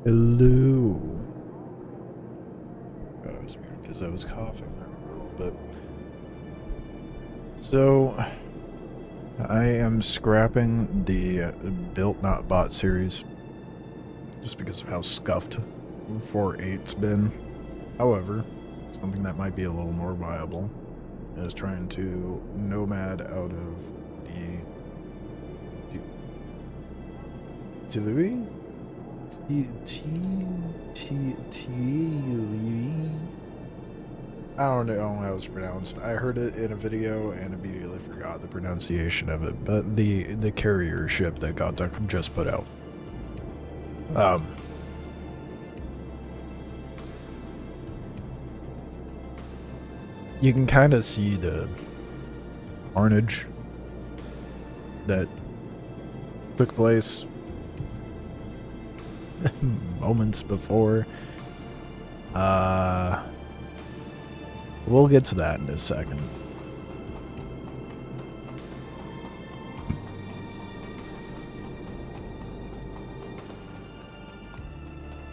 Hello. Oh, it was weird because I was coughing there a little bit. So, I am scrapping the Built Not Bought series just because of how scuffed 4.8's been. However, something that might be a little more viable is trying to Nomad out of the Tyilui? Tyilui? I don't know how it's pronounced. I heard it in a video and immediately forgot the pronunciation of it, but the carrier ship that Gatac just put out. You can kind of see the carnage that took place moments before. We'll get to that in a second.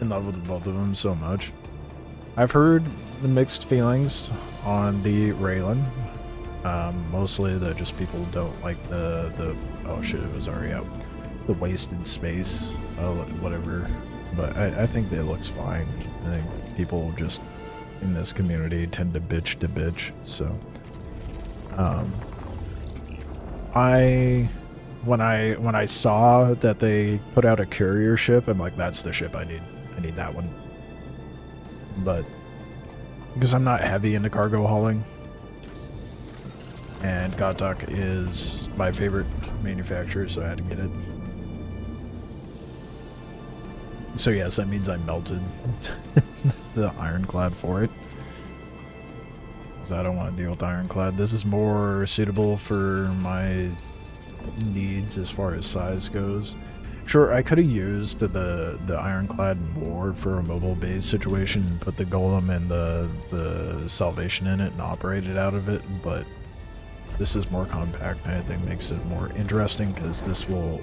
In love with both of them so much. I've heard the mixed feelings on the Raylan. Mostly that just people don't like the oh shit, it was already out. The wasted space, whatever. But I think it looks fine. I think people just in this community tend to bitch, so when I saw that they put out a carrier ship, I'm like, that's the ship I need. I need that one. But because I'm not heavy into cargo hauling, and Gatac is my favorite manufacturer, so I had to get it. So yes, that means I melted the ironclad for it. Because I don't want to deal with ironclad. This is more suitable for my needs as far as size goes. Sure, I could have used the ironclad more for a mobile base situation and put the golem and the salvation in it and operate it out of it, but this is more compact and I think makes it more interesting because this will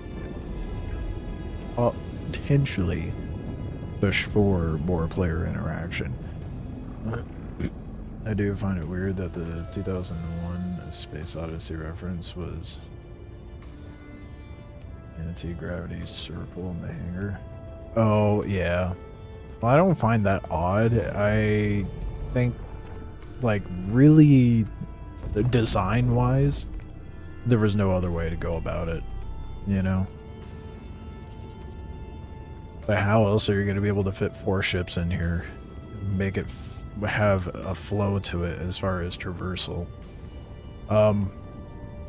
potentially push for more player interaction. I do find it weird that the 2001 Space Odyssey reference was anti-gravity circle in the hangar. Oh, yeah. Well, I don't find that odd. I think, like, really design-wise, there was no other way to go about it, you know? But how else are you going to be able to fit 4 ships in here? Make it have a flow to it as far as traversal.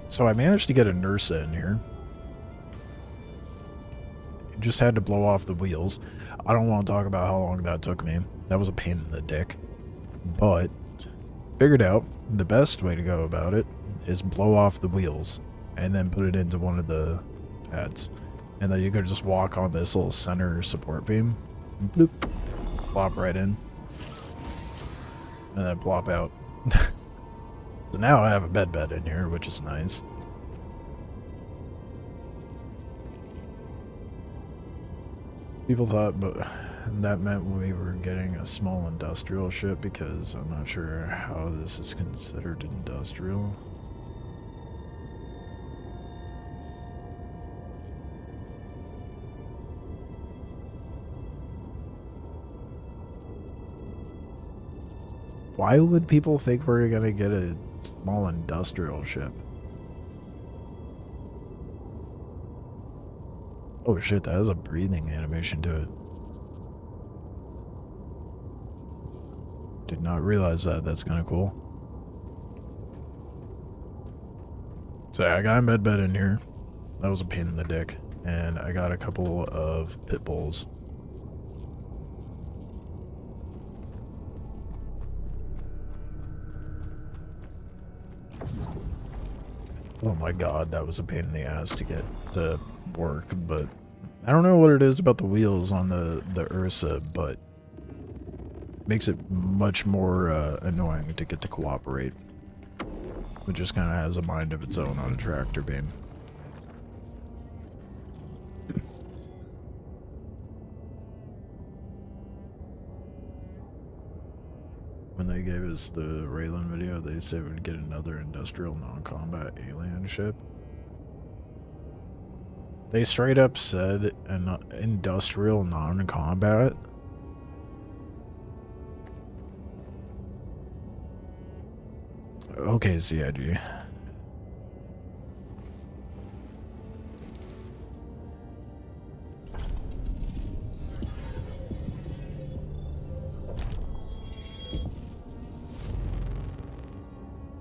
So I managed to get a Nursa in here. Just had to blow off the wheels. I don't want to talk about how long that took me. That was a pain in the dick. But figured out the best way to go about it is blow off the wheels and then put it into one of the pads. And then you could just walk on this little center support beam. And bloop. Plop right in. And then plop out. So now I have a bed in here, which is nice. People thought but that meant we were getting a small industrial ship because I'm not sure how this is considered industrial. Why would people think we're gonna get a small industrial ship? Oh shit, that has a breathing animation to it. Did not realize that. That's kind of cool. So I got a bed in here. That was a pain in the dick. And I got a couple of pit bulls. Oh my god, that was a pain in the ass to get to work, but I don't know what it is about the wheels on the Ursa, but makes it much more annoying to get to cooperate. It just kind of has a mind of its own on a tractor beam. When they gave us the Raylan video, they said we'd get another industrial non-combat alien ship. They straight up said an industrial non-combat. Okay, CIG.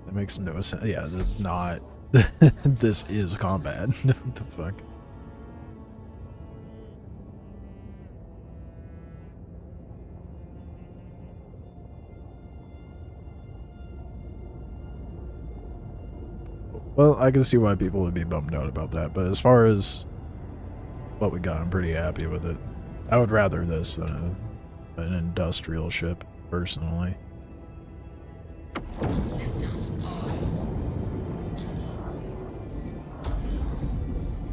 That makes no sense. Yeah, this is not. This is combat. What the fuck? Well, I can see why people would be bummed out about that, but as far as what we got, I'm pretty happy with it. I would rather this than an industrial ship, personally. Systems off.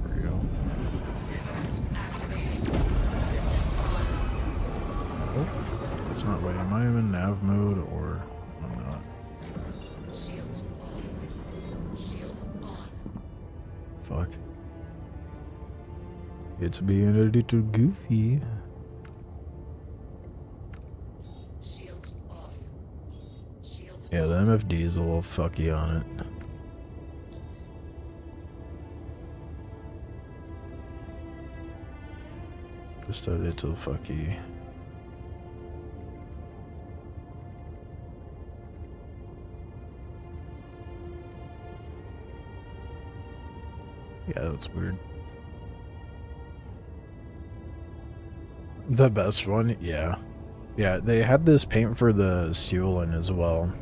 There we go. Systems activating. Systems on. Oh, that's not right. Am I in nav mode or I'm not? Shields off. Shields on. Fuck. It's being a little goofy. Shields off. Shields Yeah, the MFD is a little fucky on it. Just a little fucky. Yeah, that's weird. The best one? Yeah. Yeah, they had this paint for the Seulin as well.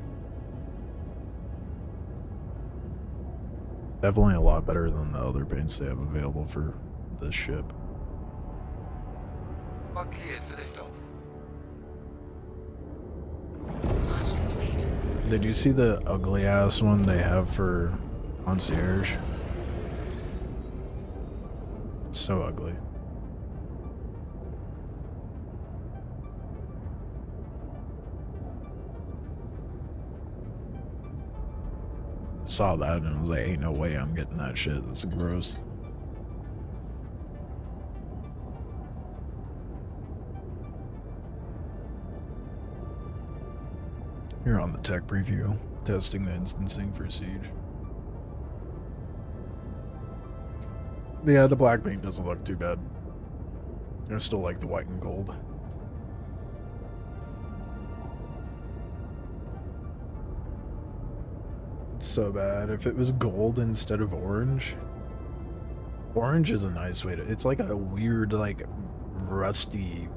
It's definitely a lot better than the other paints they have available for this ship. Got cleared for liftoff. launch complete. Did you see the ugly ass one they have for Concierge? It's so ugly. Saw that and was like, ain't no way I'm getting that shit. That's gross. You're on the tech preview, testing the instancing for Siege. Yeah, the black paint doesn't look too bad. I still like the white and gold. It's so bad. If it was gold instead of orange. Orange is a nice way to... It's like a weird, like, rusty,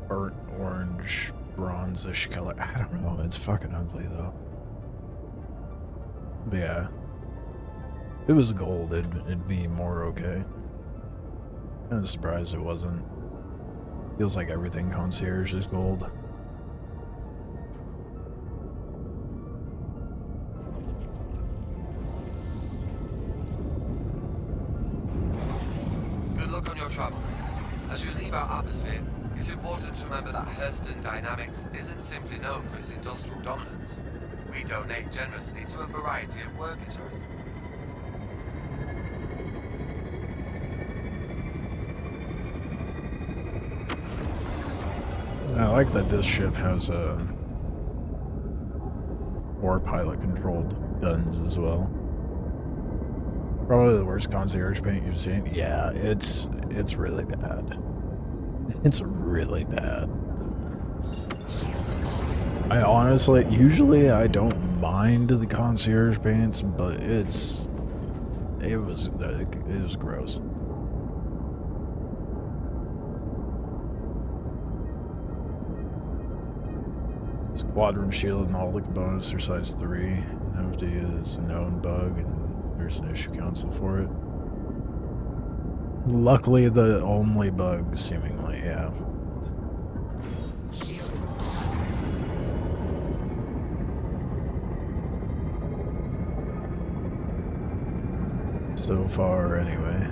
burnt orange, bronze-ish color. I don't know. It's fucking ugly, though. But yeah. If it was gold, it'd be more okay. Kind of surprised it wasn't. Feels like everything Concierge is gold. Good luck on your travels. As you leave our atmosphere, it's important to remember that Hurston Dynamics isn't simply known for its industrial dominance. We donate generously to a variety of worker charities. I like that this ship has more pilot-controlled guns as well. Probably the worst Concierge paint you've seen. Yeah, it's really bad. It's really bad. Shields off. I honestly, usually I don't mind the Concierge paints, but it was gross. Squadron shield and all the components are size 3. MFD is a known bug and there's an issue council for it. Luckily the only bug, seemingly, yeah. Shields on. So far, anyway.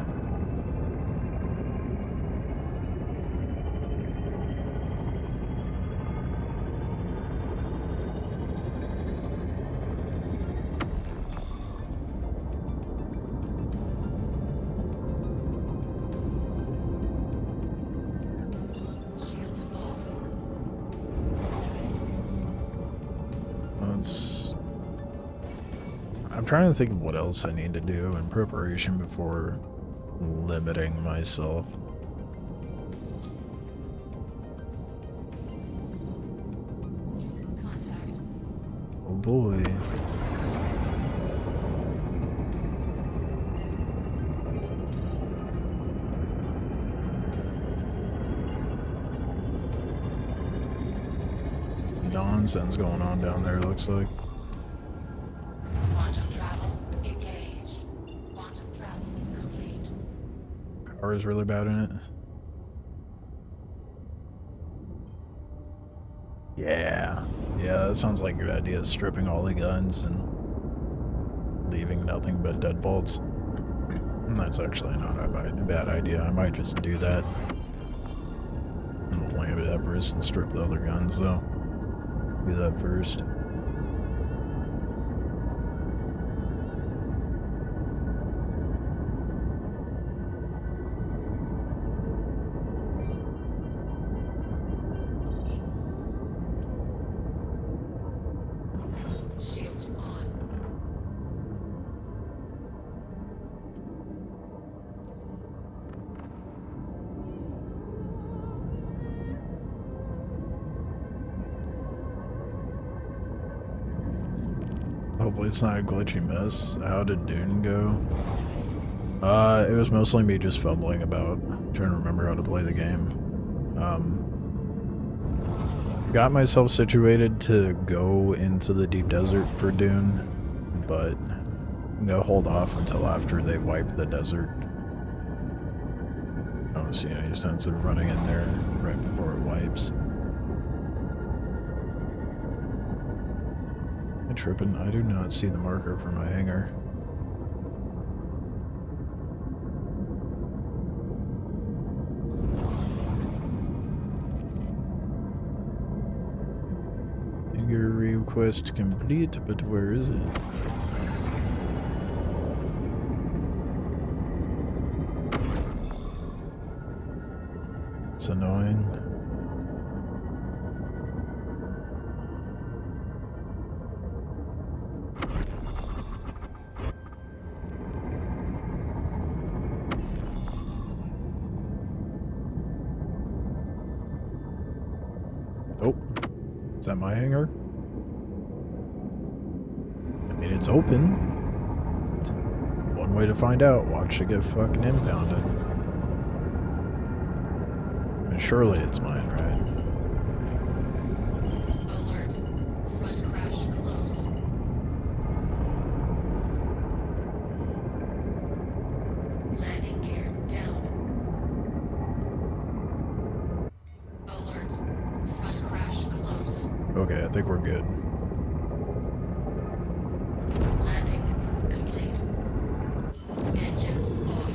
that's... I'm trying to think of what else I need to do in preparation before limiting myself. Contact. Oh boy. Nonsense going on down there, looks like. Quantum travel engaged. Quantum travel complete. Power is really bad in it. Yeah. Yeah, that sounds like a good idea, stripping all the guns and leaving nothing but deadbolts. And that's actually not a bad idea. I might just do that. And play a bit Everest and strip the other guns, though. Do that first. Shields on. Hopefully it's not a glitchy mess. How did Dune go? It was mostly me just fumbling about, trying to remember how to play the game. Got myself situated to go into the deep desert for Dune, but I'm gonna hold off until after they wipe the desert. I don't see any sense in running in there right before it wipes. Am I tripping? I do not see the marker for my hangar. Hangar request complete, but where is it? It's annoying. Oh, is that my hangar? I mean, it's open. It's one way to find out. Watch it get fucking impounded. And surely it's mine, right? Alert. Front crash close. Landing gear down. Alert. Front crash close. Okay, I think we're good. Landing complete. Engines off.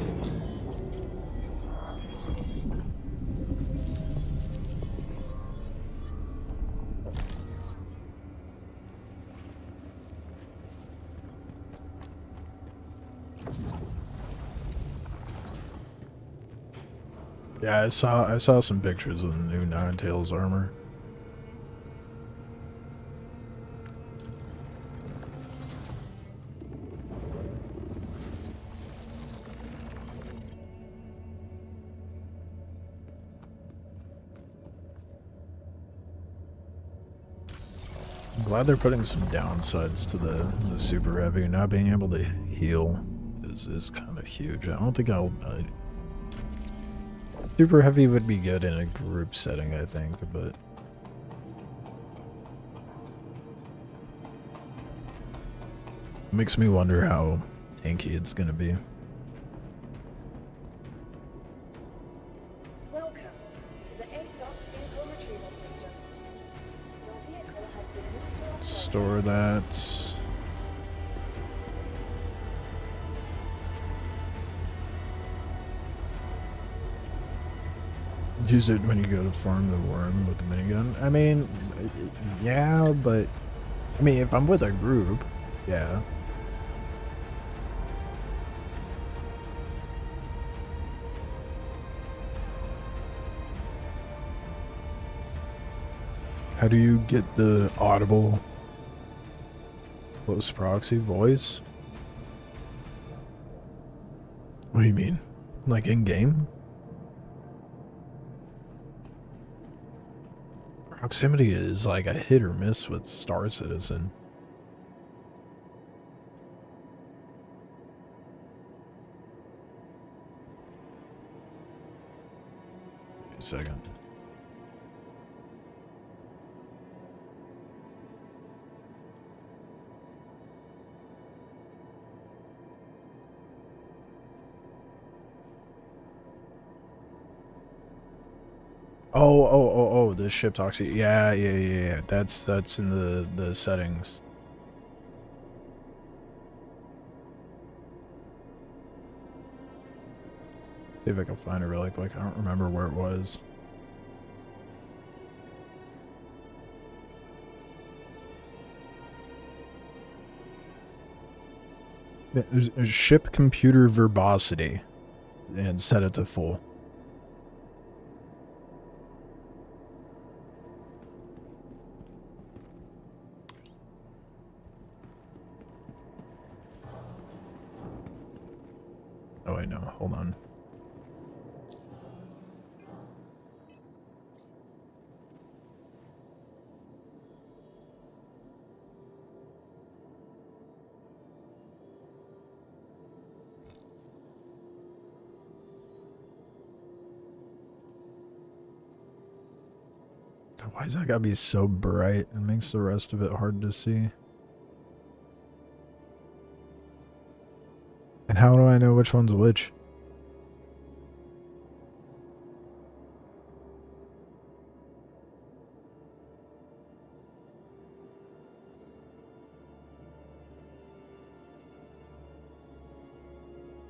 Yeah, I saw some pictures of the new Ninetales armor. I'm glad they're putting some downsides to the super heavy. Not being able to heal is kind of huge. I don't think super heavy would be good in a group setting, I think, but makes me wonder how tanky it's gonna be. Welcome to the ASOC vehicle retrieval system. Your vehicle has been moved to off-road. Store that. Use it when you go to farm the worm with the minigun. I mean, yeah, but I mean, if I'm with a group, yeah. How do you get the audible Close proxy voice? What do you mean? Like in-game? Proximity is like a hit or miss with Star Citizen. Wait a second. Oh, the ship talks to you. Yeah. That's in the settings. See if I can find it really quick. I don't remember where it was. There's a ship computer verbosity and set it to full. Oh wait, no, hold on. Why's that gotta be so bright? It makes the rest of it hard to see. And how do I know which one's which?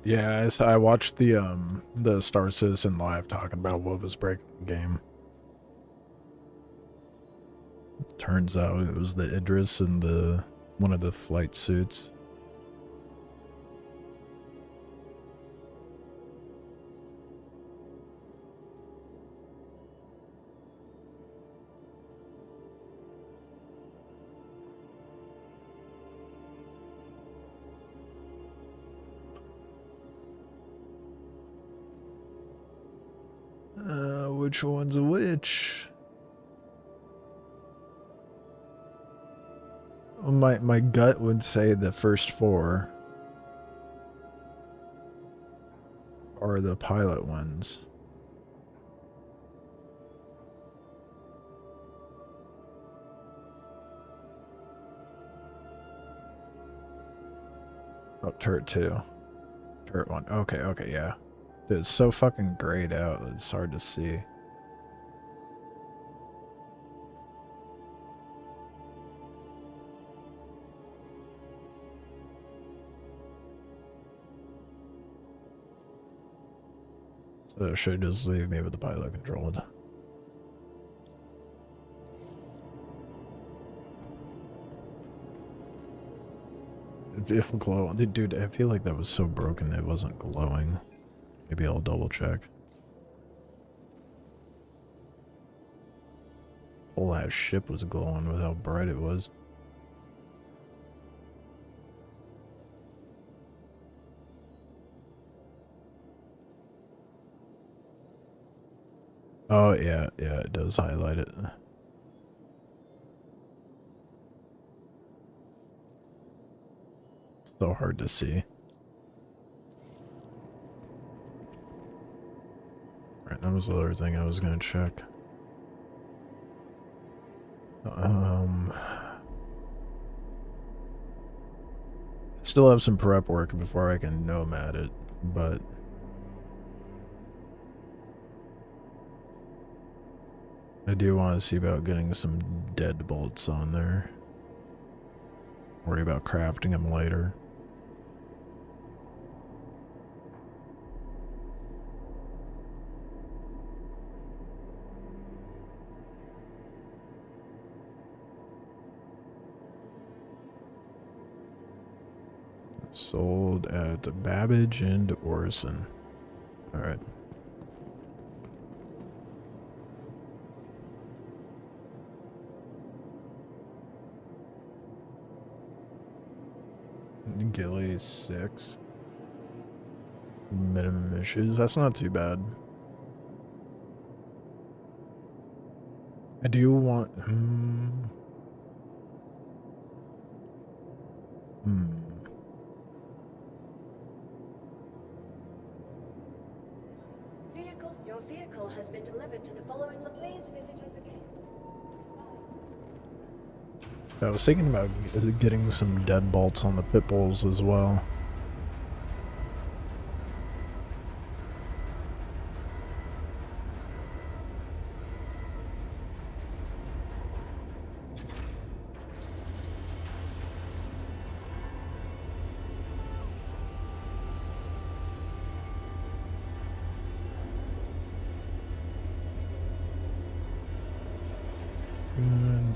Yeah, I watched the Star Citizen live talking about what was breaking the game. Turns out it was the Idris and one of the flight suits. Which one's which? Well, my gut would say the first four are the pilot ones. Oh, turret 2. Turret 1. Okay, yeah. Dude, it's so fucking grayed out that it's hard to see. So it should just leave me with the pilot controlled. It'll glow. Dude, I feel like that was so broken it wasn't glowing. Maybe I'll double check. Whole ass ship was glowing with how bright it was. Oh yeah, it does highlight it. It's so hard to see. Right, that was the other thing I was gonna check. Still have some prep work before I can Nomad it, but I do want to see about getting some deadbolts on there. Worry about crafting them later. Sold at Babbage and Orson. Alright. Gilly 6. Minimum issues. That's not too bad. I do want. Your vehicle has been delivered to the following. Please visit us again. I was thinking about getting some deadbolts on the pit bulls as well.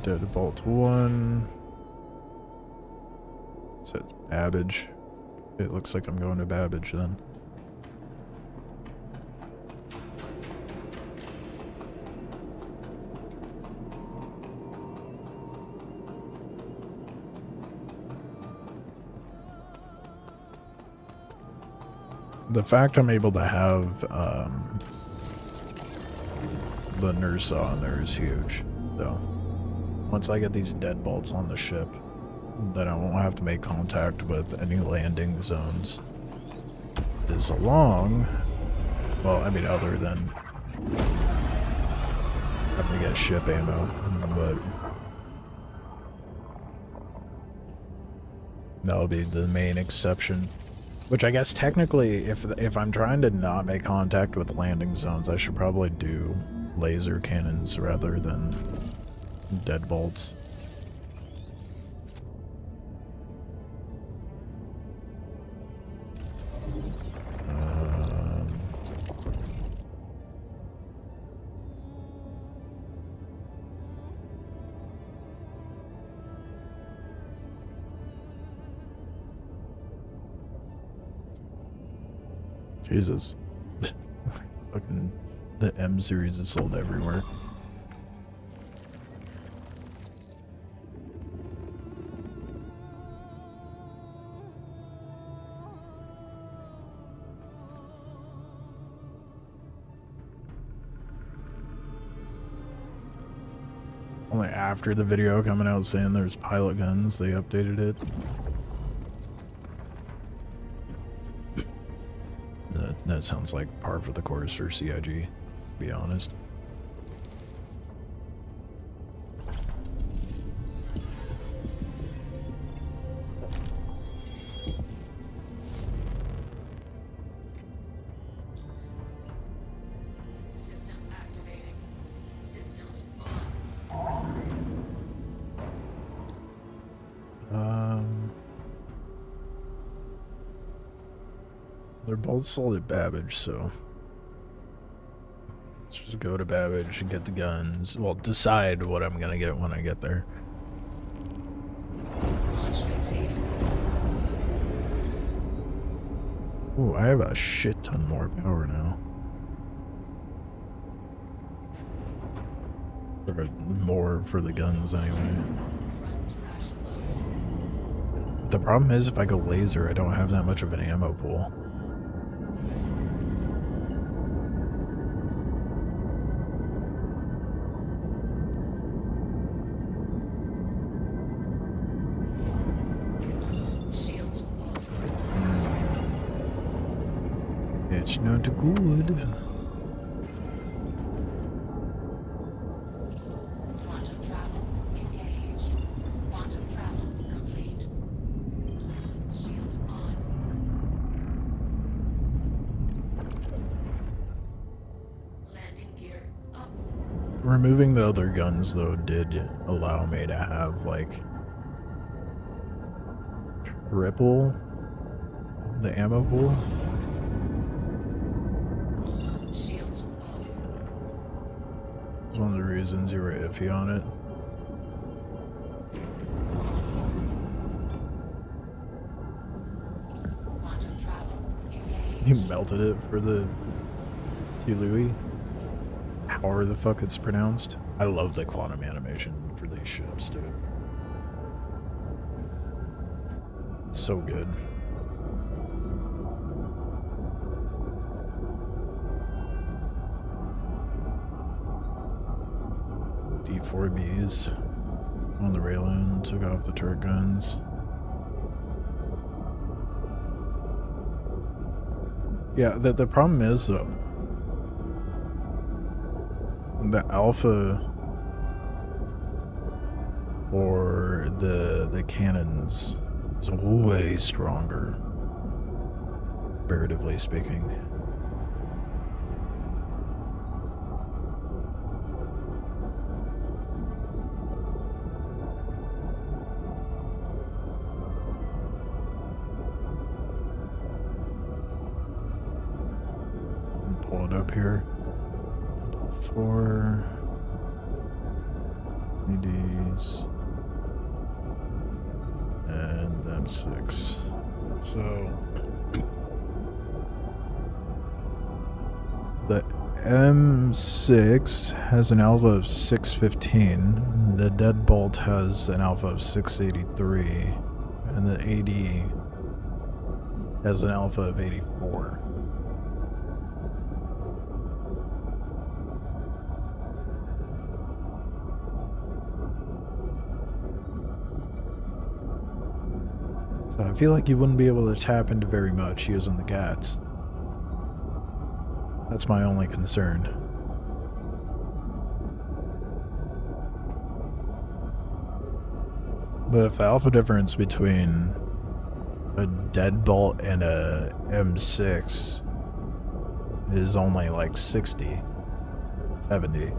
Deadbolt 1. It says Babbage. It looks like I'm going to Babbage then. The fact I'm able to have the nurse on there is huge, though. Once I get these deadbolts on the ship, then I won't have to make contact with any landing zones. As long, well, I mean, other than having to get ship ammo, but that'll be the main exception. Which I guess technically, if I'm trying to not make contact with landing zones, I should probably do laser cannons rather than deadbolts. Jesus. Fucking the M series is sold everywhere. Only after the video coming out saying there's pilot guns, they updated it. That sounds like par for the course for CIG, to be honest. Systems activating. Systems on. They're both sold at Babbage, so let's just go to Babbage and get the guns. Well, decide what I'm gonna get when I get there. Launch complete. Ooh, I have a shit ton more power now. Or more for the guns anyway. Front crash close. The problem is if I go laser, I don't have that much of an ammo pool. Shields off. It's not good. Quantum travel engaged. Quantum travel complete. Shields on. Landing gear up. Removing the other guns, though, did allow me to have, like, triple the ammo pool. Shields off. It's one of the reasons you were iffy on it. Quantum travel engaged. You melted it for the Tyilui. However the fuck it's pronounced. I love the quantum animation for these ships, dude. So good. D4Bs on the railing, took off the turret guns. Yeah, the problem is though, the alpha for the cannons is way stronger, comparatively speaking. Pull it up here. 4 LEDs and then 6. So the M6 has an alpha of 615. The Deadbolt has an alpha of 683, and the AD has an alpha of 84. So I feel like you wouldn't be able to tap into very much using the Gats. That's my only concern. But if the alpha difference between a Deadbolt and a M6 is only like 60, 70,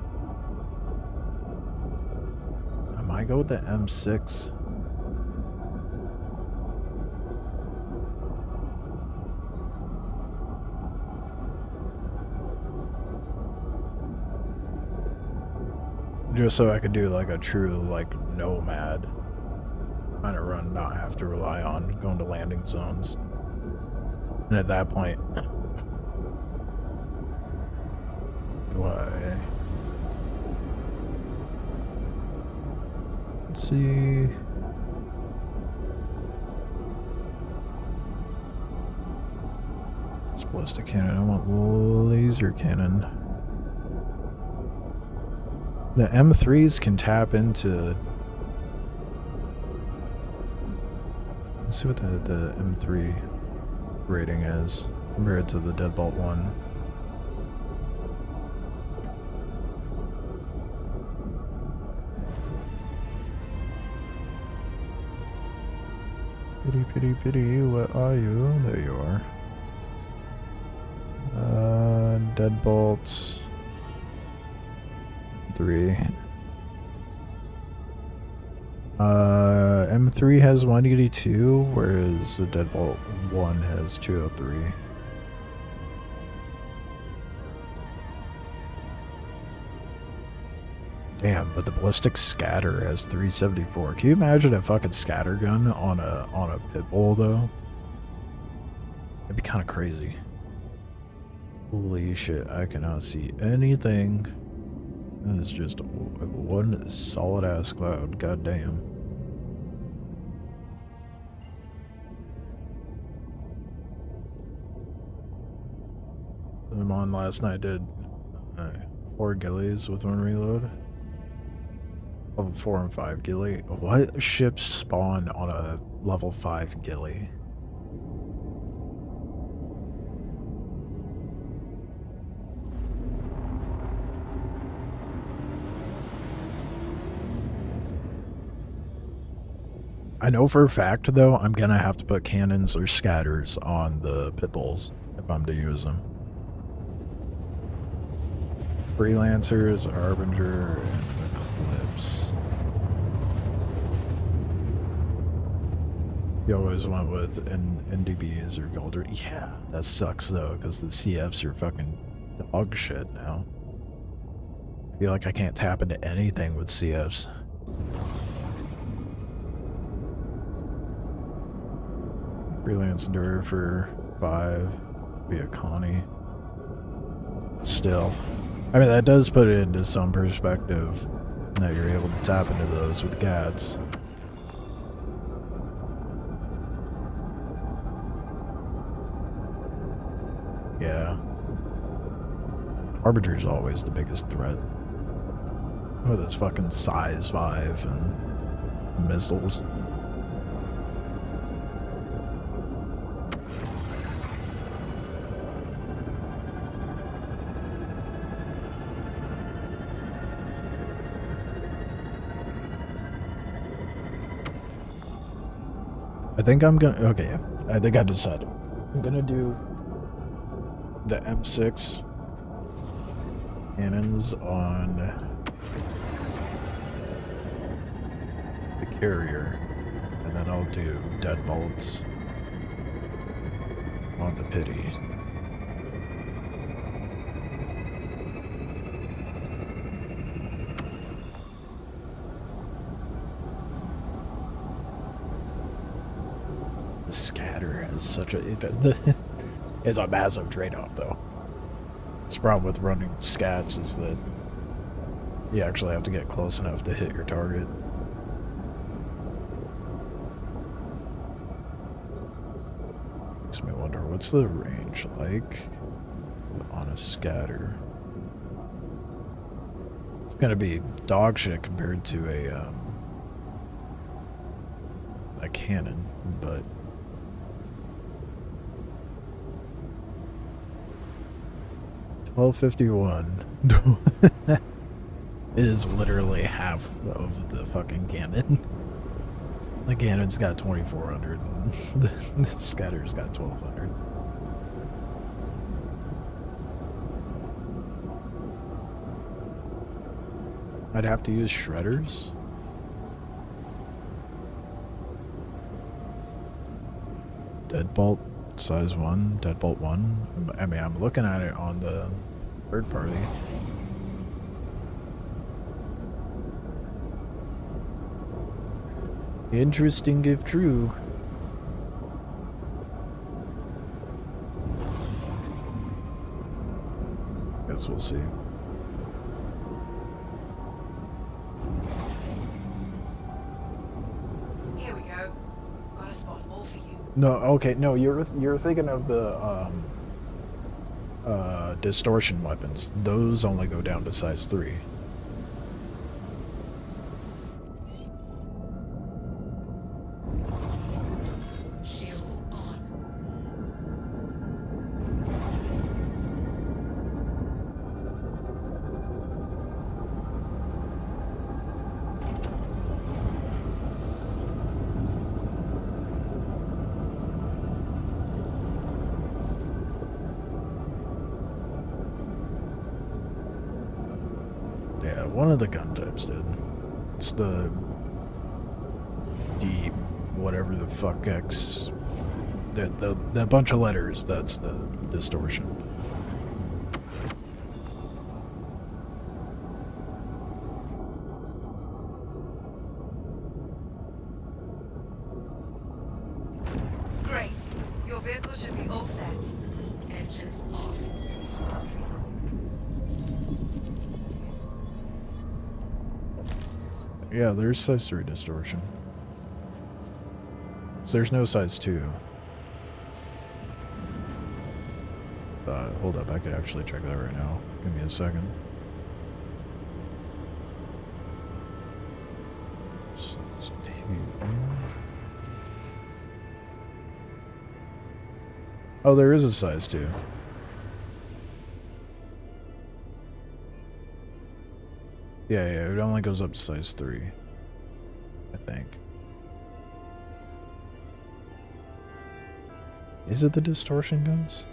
I might go with the M6. Just so I could do like a true like Nomad kind of run, not have to rely on going to landing zones. And at that point, why? Let's see. It's ballistic cannon. I want laser cannon. The M3s can tap into... Let's see what the M3 rating is compared to the Deadbolt 1. Pity, pity, pity, what are you? There you are. Deadbolts... 3. M3 has 182, whereas the Deadbolt 1 has 203. Damn, but the ballistic scatter has 374. Can you imagine a fucking scatter gun on a pit bull though? That'd be kind of crazy. Holy shit, I cannot see anything. That is just one solid ass cloud. God damn. I'm on last night. Did 4 ghillies with one reload. Level 4 and 5 ghillie. What ships spawn on a level 5 ghillie? I know for a fact, though, I'm gonna have to put cannons or scatters on the pit bulls if I'm to use them. Freelancers, Harbinger, and Eclipse. You always went with NDBs or Golder. Yeah, that sucks, though, because the CFs are fucking dog shit now. I feel like I can't tap into anything with CFs. Freelance Endure for 5 via Connie. Still, I mean, that does put it into some perspective that you're able to tap into those with GATs. Harbinger is always the biggest threat. With its fucking size 5 and missiles. I think I'm gonna, okay, yeah. I think I decided. I'm gonna do the M6 cannons on the carrier, and then I'll do deadbolts on the pity. The scatter has such a it's a massive trade-off though. The problem with running scats is that you actually have to get close enough to hit your target. Makes me wonder, what's the range like on a scatter? It's gonna be dog shit compared to a cannon, but 1251 is literally half of the fucking cannon. The cannon's got 2400 and the scatter's got 1200. I'd have to use shredders. Deadbolt size 1, deadbolt 1. I mean, I'm looking at it on the third party. Interesting if true. Guess we'll see. Here we go. Got a spot all for you. No, okay, no, you're thinking of the distortion weapons. Those only go down to size 3. Shields on. Yeah, one of the gun types did. It's the D whatever the fuck X. The bunch of letters, that's the distortion. Great. Your vehicle should be all set. Engines off. Yeah, there's size 3 distortion. So there's no size 2. Hold up, I could actually check that right now. Give me a second. Size 2. Oh, there is a size 2. Yeah, it only goes up to size 3. I think. Is it the distortion guns?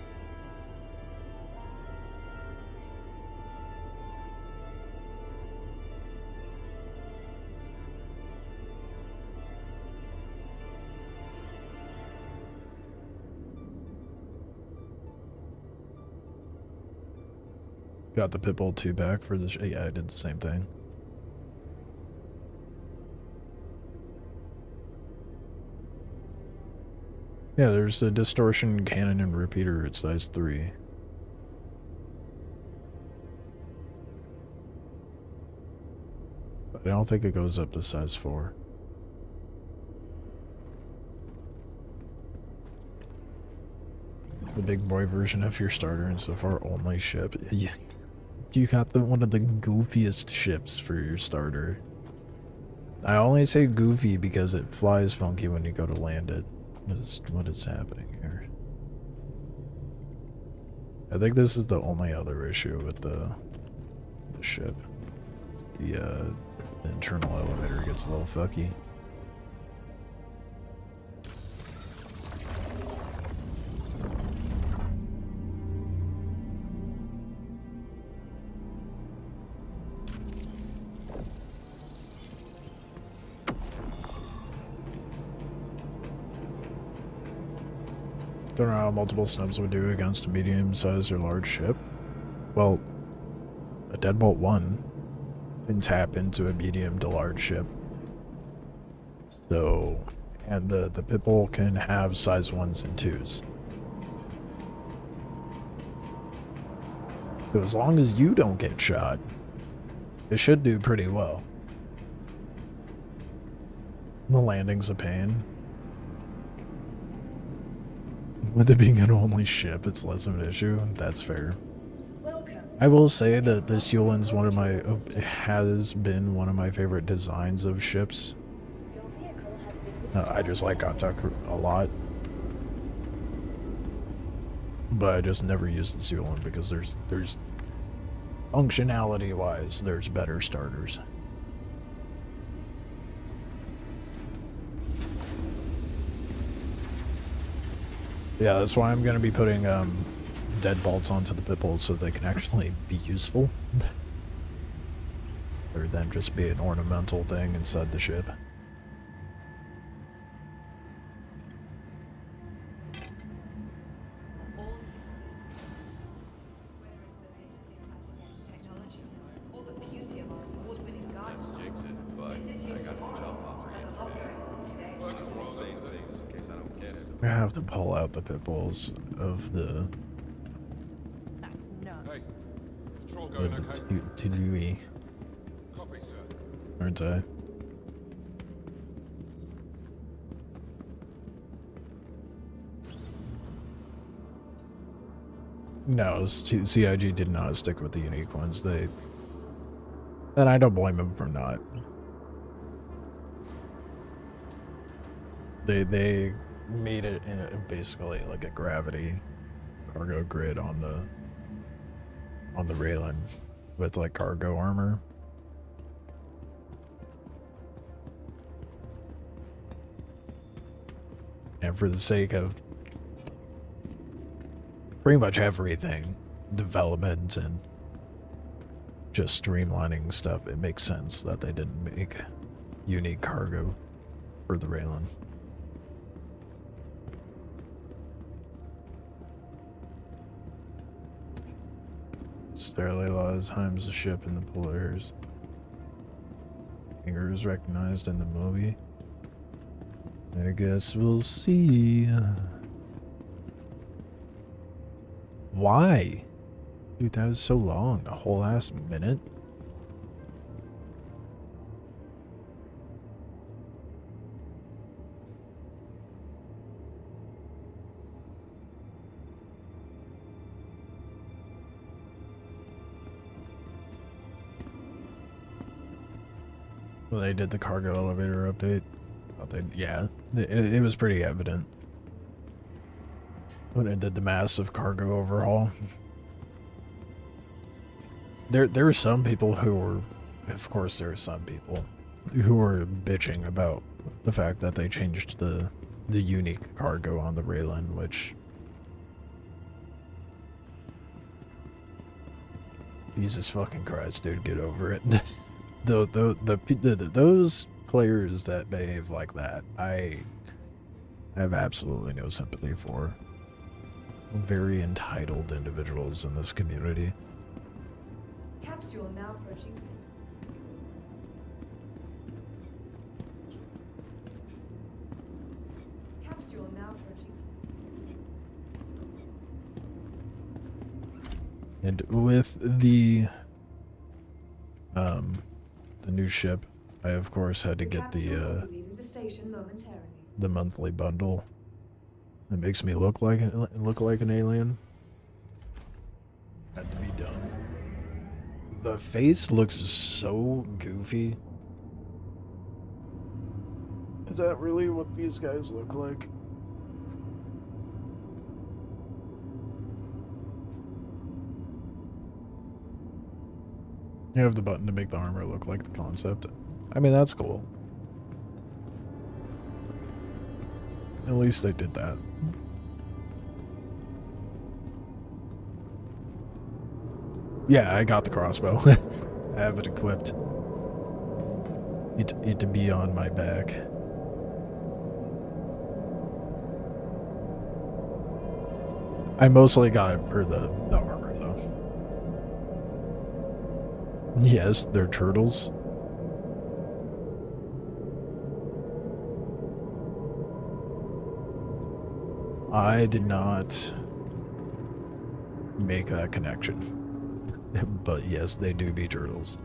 Got the Pitbull 2 back for this. Yeah, I did the same thing. Yeah, there's a distortion cannon and repeater at size 3. But I don't think it goes up to size 4. The big boy version of your starter and so far only ship. Yeah. You got one of the goofiest ships for your starter. I only say goofy because it flies funky when you go to land it. What is happening here? I think this is the only other issue with the ship. The internal elevator gets a little fucky. Don't know how multiple snubs would do against a medium-sized or large ship. Well, a Deadbolt 1 can tap into a medium to large ship. So, and the Pitbull can have size 1s and 2s. So as long as you don't get shot, it should do pretty well. The landing's a pain. With it being an only ship, it's less of an issue. That's fair. I will say that this Yulin's has been one of my favorite designs of ships. I just like Gatac a lot. But I just never use the Yulin because there's functionality wise, there's better starters. Yeah, that's why I'm going to be putting deadbolts onto the Pitbulls so they can actually be useful. Rather than just be an ornamental thing inside the ship. I have to pull out the Pitbulls of the Tyilui, aren't I? No, CIG did not stick with the unique ones. And I don't blame them for not. They made it in basically like a gravity cargo grid on the railing with like cargo armor. And for the sake of pretty much everything, development and just streamlining stuff, it makes sense that they didn't make unique cargo for the railing. Starlight Laws times the ship in the Polaris. Anger is recognized in the movie. I guess we'll see. Why? Dude, that was so long. A whole ass minute? Well, they did the cargo elevator update. Yeah, it was pretty evident when it did the massive cargo overhaul. There are some people who were, of course, there are some people who were bitching about the fact that they changed the unique cargo on the railing, which, Jesus fucking Christ, dude, get over it. Those players that behave like that, I have absolutely no sympathy for. Very entitled individuals in this community. Capsule now approaching station. Capsule now approaching station. And with the new ship, I of course had to get the monthly bundle. It makes me look like an alien. Had to be done. The face looks so goofy. Is that really what these guys look like? You have the button to make the armor look like the concept. I mean, that's cool. At least they did that. Yeah, I got the crossbow. I have it equipped. It to be on my back. I mostly got it for the armor, though. Yes, they're turtles. I did not make that connection. But yes, they do be turtles.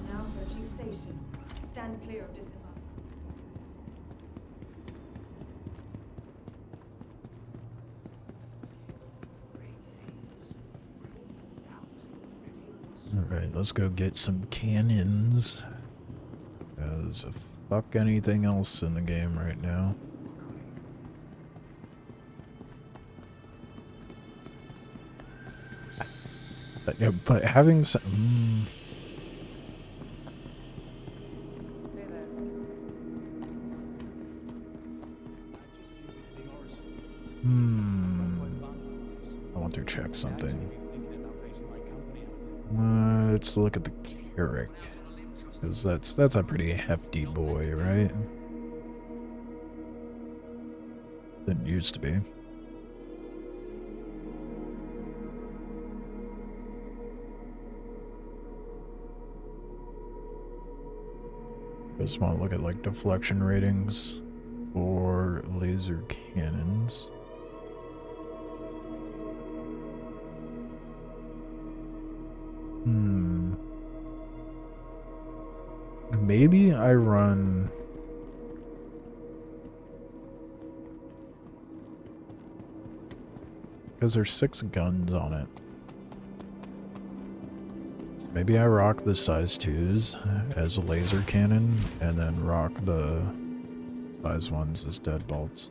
Now approaching station. Stand clear of disembark. Alright, let's go get some cannons. As fuck anything else in the game right now. But having some... Hey there. I want to check something. Let's look at the Carrick. Because that's a pretty hefty boy, right? Didn't used to be. Just want to look at like deflection ratings for laser cannons. Maybe I run... Because there's 6 guns on it. Maybe I rock the size 2s as a laser cannon, and then rock the size 1s as deadbolts.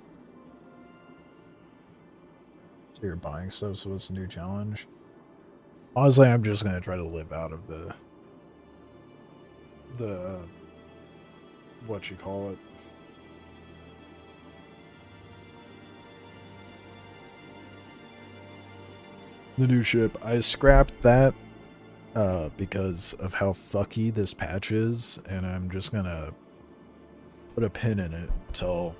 So you're buying stuff, so what's the new challenge? Honestly, I'm just gonna try to live out of the what you call it. The new ship. I scrapped that because of how fucky this patch is, and I'm just gonna put a pin in it until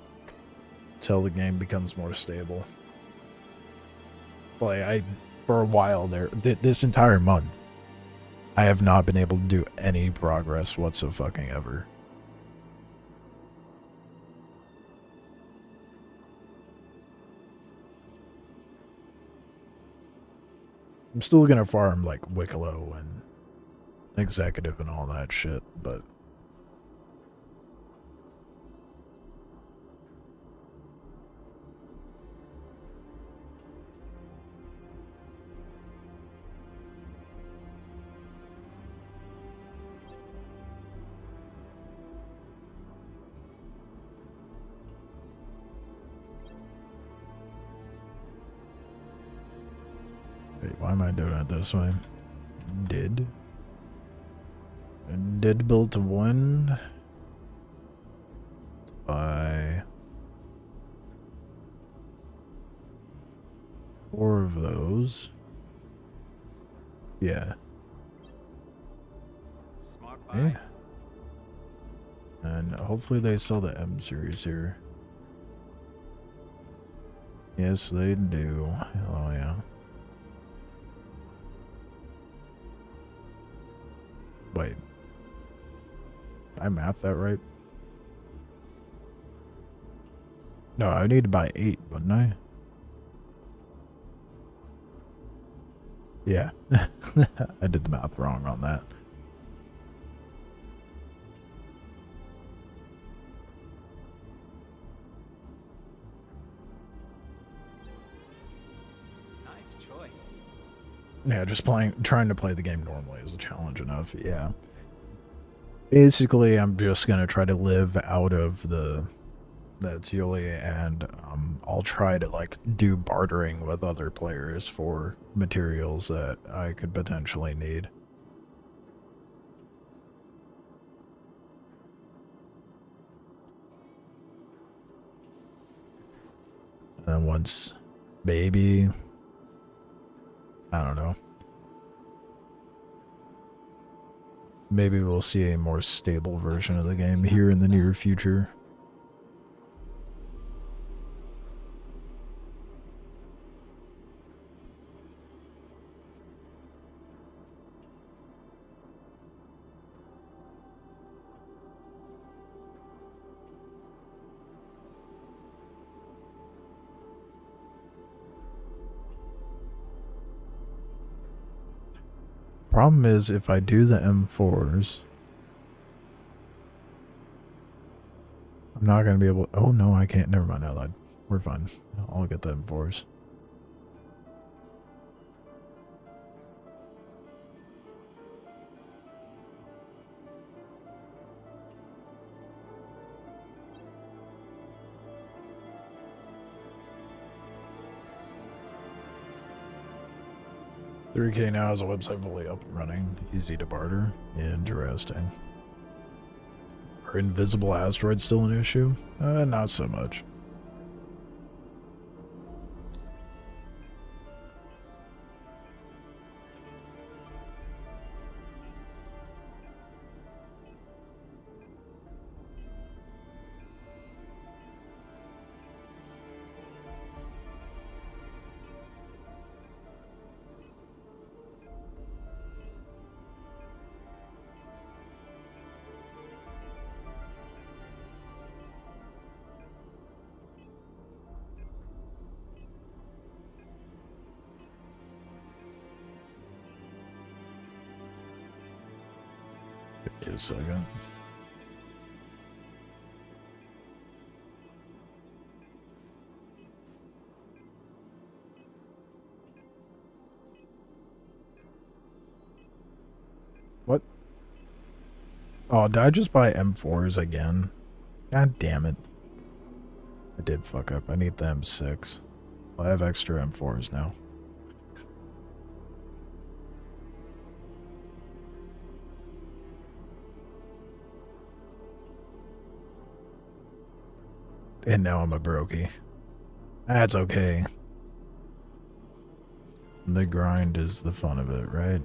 the game becomes more stable. Like for a while there, this entire month, I have not been able to do any progress whatsoever. I'm still gonna farm like Wikelo and Executive and all that shit, but wait, why am I doing it this way? Did build to 1 by 4 of those. Yeah. Yeah. And hopefully they sell the M series here. Yes, they do. Oh yeah. Wait. Did I math that right? No, I need to buy 8, wouldn't I? Yeah. I did the math wrong on that. Yeah, just trying to play the game normally is a challenge enough, yeah. Basically, I'm just gonna try to live out of the Tyilui, and I'll try to like do bartering with other players for materials that I could potentially need. And then once maybe, I don't know, maybe we'll see a more stable version of the game here in the near future. Problem is, if I do the M4s, I'm not going to be able... Oh, no, I can't. Never mind. No, we're fine. I'll get the M4s. $3K now is a website fully up and running. Easy to barter. Interesting. Are invisible asteroids still an issue? Not so much. Wait a second. What? Oh, did I just buy M4s again? God damn it. I did fuck up. I need the M6. I have extra M4s now. And now I'm a brokey. That's okay. The grind is the fun of it, right?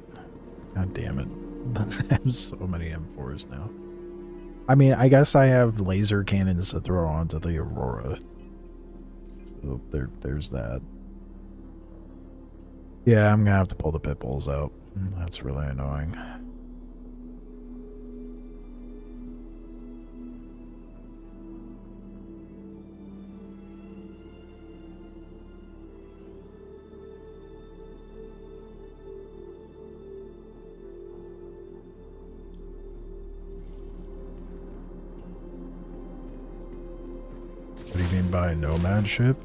God damn it. I have so many M4s now. I mean, I guess I have laser cannons to throw onto the Aurora. So there's that. Yeah, I'm gonna have to pull the pit bulls out. That's really annoying. What do you mean by Nomad ship?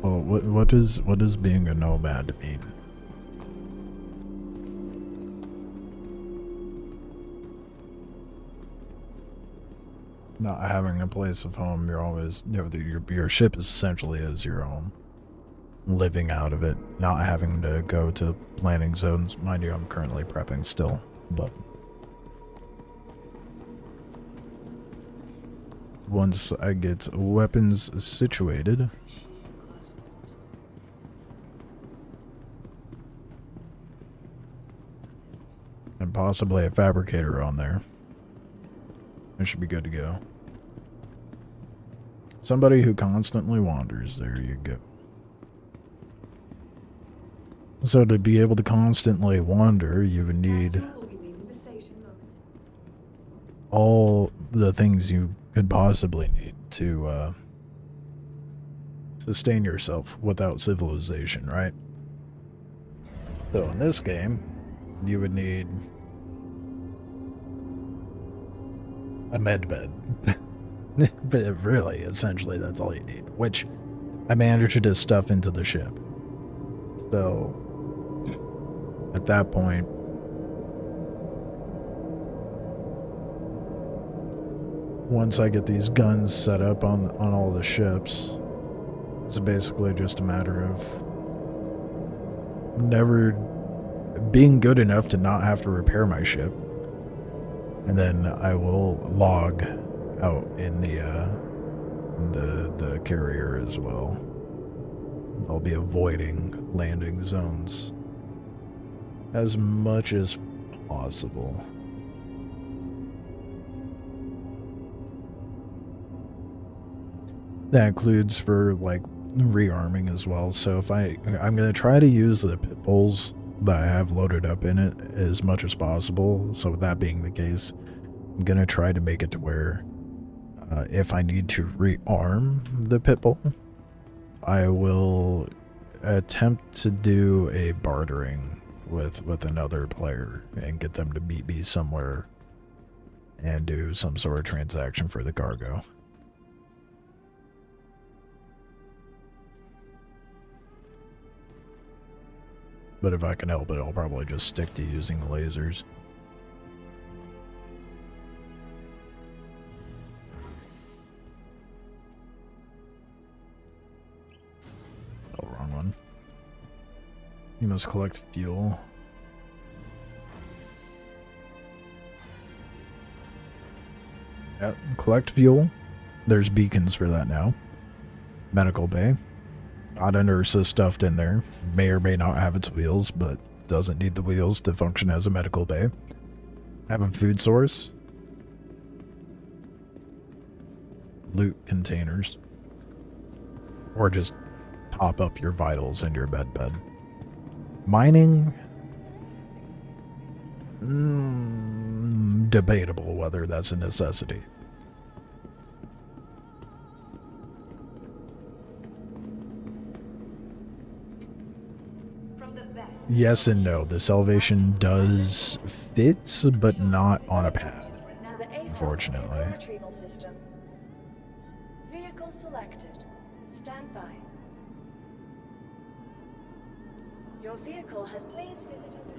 Well, what does being a nomad mean? Not having a place of home, you're always, you know, your ship essentially is your home. Living out of it, not having to go to landing zones. Mind you, I'm currently prepping still, but once I get weapons situated, and possibly a fabricator on there, I should be good to go. Somebody who constantly wanders, there you go. So to be able to constantly wander, you would need all the things you could possibly need to sustain yourself without civilization, right? So in this game, you would need a med bed. But really, essentially, that's all you need, which I managed to stuff into the ship. So at that point, once I get these guns set up on all the ships, it's basically just a matter of never being good enough to not have to repair my ship, and then I will log out in the carrier as well. I'll be avoiding landing zones as much as possible. That includes for like rearming as well. So if I'm gonna try to use the pit bulls that I have loaded up in it as much as possible. So with that being the case, I'm gonna try to make it to where if I need to rearm the pit bull, I will attempt to do a bartering with another player and get them to meet me somewhere and do some sort of transaction for the cargo. But if I can help it, I'll probably just stick to using the lasers. Oh, wrong one. You must collect fuel. Yep, collect fuel. There's beacons for that now. Medical bay. Got a nurses stuffed in there. May or may not have its wheels, but doesn't need the wheels to function as a medical bay. Have a food source. Loot containers. Or just top up your vitals in your med bed. Mining. Debatable whether that's a necessity. Yes and no. The salvation does fit, but not on a pad, unfortunately. Retrieval system. Vehicle selected. Stand by. Your vehicle has please visit us again.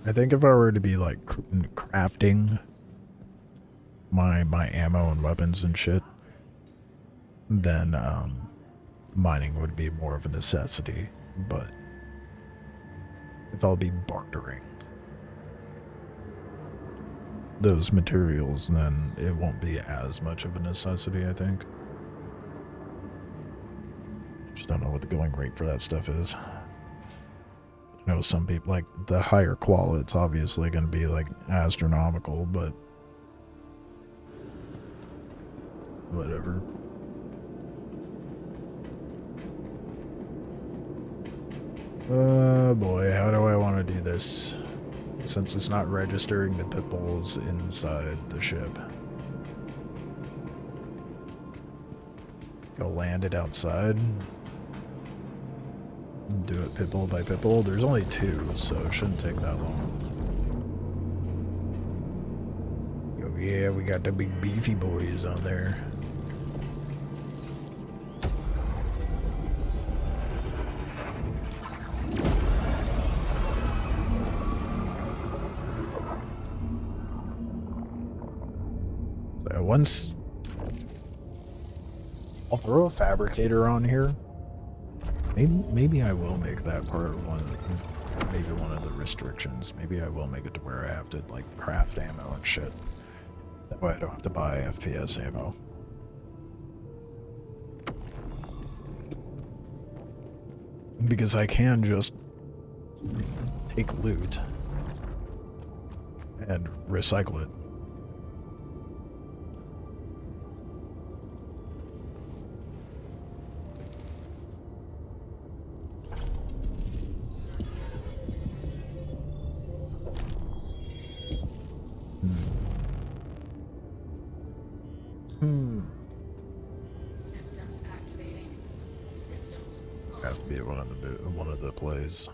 I think if I were to be like crafting my ammo and weapons and shit, then mining would be more of a necessity. But if I'll be bartering those materials, then it won't be as much of a necessity, I think. Just don't know what the going rate for that stuff is. I know some people, like, the higher quality, it's obviously going to be, like, astronomical, but whatever. Oh boy, how do I want to do this? Since it's not registering the pit bulls inside the ship. Go land it outside. Do it pit bull by pit bull. There's only 2, so it shouldn't take that long. Oh yeah, we got the big beefy boys on there. So once I'll throw a fabricator on here. Maybe I will make that part of one of the restrictions. Maybe I will make it to where I have to like craft ammo and shit. That way I don't have to buy FPS ammo. Because I can just take loot and recycle it. Systems activating. Systems. Has to be one of the plays.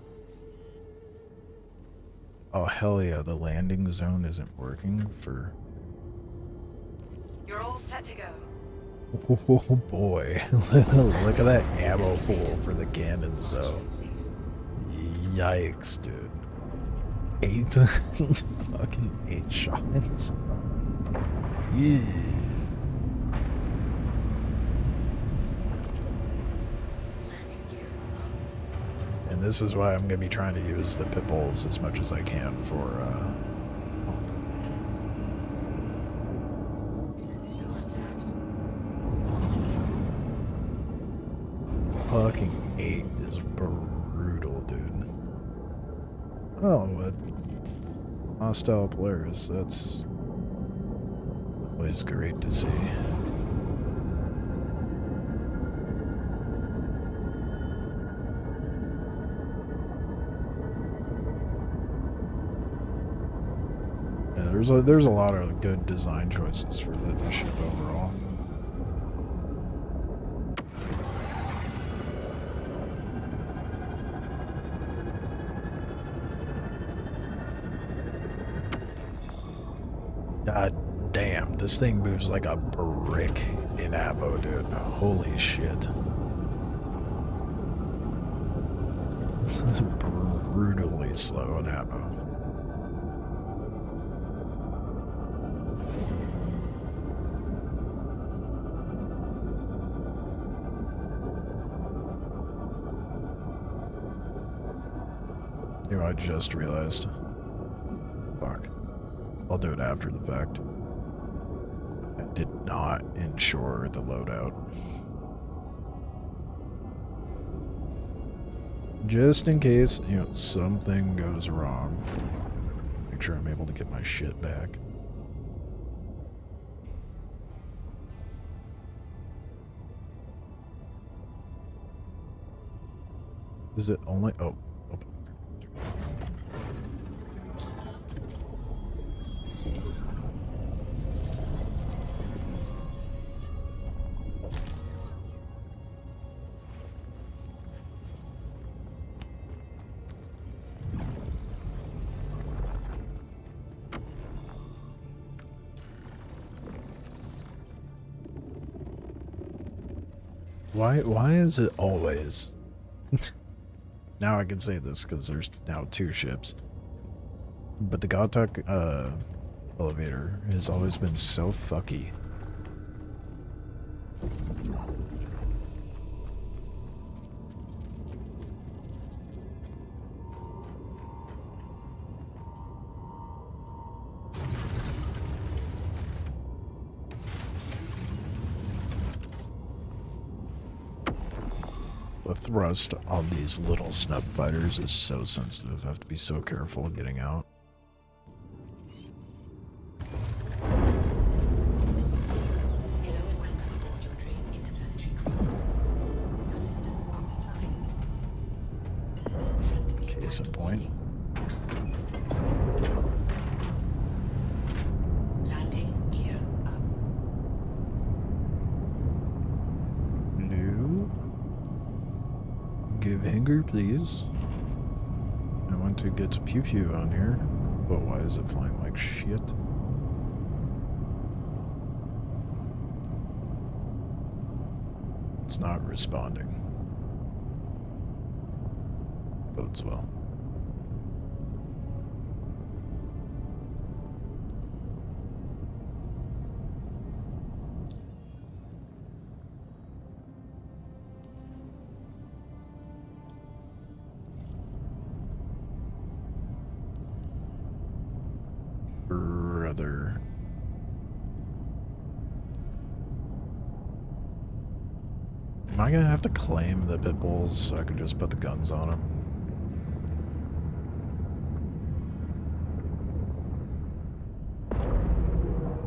Oh hell yeah! The landing zone isn't working for all set to go. Oh boy. Look at that ammo pool for the cannons, though. Yikes, dude. 8 fucking 8 shots. Yeah. And this is why I'm gonna be trying to use the pit bulls as much as I can for fucking 8 is brutal, dude. Oh, but hostile players, that's always great to see. Yeah, there's a lot of good design choices for the ship overall. God damn, this thing moves like a brick in ammo, dude. Holy shit. This is brutally slow in ammo. You know, I just realized. Fuck. I'll do it after the fact. I did not ensure the loadout. Just in case, you know, something goes wrong. Make sure I'm able to get my shit back. Is it only... Oh, open. Why is it always? Now I can say this because there's now 2 ships. But the Gatac elevator has always been so fucky. The thrust on these little snub fighters is so sensitive. I have to be so careful getting out. Hello and welcome aboard your dream interplanetary craft. Your systems are online. Case in point. Landing gear up. No. Give hanger, please. I want to get pew pew on here. But why is it flying like shit? It's not responding. Bodes well. Brother. Am I gonna have to claim the pit bulls so I can just put the guns on them?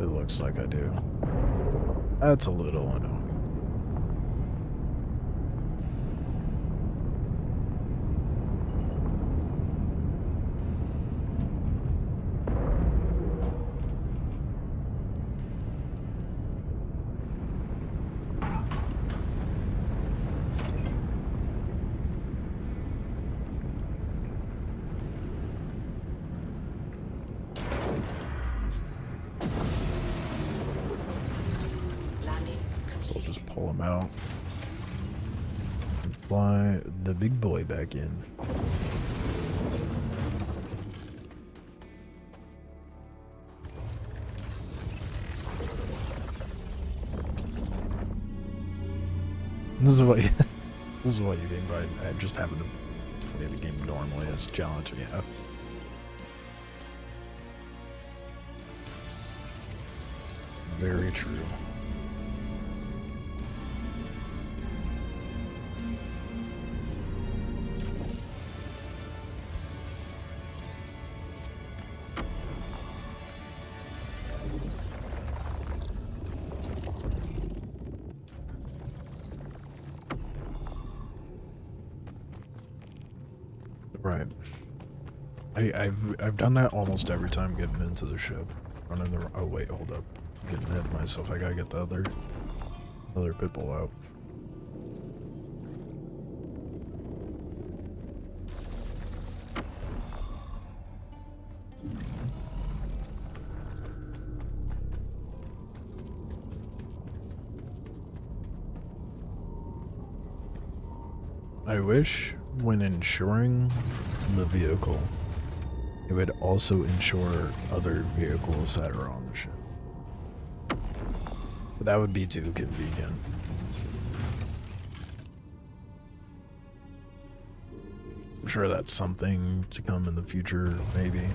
It looks like I do. That's a little annoying. pull him out. Fly the big boy back in. This is what you, this is what you mean by just having to play the game normally as a challenge, yeah. Very true. Right. I've done that almost every time getting into the ship. Running the oh wait, hold up. I'm getting ahead of myself. I gotta get the other pit bull out. I wish when insuring the vehicle, it would also insure other vehicles that are on the ship. But that would be too convenient. I'm sure that's something to come in the future, maybe.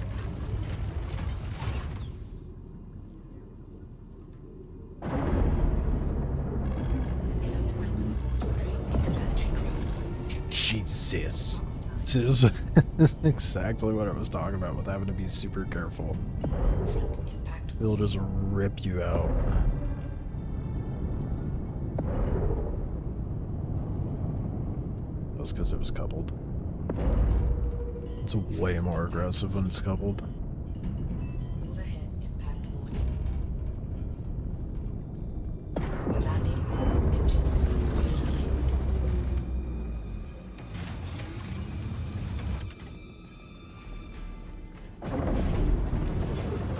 Jesus. This is exactly what I was talking about with having to be super careful. It'll just rip you out. That's because it was coupled. It's way more aggressive when it's coupled. Overhead impact warning. Landing core engines offline.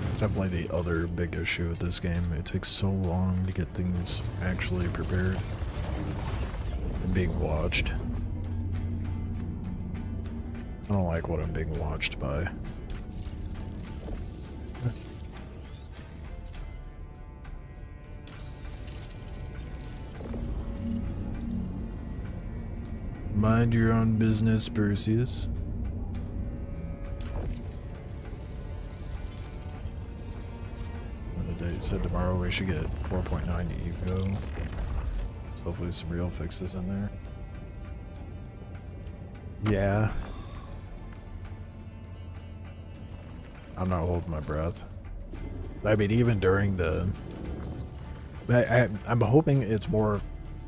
It's definitely the other big issue with this game. It takes so long to get things actually prepared and being watched. I don't like what I'm being watched by. Mind your own business, Perseus. The date said tomorrow we should get 4.9 eco. So hopefully some real fixes in there. Yeah. I'm not holding my breath. I mean, even during the... I'm hoping it's more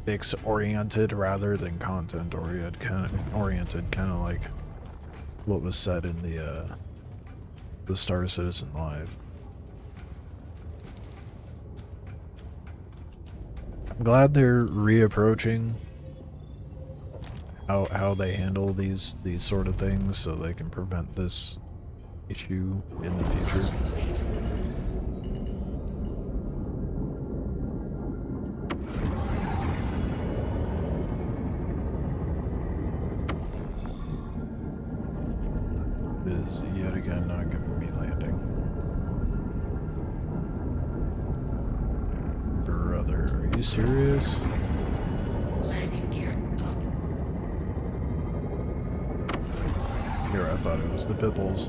fix-oriented rather than content-oriented, kind of like what was said in the Star Citizen Live. I'm glad they're reapproaching how they handle these sort of things so they can prevent this issue in the future. Is yet again not giving me landing. Brother, are you serious? Landing gear up. Here, I thought it was the Pipples.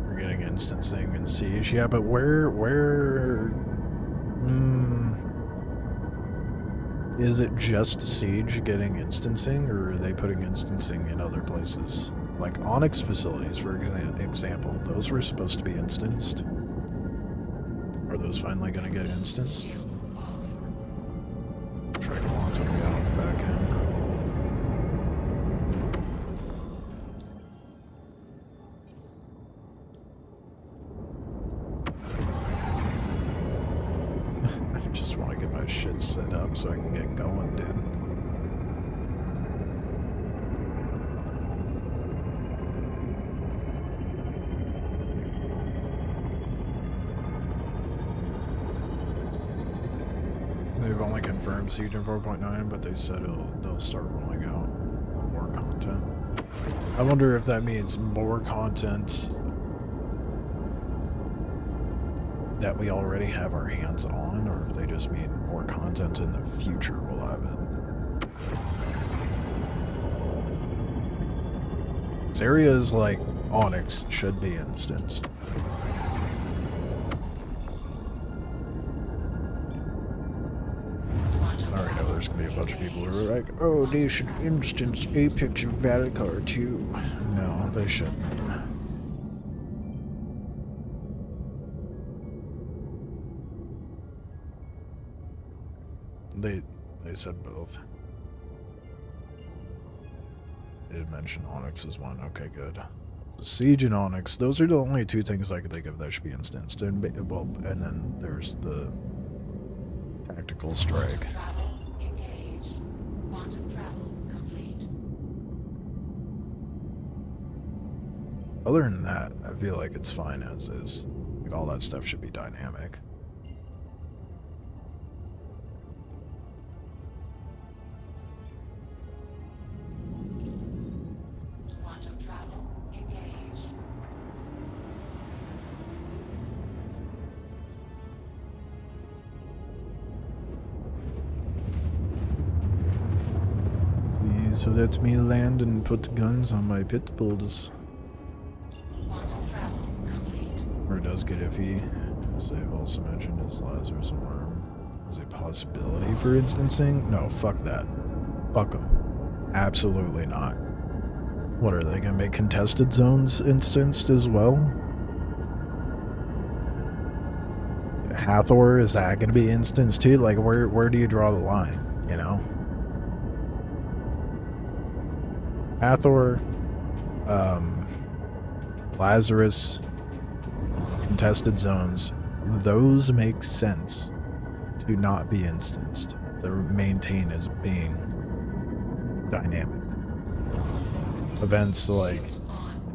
We're getting instancing and siege. Yeah, but where is it just siege getting instancing, or are they putting instancing in other places? Like Onyx facilities, for example, those were supposed to be instanced. Are those finally going to get instanced? Try to launch me out the back end. I just want to get my shit set up so I can get going, dude. They've only confirmed Siege in 4.9, but they said they'll start rolling out more content. I wonder if that means more content that we already have our hands on, or if they just mean more content in the future we'll have it. These areas like Onyx should be instanced. I already know there's gonna be a bunch of people who are like, oh, they should instance Apex and Valakar too. No, they shouldn't. They said both. They did mention Onyx as one. Okay, good. So Siege and Onyx, those are the only two things I could think of that should be instanced. And, well, and then there's the Tactical Strike. Travel engaged. Quantum travel complete. Other than that, I feel like it's fine as is. Like, all that stuff should be dynamic. Quantum travel engaged. Please let me land and put guns on my pit bulls. Quantum travel complete. Or it does get iffy, as they've also mentioned, is Lazarus and Worm as a possibility for instancing. No, fuck that. Fuck them. Absolutely not. What, are they gonna make contested zones instanced as well? Hathor, is that gonna be instanced too? Like, where do you draw the line, you know? Hathor, Lazarus, contested zones, those make sense to not be instanced, to maintain as being dynamic. Events like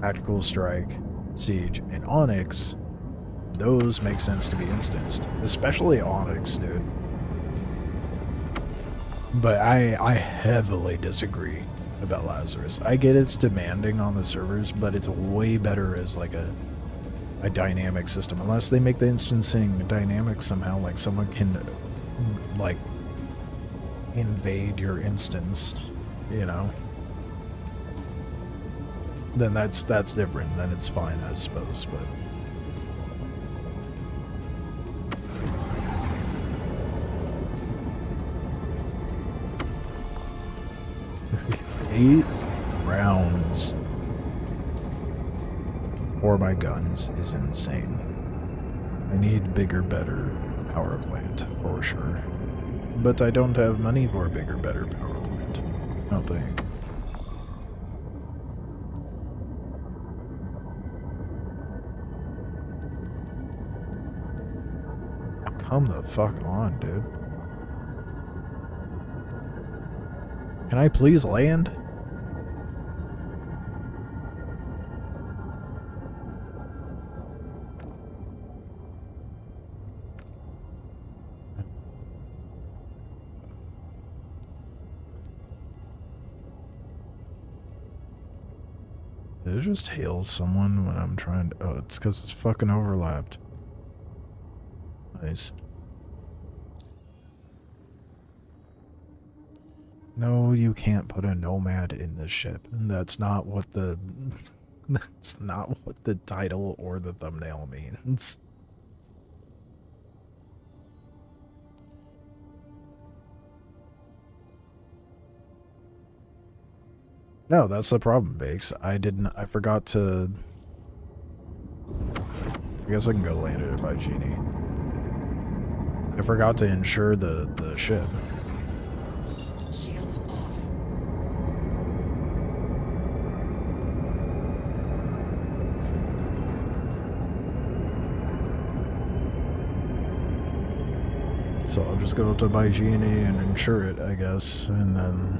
Tactical Strike, Siege, and Onyx, those make sense to be instanced, especially Onyx, dude. But I heavily disagree about Lazarus. I get it's demanding on the servers, but it's way better as like a dynamic system, unless they make the instancing dynamic somehow, like someone can like invade your instance, you know, then that's different, then it's fine, I suppose. But $8 rounds for my guns is insane. I need bigger, better power plant for sure. But I don't have money for a bigger, better power plant. I don't think. Come the fuck on, dude. Can I please land? Did it just hail someone when I'm trying to... Oh, it's because it's fucking overlapped. Nice. No, you can't put a Nomad in this ship. That's not what the... That's not what the title or the thumbnail means. No, that's the problem, Bakes. I forgot to... I guess I can go land it by Genie. I forgot to insure the ship. Shields off. So I'll just go up to my Genie and insure it, I guess, and then...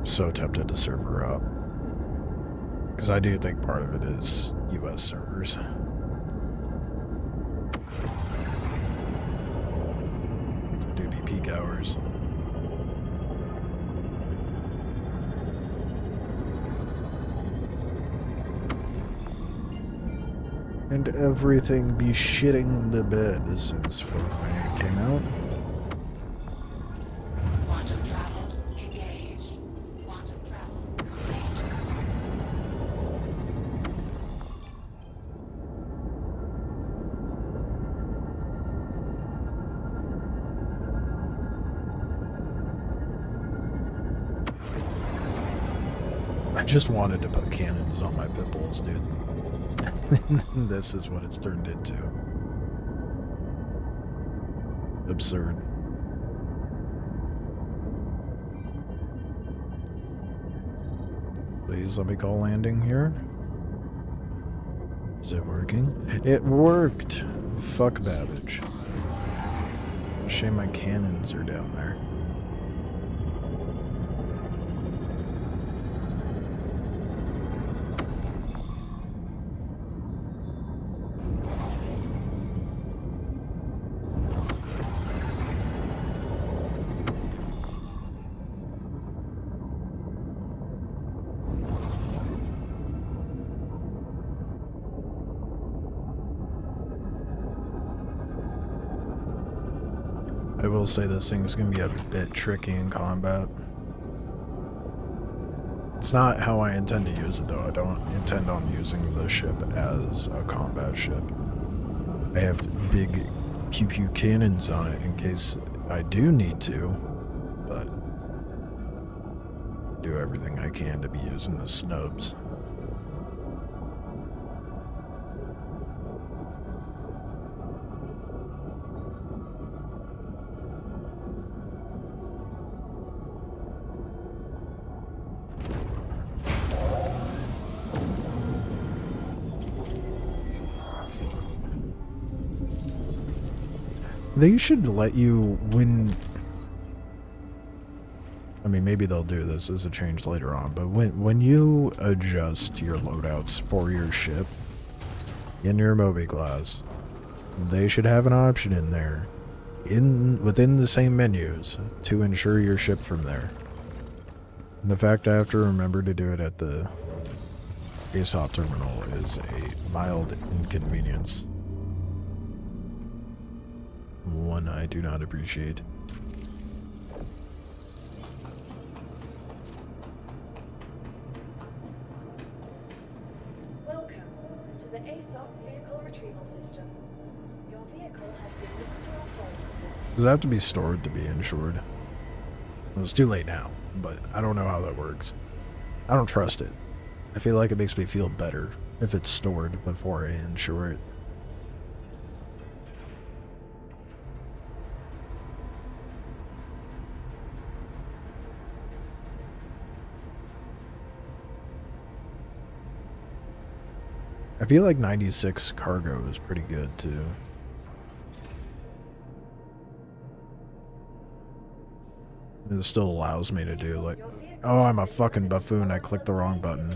So tempted to serve her up. Because I do think part of it is US servers. peak hours. And everything be shitting the bed since Fortnite came out. Quantum travel engaged. Quantum travel complete. I just wanted to put cannons on my pit bulls, dude. This is what it's turned into. Absurd. Please let me call landing here. Is it working? It worked! Fuck Babbage. It's a shame my cannons are down there. I will say this thing's gonna be a bit tricky in combat. It's not how I intend to use it though. I don't intend on using the ship as a combat ship. I have big pew-pew cannons on it in case I do need to, but do everything I can to be using the snubs. They should let you when... I mean, maybe they'll do this as a change later on, but when you adjust your loadouts for your ship in your Moby class, they should have an option in there, within the same menus, to ensure your ship from there. And the fact I have to remember to do it at the ASOP terminal is a mild inconvenience. One I do not appreciate. Welcome to the ASOP vehicle retrieval system. Your vehicle has been moved to our storage facility. Does it have to be stored to be insured? Well, it's too late now, but I don't know how that works. I don't trust it. I feel like it makes me feel better if it's stored before I insure it. I feel like 96 cargo is pretty good too. It still allows me to do like, oh, I'm a fucking buffoon. I clicked the wrong button.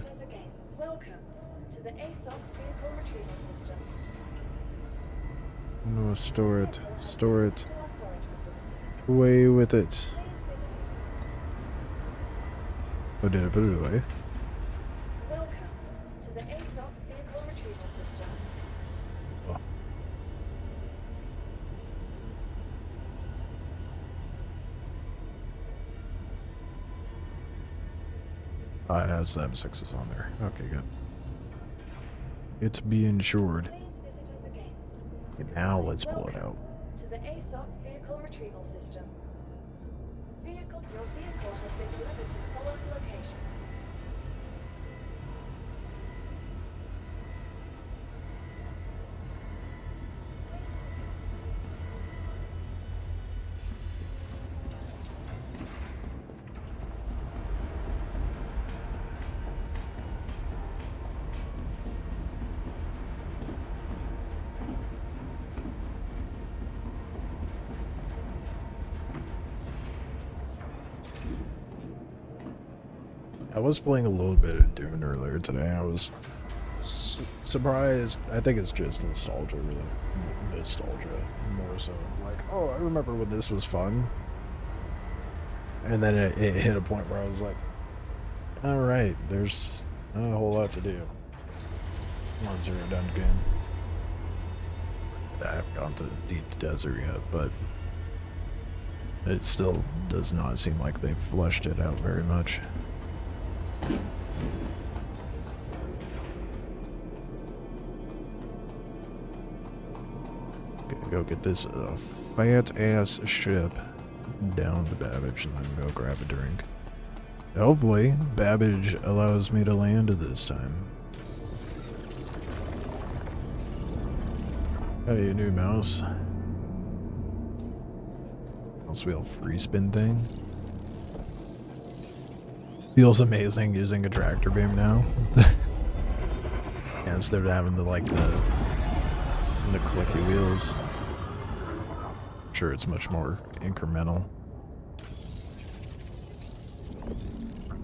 Welcome to the ASOP vehicle retrieval system. No, store it. Store it. To our storage facility. Away with it. Please visit. Oh, did I put it away? Welcome to the ASOP vehicle retrieval system. Oh. Oh, it has the M6s on there. Okay, good. It's be insured. Please visit us again. Okay, now let's pull it out. To the ASOP vehicle retrieval system. Your vehicle has been delivered to the following location. I was playing a little bit of Dune earlier today. I was surprised. I think it's just nostalgia, really. Nostalgia, more so. Like, oh, I remember when this was fun. And then it hit a point where I was like, all right, there's not a whole lot to do. Once you're done game. I haven't gone to deep desert yet, but it still does not seem like they've fleshed it out very much. Gotta go get this fat ass ship down to Babbage and then go grab a drink. Hopefully, Babbage allows me to land this time. Hey, new mouse. Mouse wheel free spin thing. Feels amazing using a tractor beam now. Yeah, instead of having the clicky wheels. I'm sure it's much more incremental.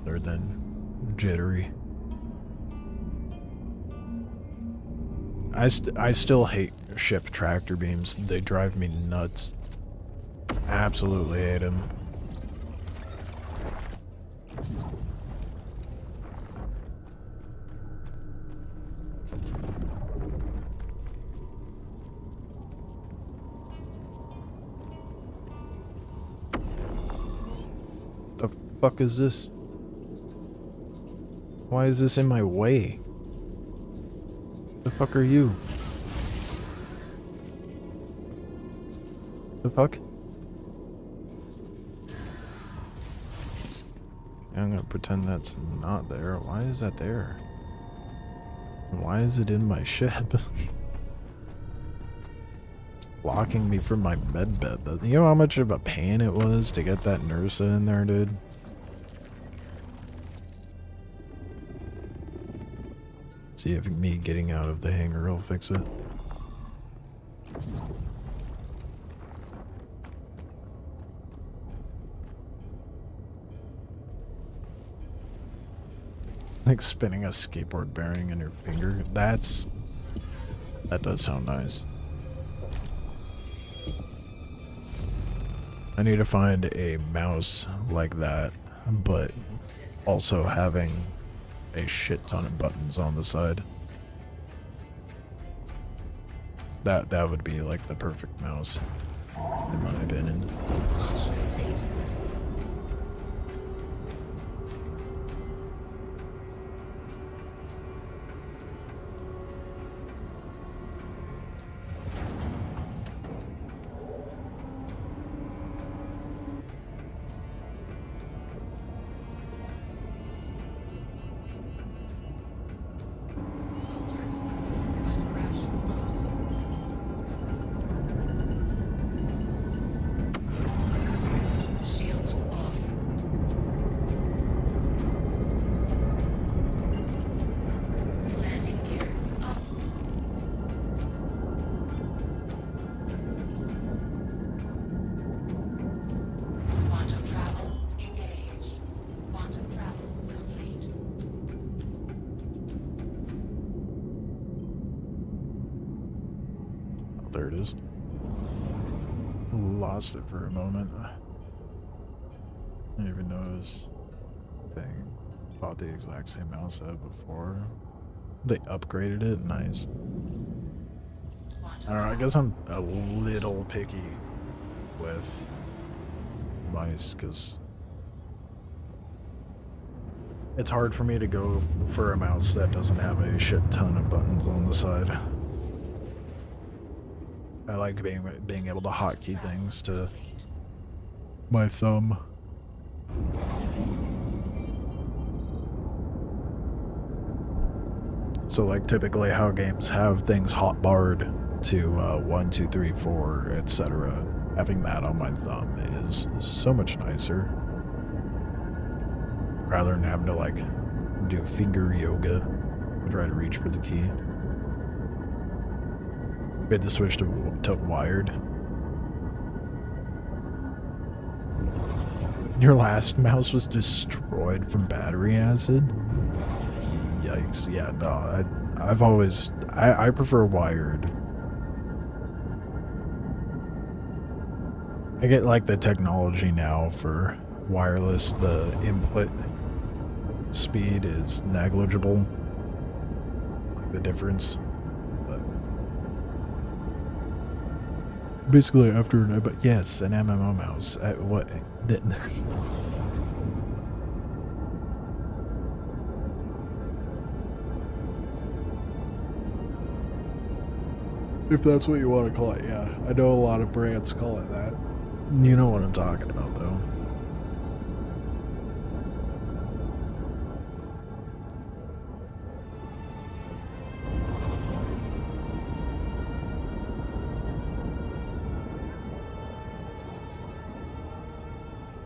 Rather than jittery. I still hate ship tractor beams. They drive me nuts. Absolutely hate them. The fuck is this? Why is this in my way? The fuck are you? The fuck? I'm gonna pretend that's not there. Why is that there? Why is it in my ship? Blocking me from my med bed. You know how much of a pain it was to get that nurse in there, dude? See if me getting out of the hangar will fix it. It's like spinning a skateboard bearing in your finger. That does sound nice. I need to find a mouse like that, but also having a shit ton of buttons on the side. That would be like the perfect mouse, in my opinion. Complete. Alert. Front crash close. Shields off. Landing gear up. Quantum travel engaged. Quantum travel complete. Oh, there it is. Lost it for a moment. I didn't even notice. Thing. Bought the exact same mouse I had before. They upgraded it. Nice. I don't know, I guess I'm a little picky with mice because it's hard for me to go for a mouse that doesn't have a shit ton of buttons on the side. I like being able to hotkey things to my thumb. So like typically how games have things hotbarred to 1, 2, 3, 4, etc. Having that on my thumb is so much nicer. Rather than having to like do finger yoga and try to reach for the key. We had to switch to wired. Your last mouse was destroyed from battery acid? Yikes. Yeah, no, I've always... I prefer wired. I get like the technology now for wireless, the input speed is negligible. The difference. But basically, after but yes, an MMO mouse. What? If that's what you want to call it, yeah. I know a lot of brands call it that. You know what I'm talking about, though.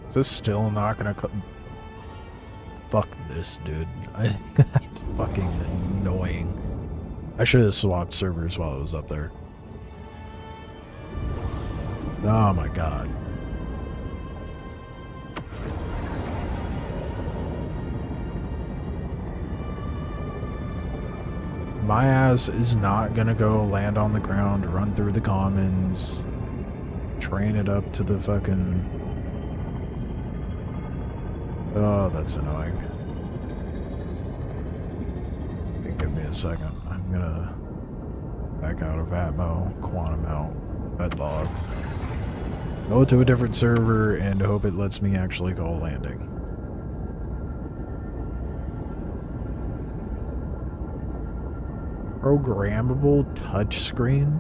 Is this still not gonna cut? Fuck this, dude. Fucking annoying. I should have swapped servers while I was up there. Oh my god. My ass is not gonna go land on the ground, run through the commons, train it up to the fucking... Oh, that's annoying. Give me a second. I'm gonna back out of Atmo, quantum out, bedlog. Go to a different server and hope it lets me actually go landing. Programmable touchscreen?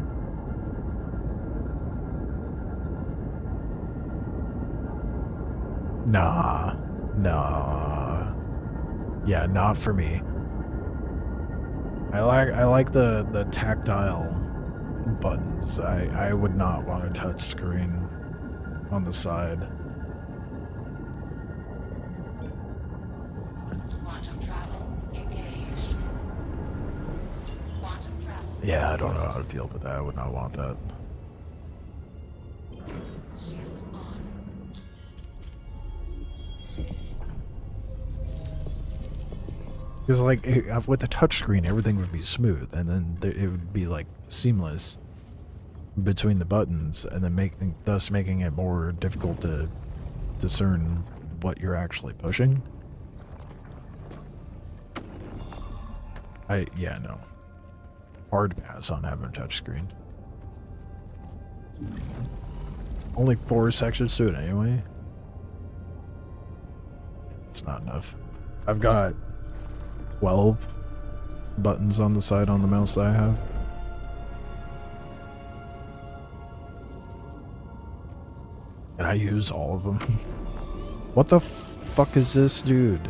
Nah. Yeah, not for me. I like the tactile buttons. I would not want a touch screen on the side. Quantum travel engaged. Quantum travel. Yeah, I don't know how to feel about that. I would not want that. Shields on. Because like with the touchscreen, everything would be smooth, and then it would be like seamless between the buttons, and then thus making it more difficult to discern what you're actually pushing. Yeah, no. Hard pass on having a touchscreen. Only 4 sections to it anyway. It's not enough. I've got 12 buttons on the side on the mouse that I have. And I use all of them. What the fuck is this, dude?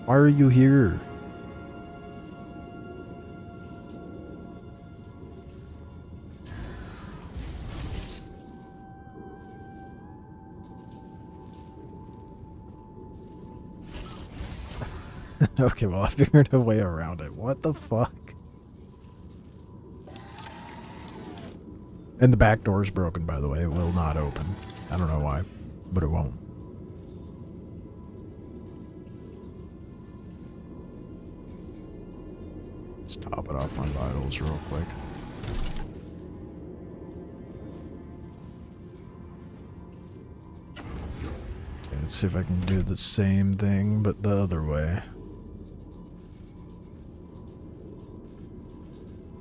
Why are you here? Okay, well, I figured a way around it. What the fuck? And the back door is broken, by the way. It will not open. I don't know why, but it won't. Let's top it off my vitals real quick. Okay, let's see if I can do the same thing, but the other way.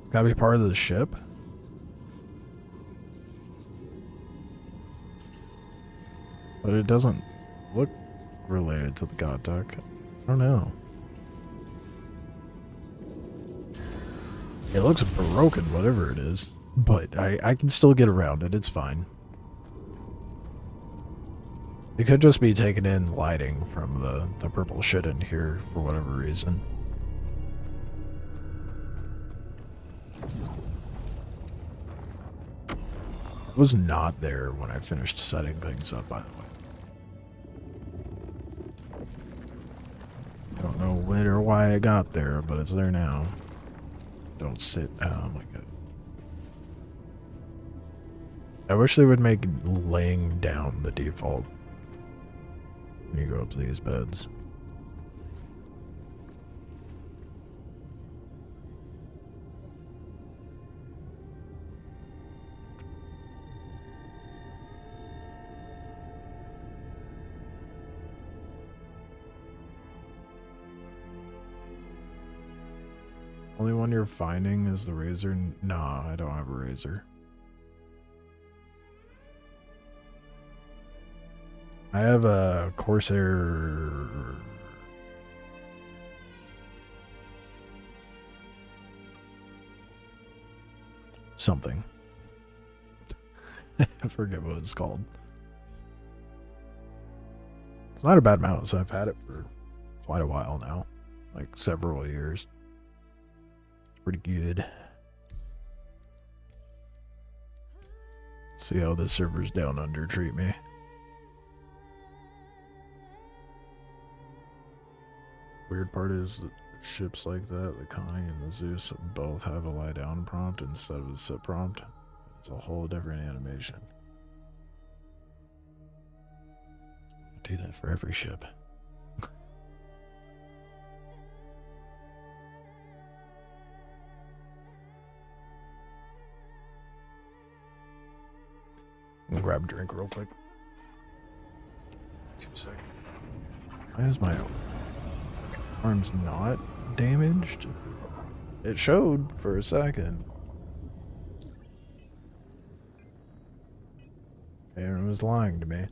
It's gotta be part of the ship. But it doesn't look related to the Gatac. I don't know. It looks broken, whatever it is. But I can still get around it. It's fine. It could just be taking in lighting from the purple shit in here for whatever reason. It was not there when I finished setting things up, by the way. Don't know when or why I got there, but it's there now. Don't sit. Oh my god. I wish they would make laying down the default when you go up to these beds. Only one you're finding is the razor? Nah, I don't have a razor. I have a Corsair... something. I forget what it's called. It's not a bad mouse. I've had it for quite a while now. Like several years. It's pretty good. Let's see how the servers down under treat me. Weird part is that ships like that, the Kai and the Zeus, both have a lie down prompt instead of a sit prompt. It's a whole different animation. Do that for every ship. I'll grab a drink real quick. 2 seconds. Why is my arm's not damaged? It showed for a second. And it was lying to me.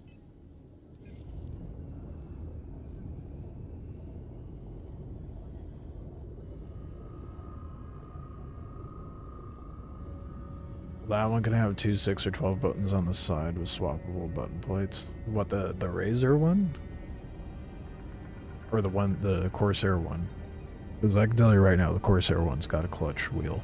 That one can have 2, 6, or 12 buttons on the side with swappable button plates. What, the Razor one? Or the Corsair one? Because I can tell you right now, the Corsair one's got a clutch wheel.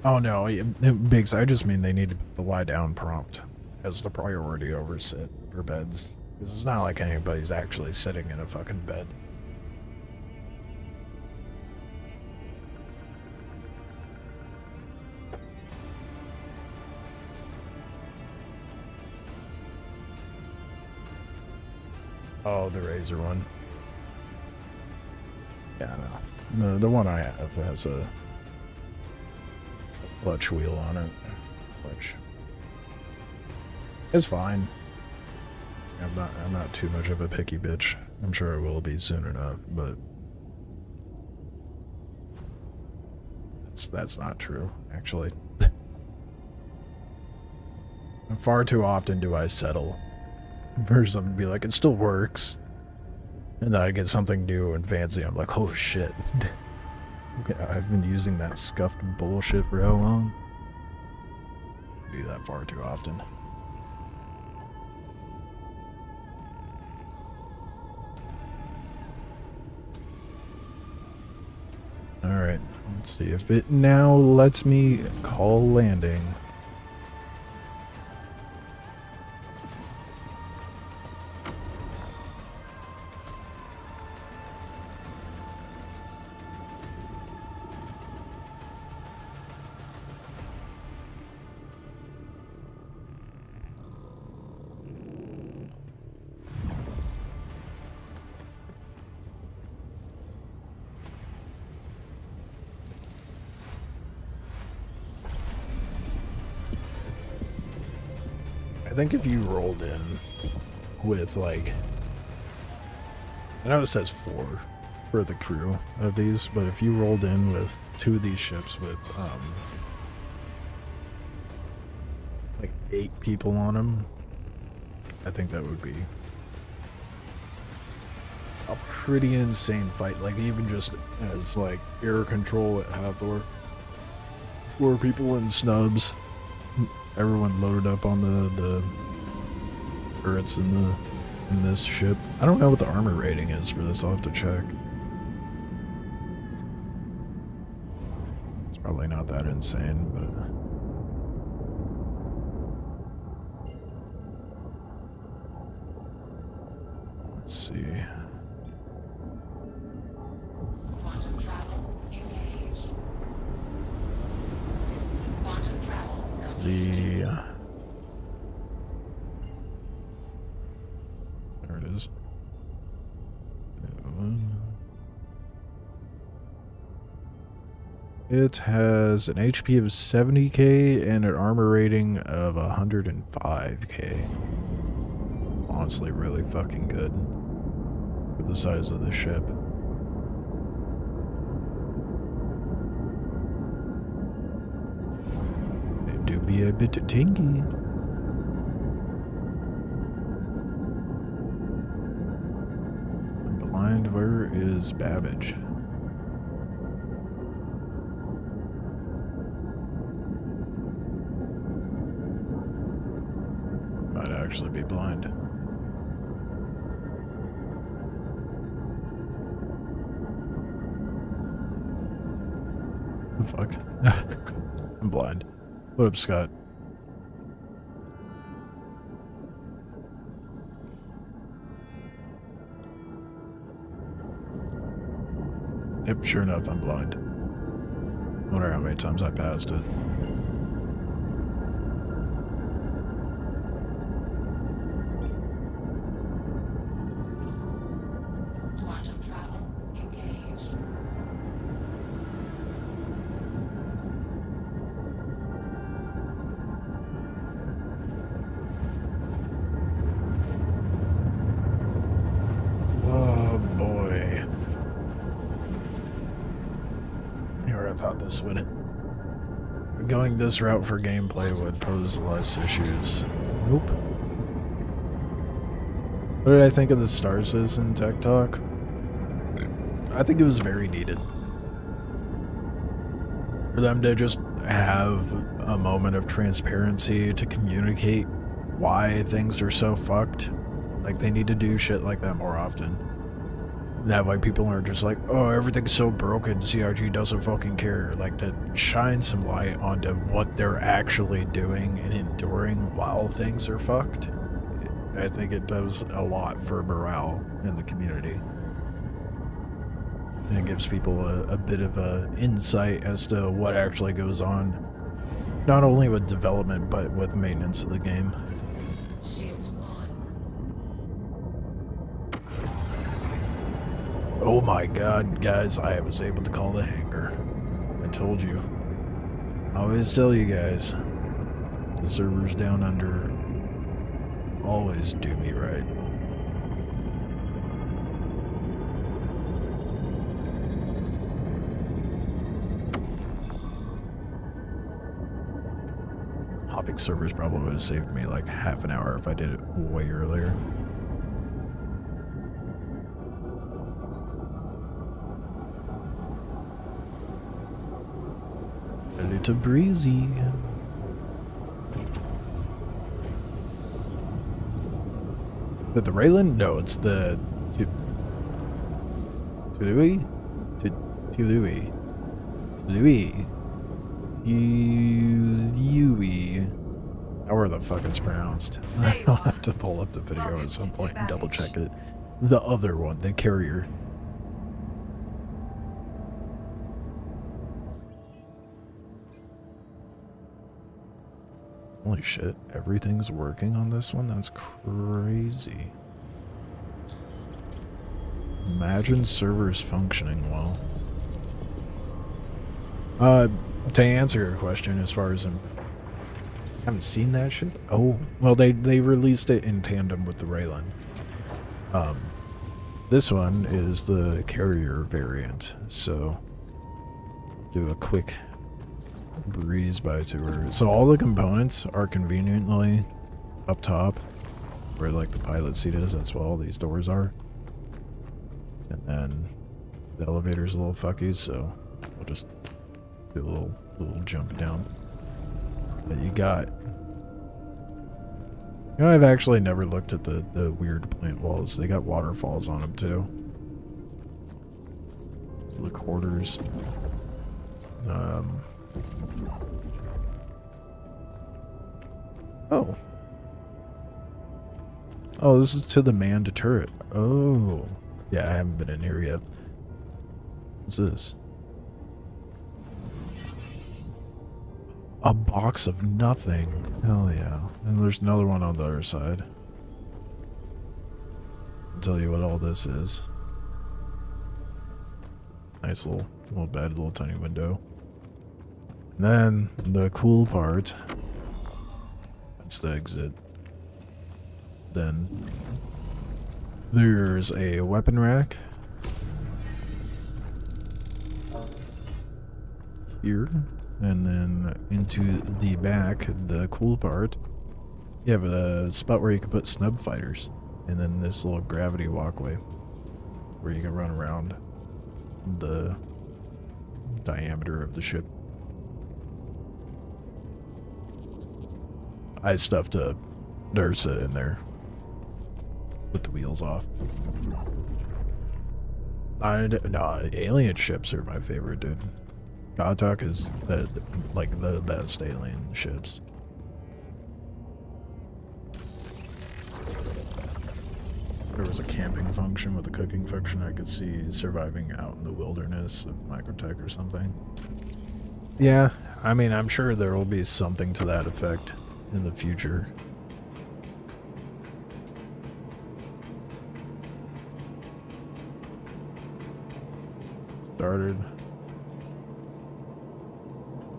Oh no, Biggs, I just mean they need the lie down prompt as the priority over sit for beds. Because it's not like anybody's actually sitting in a fucking bed. Oh, the Razor one. Yeah, no. The one I have has a clutch wheel on it, which is fine. I'm not too much of a picky bitch. I'm sure I will be soon enough, but that's not true, actually. Far too often do I settle for something to be like, it still works, and then I get something new and fancy. I'm like, oh shit. Okay, I've been using that scuffed bullshit for how long? I do that far too often. Alright, let's see if it now lets me call landing. I think if you rolled in with, like, I know it says 4 for the crew of these, but if you rolled in with 2 of these ships with, like 8 people on them, I think that would be a pretty insane fight. Like, even just as, like, air control at Hathor, 4 people in snubs. Everyone loaded up on the turrets in this ship. I don't know what the armor rating is for this. I'll have to check. It's probably not that insane, but let's see. Quantum travel engaged. Quantum travel complete. There it is. It has an HP of 70k and an armor rating of 105k. honestly really fucking good for the size of the ship. They do be a bit tinky. I'm blind. Where is Babbage? Might actually be blind. The fuck? I'm blind. What up, Scott? Yep, sure enough, I'm blind. Wonder how many times I passed it. Quantum travel engaged. Oh boy. Here I thought this would. Going this route for gameplay would pose less issues. Nope. What did I think of the Star Citizen Tech Talk? I think it was very needed. For them to just have a moment of transparency to communicate why things are so fucked. Like, they need to do shit like that more often. That way people aren't just like, oh, everything's so broken, CRG doesn't fucking care. Like, to shine some light onto what they're actually doing and enduring while things are fucked. I think it does a lot for morale in the community. And it gives people a bit of a insight as to what actually goes on. Not only with development, but with maintenance of the game. Shields on. Oh my god, guys, I was able to call the hangar. I told you. I always tell you guys. The servers down under always do me right. Hopping servers probably would have saved me like half an hour if I did it way earlier. A little breezy. Is it the Raylan? No, it's the Tyilui? Tyilui. Tyilui. However the fuck it's pronounced. I'll have to pull up the video at some point and double check it. The other one, the carrier. Holy shit, everything's working on this one? That's crazy. Imagine servers functioning well. To answer your question, as far as I haven't seen that shit. Oh, well, they released it in tandem with the Raylan. This one is the carrier variant, so do a quick breeze by tour. So all the components are conveniently up top, where like the pilot seat is. That's where all these doors are, and then the elevator's a little fucky, so we'll just do a little jump down. But you got, you know, I've actually never looked at the weird plant walls. They got waterfalls on them too. So the quarters. Oh. Oh, this is to the manned turret. Oh. Yeah, I haven't been in here yet. What's this? A box of nothing. Hell yeah. And there's another one on the other side. I'll tell you what all this is. Nice little bed, little tiny window. And then the cool part. That's the exit. Then there's a weapon rack here, and then into the back, the cool part, you have a spot where you can put snub fighters, and then this little gravity walkway where you can run around the diameter of the ship. I stuffed a Dursa in there. Put the wheels off. No, alien ships are my favorite, dude. Gatac is the best alien ships. There was a camping function with a cooking function. I could see surviving out in the wilderness of Microtech or something. Yeah, I mean, I'm sure there will be something to that effect in the future. Started.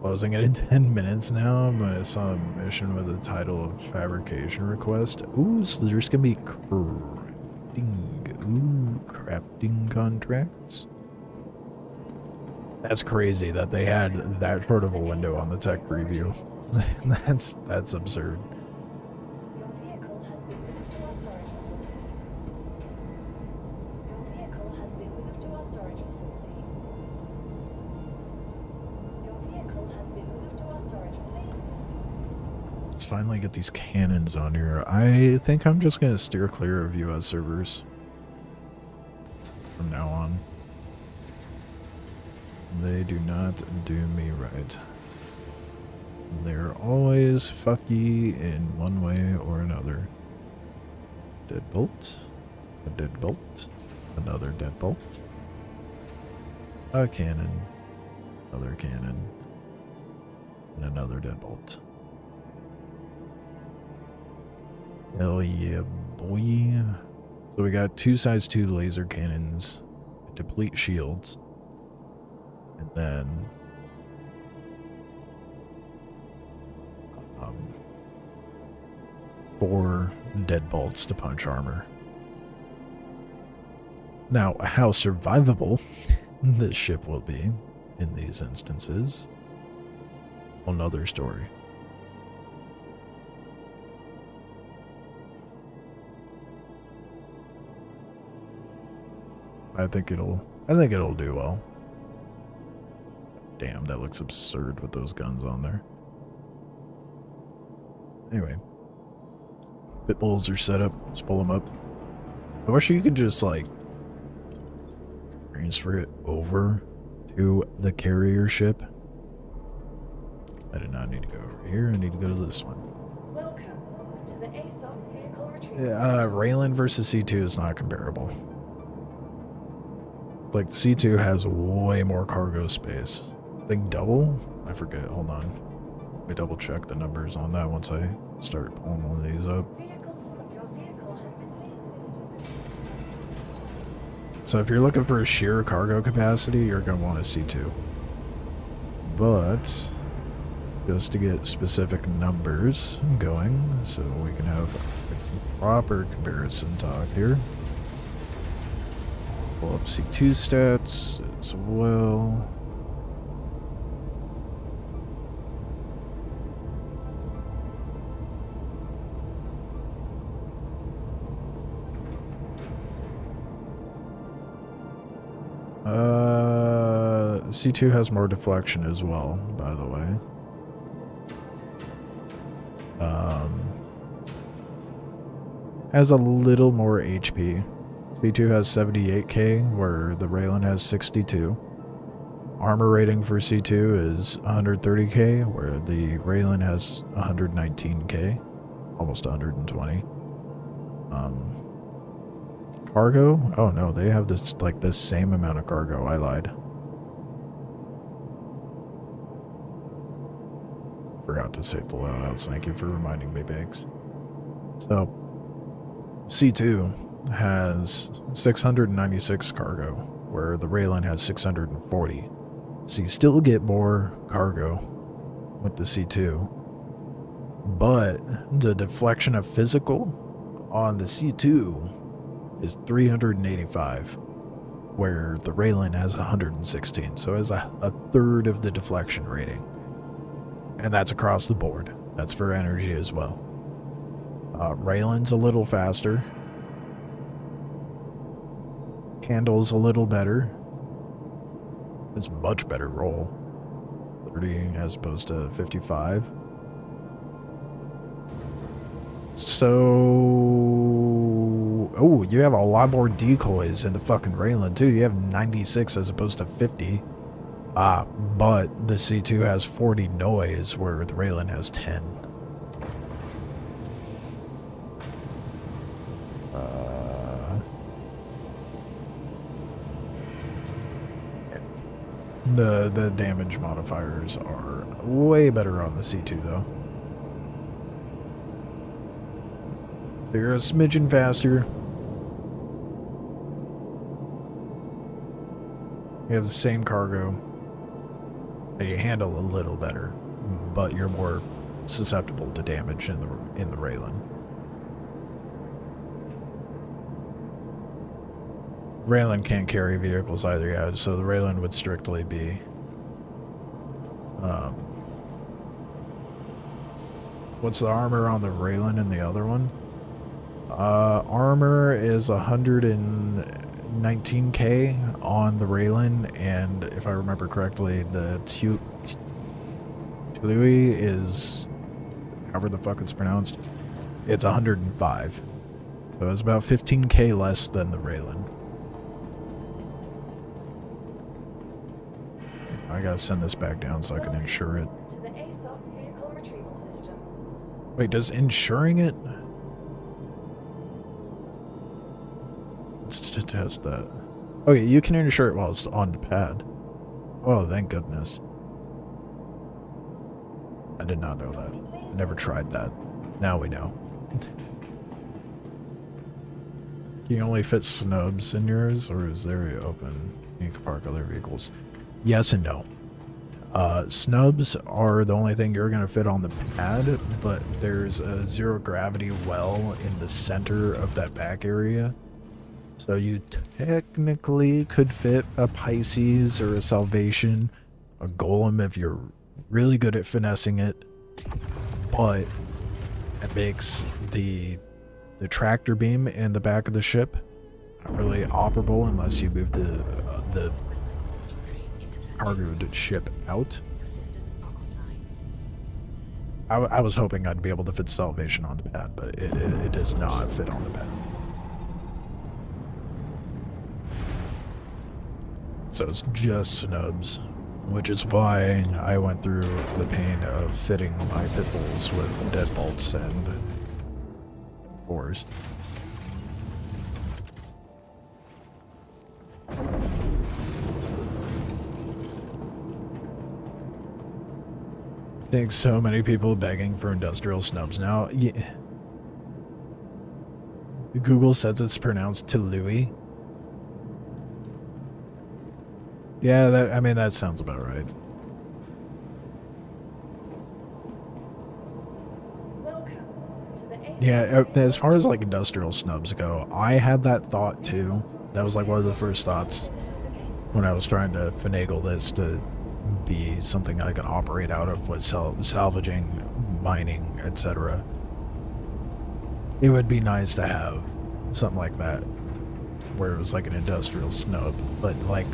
Closing it in 10 minutes now. I saw a mission with a title of fabrication request. Ooh, so there's gonna be crafting contracts. That's crazy that they had that short of a window on the tech preview. That's absurd. Your vehicle has been moved to our storage facility. Your vehicle has been moved to our storage facility. Your vehicle has been moved to our storage facility. Let's finally get these cannons on here. I think I'm just gonna steer clear of US servers from now on. They do not do me right. They're always fucky in one way or another. Deadbolt. A deadbolt. Another deadbolt. A cannon. Another cannon. And another deadbolt. Hell yeah, boy. So we got 2 size 2 laser cannons. Deplete shields. And then 4 deadbolts to punch armor. Now, how survivable this ship will be in these instances, another story. I think it'll do well. Damn, that looks absurd with those guns on there. Anyway. Pit bulls are set up. Let's pull them up. I wish you could just, like, transfer it over to the carrier ship. I did not need to go over here. I need to go to this one. Welcome to the ASOC vehicle retrieval Raylan versus C2 is not comparable. Like, C2 has way more cargo space. I think double? I forget. Hold on. Let me double check the numbers on that once I start pulling one of these up. Your vehicle has been placed visitors. So if you're looking for a sheer cargo capacity, you're going to want a C2. But just to get specific numbers going, so we can have a proper comparison talk here. Pull up C2 stats as well. C2 has more deflection as well, by the way. Has a little more HP. C2 has 78k, where the Raylan has 62. Armor rating for C2 is 130k, where the Raylan has 119k, almost 120. Cargo? Oh no, they have this this same amount of cargo. I lied. Forgot to save the loadouts. Thank you for reminding me, Banks. So, C2 has 696 cargo, where the Raylan has 640. So you still get more cargo with the C2, but the deflection of physical on the C2 is 385, where the Raylan has 116, so it has a third of the deflection rating. And that's across the board. That's for energy as well. Raylan's a little faster. Handles a little better. It's much better roll. 30 as opposed to 55. So... Oh, you have a lot more decoys in the fucking Raylan too. You have 96 as opposed to 50. But the C2 has 40 noise, where the Raylan has 10. The damage modifiers are way better on the C2 though. So you're a smidgen faster. You have the same cargo. And you handle a little better, but you're more susceptible to damage in the Raylan. Raylan can't carry vehicles either, yeah, so the Raylan would strictly be what's the armor on the Raylan and the other one? Armor is 119k on the Raylan, and if I remember correctly, the Tyilui is, however the fuck it's pronounced, it's 105. So it's about 15k less than the Raylan. I gotta send this back down so I can insure it. To the ASOC vehicle retrieval system. Wait, does insuring it? Let's test that. Oh yeah, you can insure it while it's on the pad. Oh, thank goodness. I did not know that. I never tried that. Now we know. Can you only fit snubs in yours, or is there open? You can park other vehicles. Yes and no. Snubs are the only thing you're going to fit on the pad, but there's a zero gravity well in the center of that back area. So you technically could fit a Pisces or a Salvation, a Golem if you're really good at finessing it, but it makes the tractor beam in the back of the ship not really operable unless you move the cargo to ship out. I was hoping I'd be able to fit Salvation on the pad, but it does not fit on the pad. So it's just snubs, which is why I went through the pain of fitting my pit bulls with deadbolts and oars. I think so many people begging for industrial snubs now. Yeah. Google says it's pronounced Tyilui. Yeah, that sounds about right. Welcome to the ASOC Yeah, as far as like industrial snubs go, I had that thought too. That was like one of the first thoughts when I was trying to finagle this to be something I can operate out of with salvaging, mining, etc. It would be nice to have something like that where it was like an industrial snub, but like,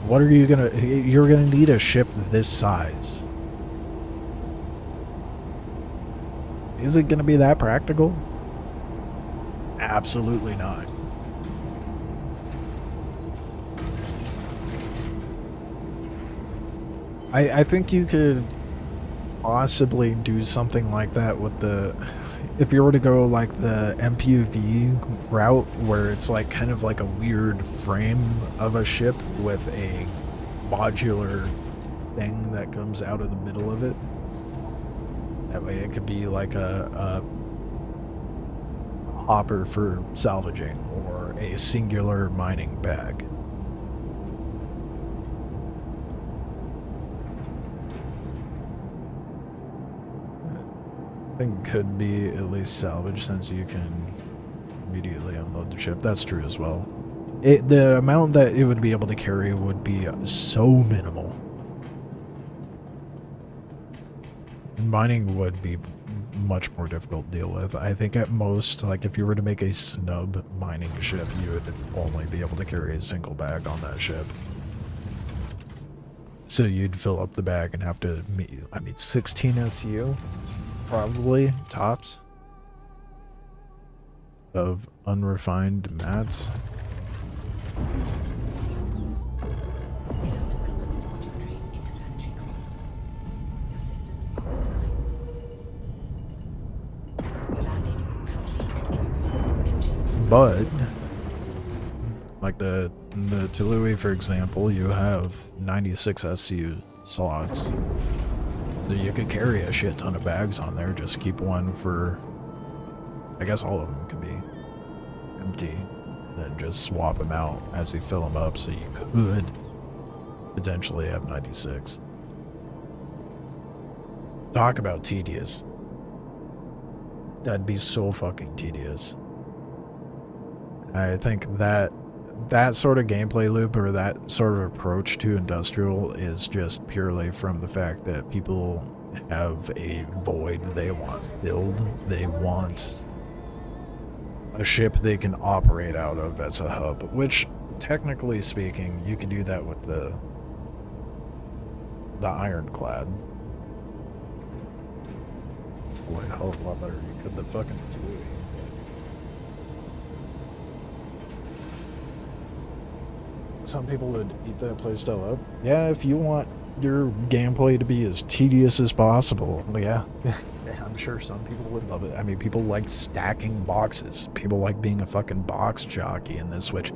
what are you gonna, you're gonna need a ship this size. Is it gonna be that practical? Absolutely not. I think you could possibly do something like that with the, if you were to go like the MPUV route where it's like kind of like a weird frame of a ship with a modular thing that comes out of the middle of it. That way it could be like a hopper for salvaging or a singular mining bag. I think could be at least salvaged since you can immediately unload the ship. That's true as well. The amount that it would be able to carry would be so minimal. Mining would be much more difficult to deal with. I think at most, like if you were to make a snub mining ship, you would only be able to carry a single bag on that ship. So you'd fill up the bag and have to meet, 16 SU, probably, tops, of unrefined mats. Hello and welcome aboard your dream interplanetary craft. Your systems are online. Landing complete. Engines. But like the Tyilui, for example, you have 96 SU slots. So you could carry a shit ton of bags on there, just keep one for, I guess all of them could be empty, and then just swap them out as you fill them up, so you could potentially have 96. Talk about tedious. That'd be so fucking tedious. I think that sort of gameplay loop or that sort of approach to industrial is just purely from the fact that people have a void they want filled. They want a ship they can operate out of as a hub, which technically speaking, you could do that with the ironclad. Boy, a hell of a lot better you could the fucking Tyilui. Some people would eat that playstyle up. Yeah, if you want your gameplay to be as tedious as possible. Yeah. I'm sure some people would love it. I mean, people like stacking boxes. People like being a fucking box jockey in this, which,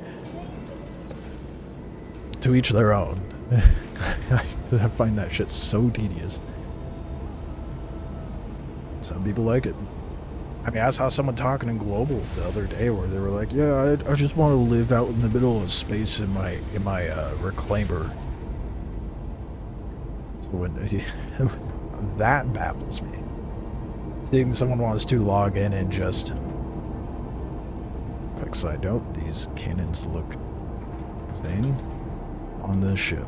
to each their own. I find that shit so tedious. Some people like it. I mean, I saw someone talking in Global the other day where they were like, yeah, I just want to live out in the middle of space in my reclaimer. So when that baffles me. Seeing someone wants to log in and just... Quick side note, these cannons look insane on this ship.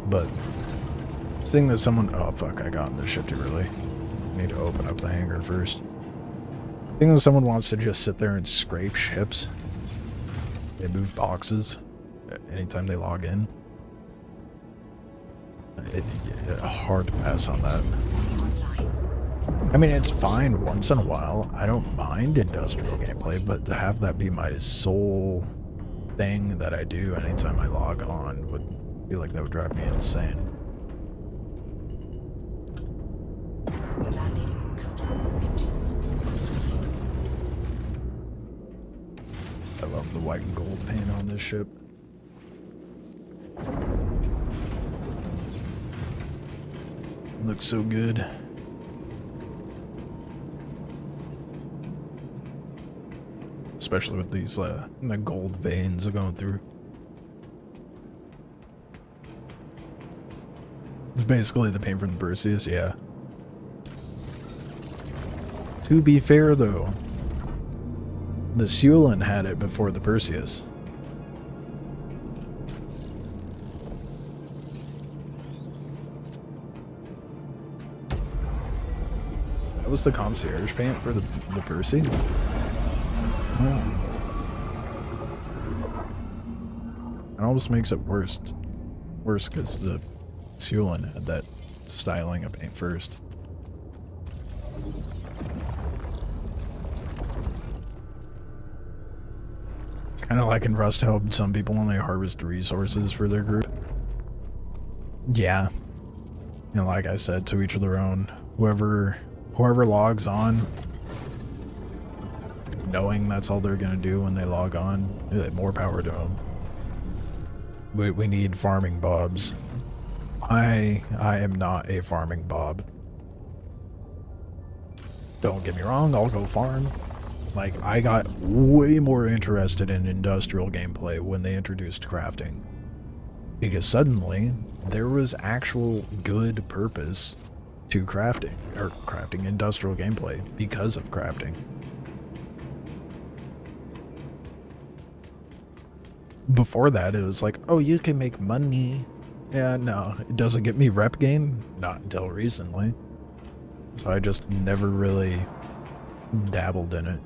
But seeing that someone... Oh, fuck, I got on this ship too early. I need to open up the hangar first. Seeing that someone wants to just sit there and scrape ships. They move boxes anytime they log in. Hard to pass on that. I mean, it's fine once in a while. I don't mind industrial gameplay, but to have that be my sole thing that I do anytime I log on would feel like that would drive me insane. Landing complete. Engines. I love the white and gold paint on this ship. Looks so good. Especially with these the gold veins going through. It's basically the paint from the Perseus, yeah. To be fair though, the Sulin had it before the Perseus. That was the concierge paint for the Percy? Oh. It almost makes it worse. Worse because the Sulin had that styling of paint first. It's kind of like in Rust how some people only harvest resources for their group. Yeah. And like I said, to each of their own. Whoever logs on, knowing that's all they're gonna do when they log on, more power to them. We need farming bobs. I am not a farming bob. Don't get me wrong, I'll go farm. Like, I got way more interested in industrial gameplay when they introduced crafting. Because suddenly, there was actual good purpose to crafting, or crafting industrial gameplay because of crafting. Before that, it was like, oh, you can make money. Yeah, no, it doesn't get me rep gain, not until recently. So I just never really dabbled in it.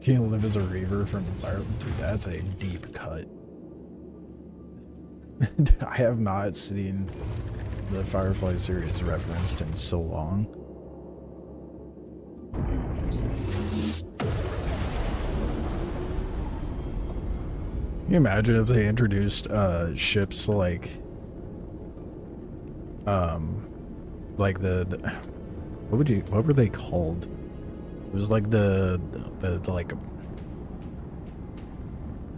Can't live as a reaver from Fire. Dude, that's a deep cut. I have not seen the Firefly series referenced in so long. Can you imagine if they introduced ships like the what were they called? It was like the like,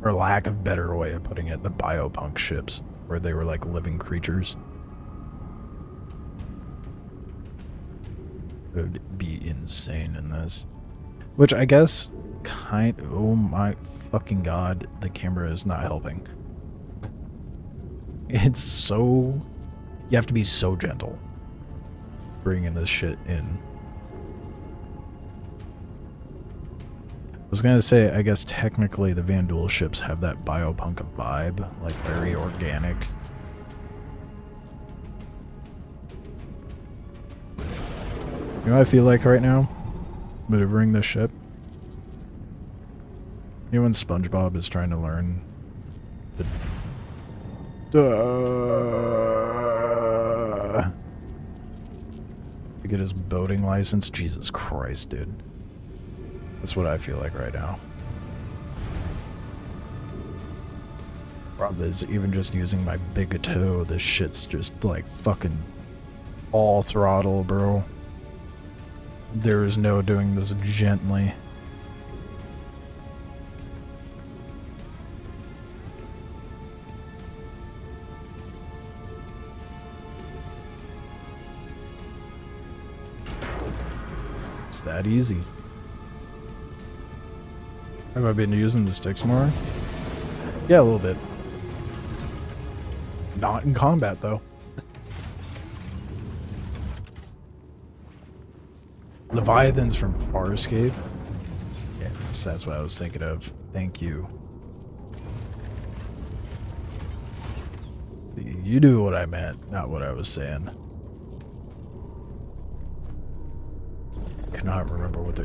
for lack of better way of putting it, the biopunk ships, where they were like living creatures. It would be insane in this. Which I guess oh my fucking god, the camera is not helping. It's so, you have to be so gentle bringing this shit in. I was gonna say, I guess technically the Vanduul ships have that biopunk vibe, like very organic. You know what I feel like right now? Maneuvering this ship. You know when SpongeBob is trying to learn to get his boating license? Jesus Christ, dude. That's what I feel like right now. Problem is, even just using my big toe, this shit's just like fucking all throttle, bro. There is no doing this gently. It's that easy. Have I been using the sticks more? Yeah, a little bit. Not in combat, though. Leviathans from Farscape? Yes, that's what I was thinking of. Thank you. See, you knew what I meant, not what I was saying. I cannot remember what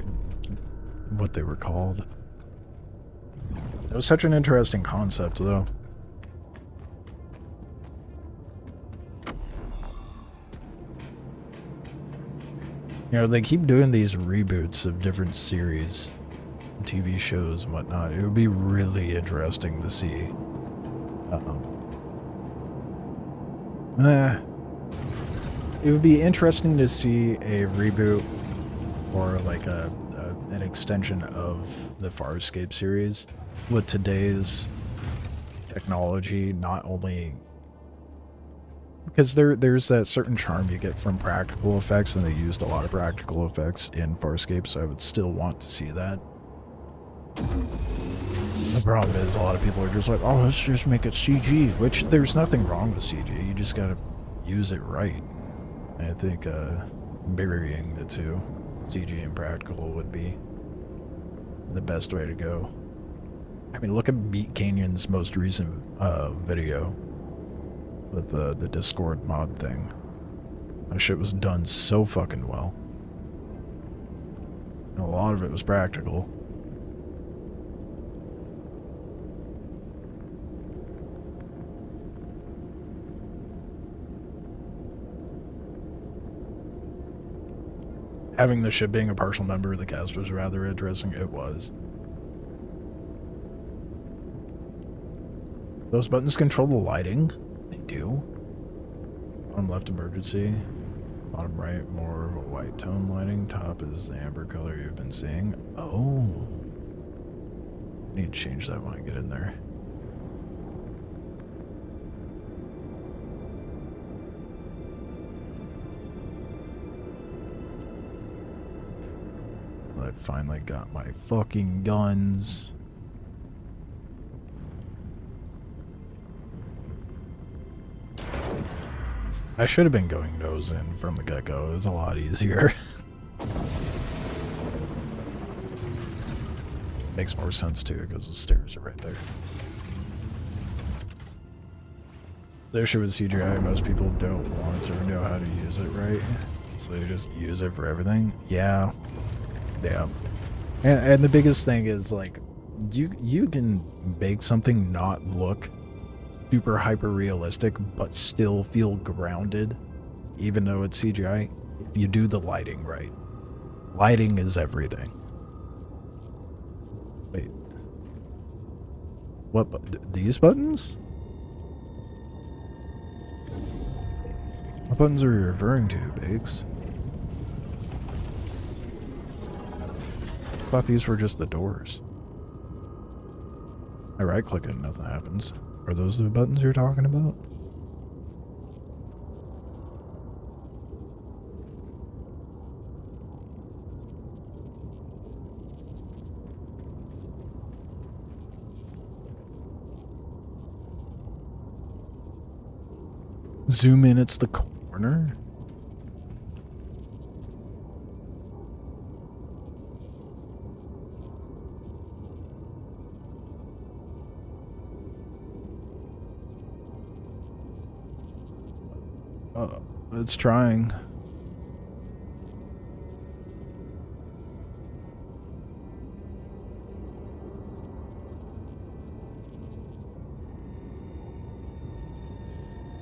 they were called. It was such an interesting concept, though. You know, they keep doing these reboots of different series, TV shows and whatnot. It would be really interesting to see. It would be interesting to see a reboot or like an extension of the Farscape series with today's technology, not only because there's that certain charm you get from practical effects, and they used a lot of practical effects in Farscape, so I would still want to see that. The problem is, a lot of people are just like, oh, let's just make it CG, which there's nothing wrong with CG, you just gotta use it right. And I think marrying the two, CG and practical, would be the best way to go. I mean, look at Beat Canyon's most recent video with the Discord mod thing. That shit was done so fucking well. And a lot of it was practical. Having the ship being a partial member of the cast was rather interesting. It was. Those buttons control the lighting. They do. Bottom left, emergency. Bottom right, more white tone lighting. Top is the amber color you've been seeing. Oh. I need to change that when I get in there. finally got my fucking guns. I should have been going nose in from the get-go. It was a lot easier. Makes more sense too, because the stairs are right there. The issue with CGI, most people don't want or know how to use it right. So they just use it for everything. Yeah. Yeah. And the biggest thing is, like, you can make something not look super hyper realistic but still feel grounded, even though it's CGI, if you do the lighting right. Lighting is everything. Wait. What? These buttons? What buttons are you referring to, Bakes? I thought these were just the doors. I right click it and nothing happens. Are those the buttons you're talking about? Zoom in, it's the corner? It's trying.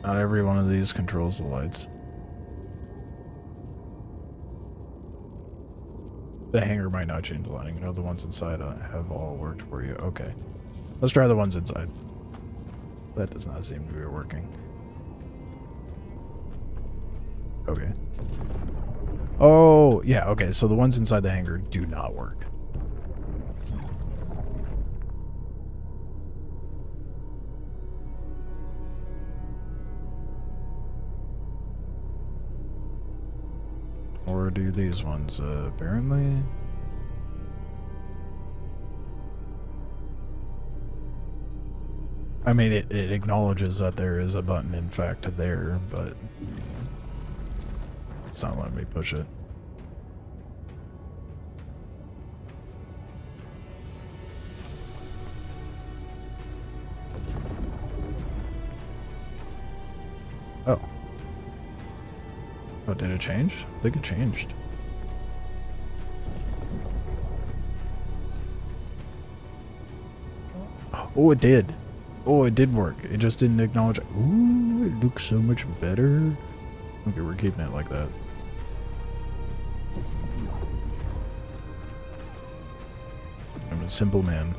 Not every one of these controls the lights. The hanger might not change the lighting. You know, the ones inside have all worked for you. Okay. Let's try the ones inside. That does not seem to be working. Okay. Oh, yeah, okay. So the ones inside the hangar do not work. Or do these ones, apparently? I mean, it acknowledges that there is a button, in fact, there, but it's not letting me push it. Oh. Oh, did it change? I think it changed. Oh, it did. Oh, it did work. It just didn't acknowledge it. Ooh, it looks so much better. Okay, we're keeping it like that. I'm a simple man.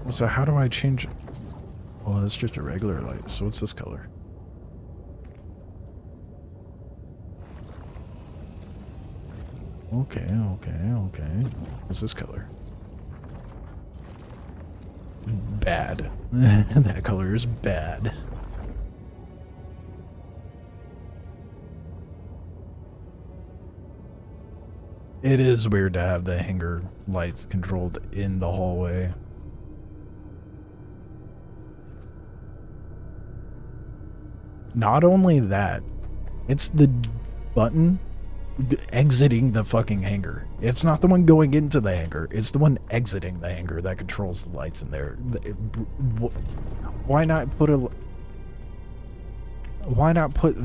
So how do I change? Oh, that's just a regular light. So what's this color? Okay, okay. What's this color? Bad. That color is bad. It is weird to have the hanger lights controlled in the hallway. Not only that, it's the button exiting the fucking hangar. It's not the one going into the hangar. It's the one exiting the hangar that controls the lights in there. Why not put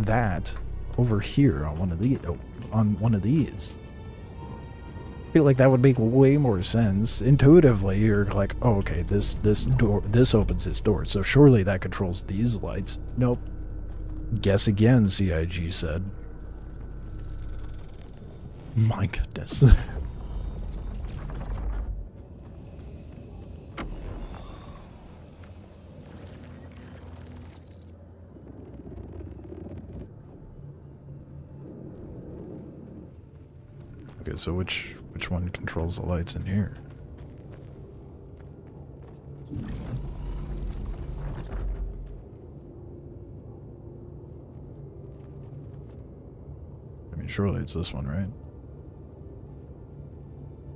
that over here on one of these? I feel like that would make way more sense. Intuitively, you're like, oh, okay, this opens this door, so surely that controls these lights. Nope. Guess again, CIG said. My goodness. Okay, so which one controls the lights in here? Surely it's this one, right?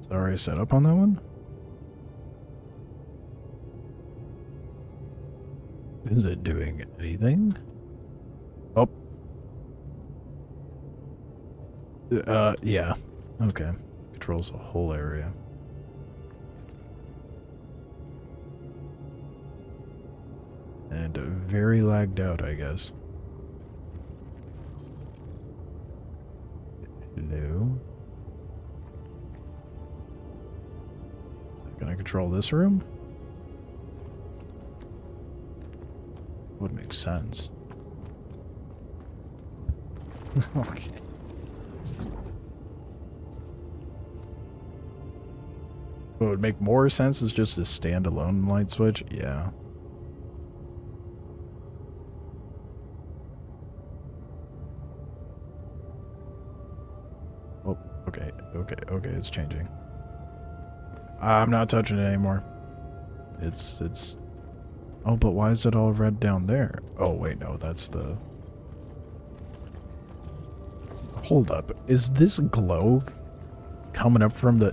Is it already set up on that one? Is it doing anything? Oh. Yeah. Okay. Controls the whole area. And very lagged out, I guess. Hello? Is that gonna control this room? Would make sense. Okay. What would make more sense is just a standalone light switch? Yeah. Oh, okay, it's changing. I'm not touching it anymore. It's... Oh, but why is it all red down there? Oh, wait, no, that's the... Hold up. Is this glow coming up from the...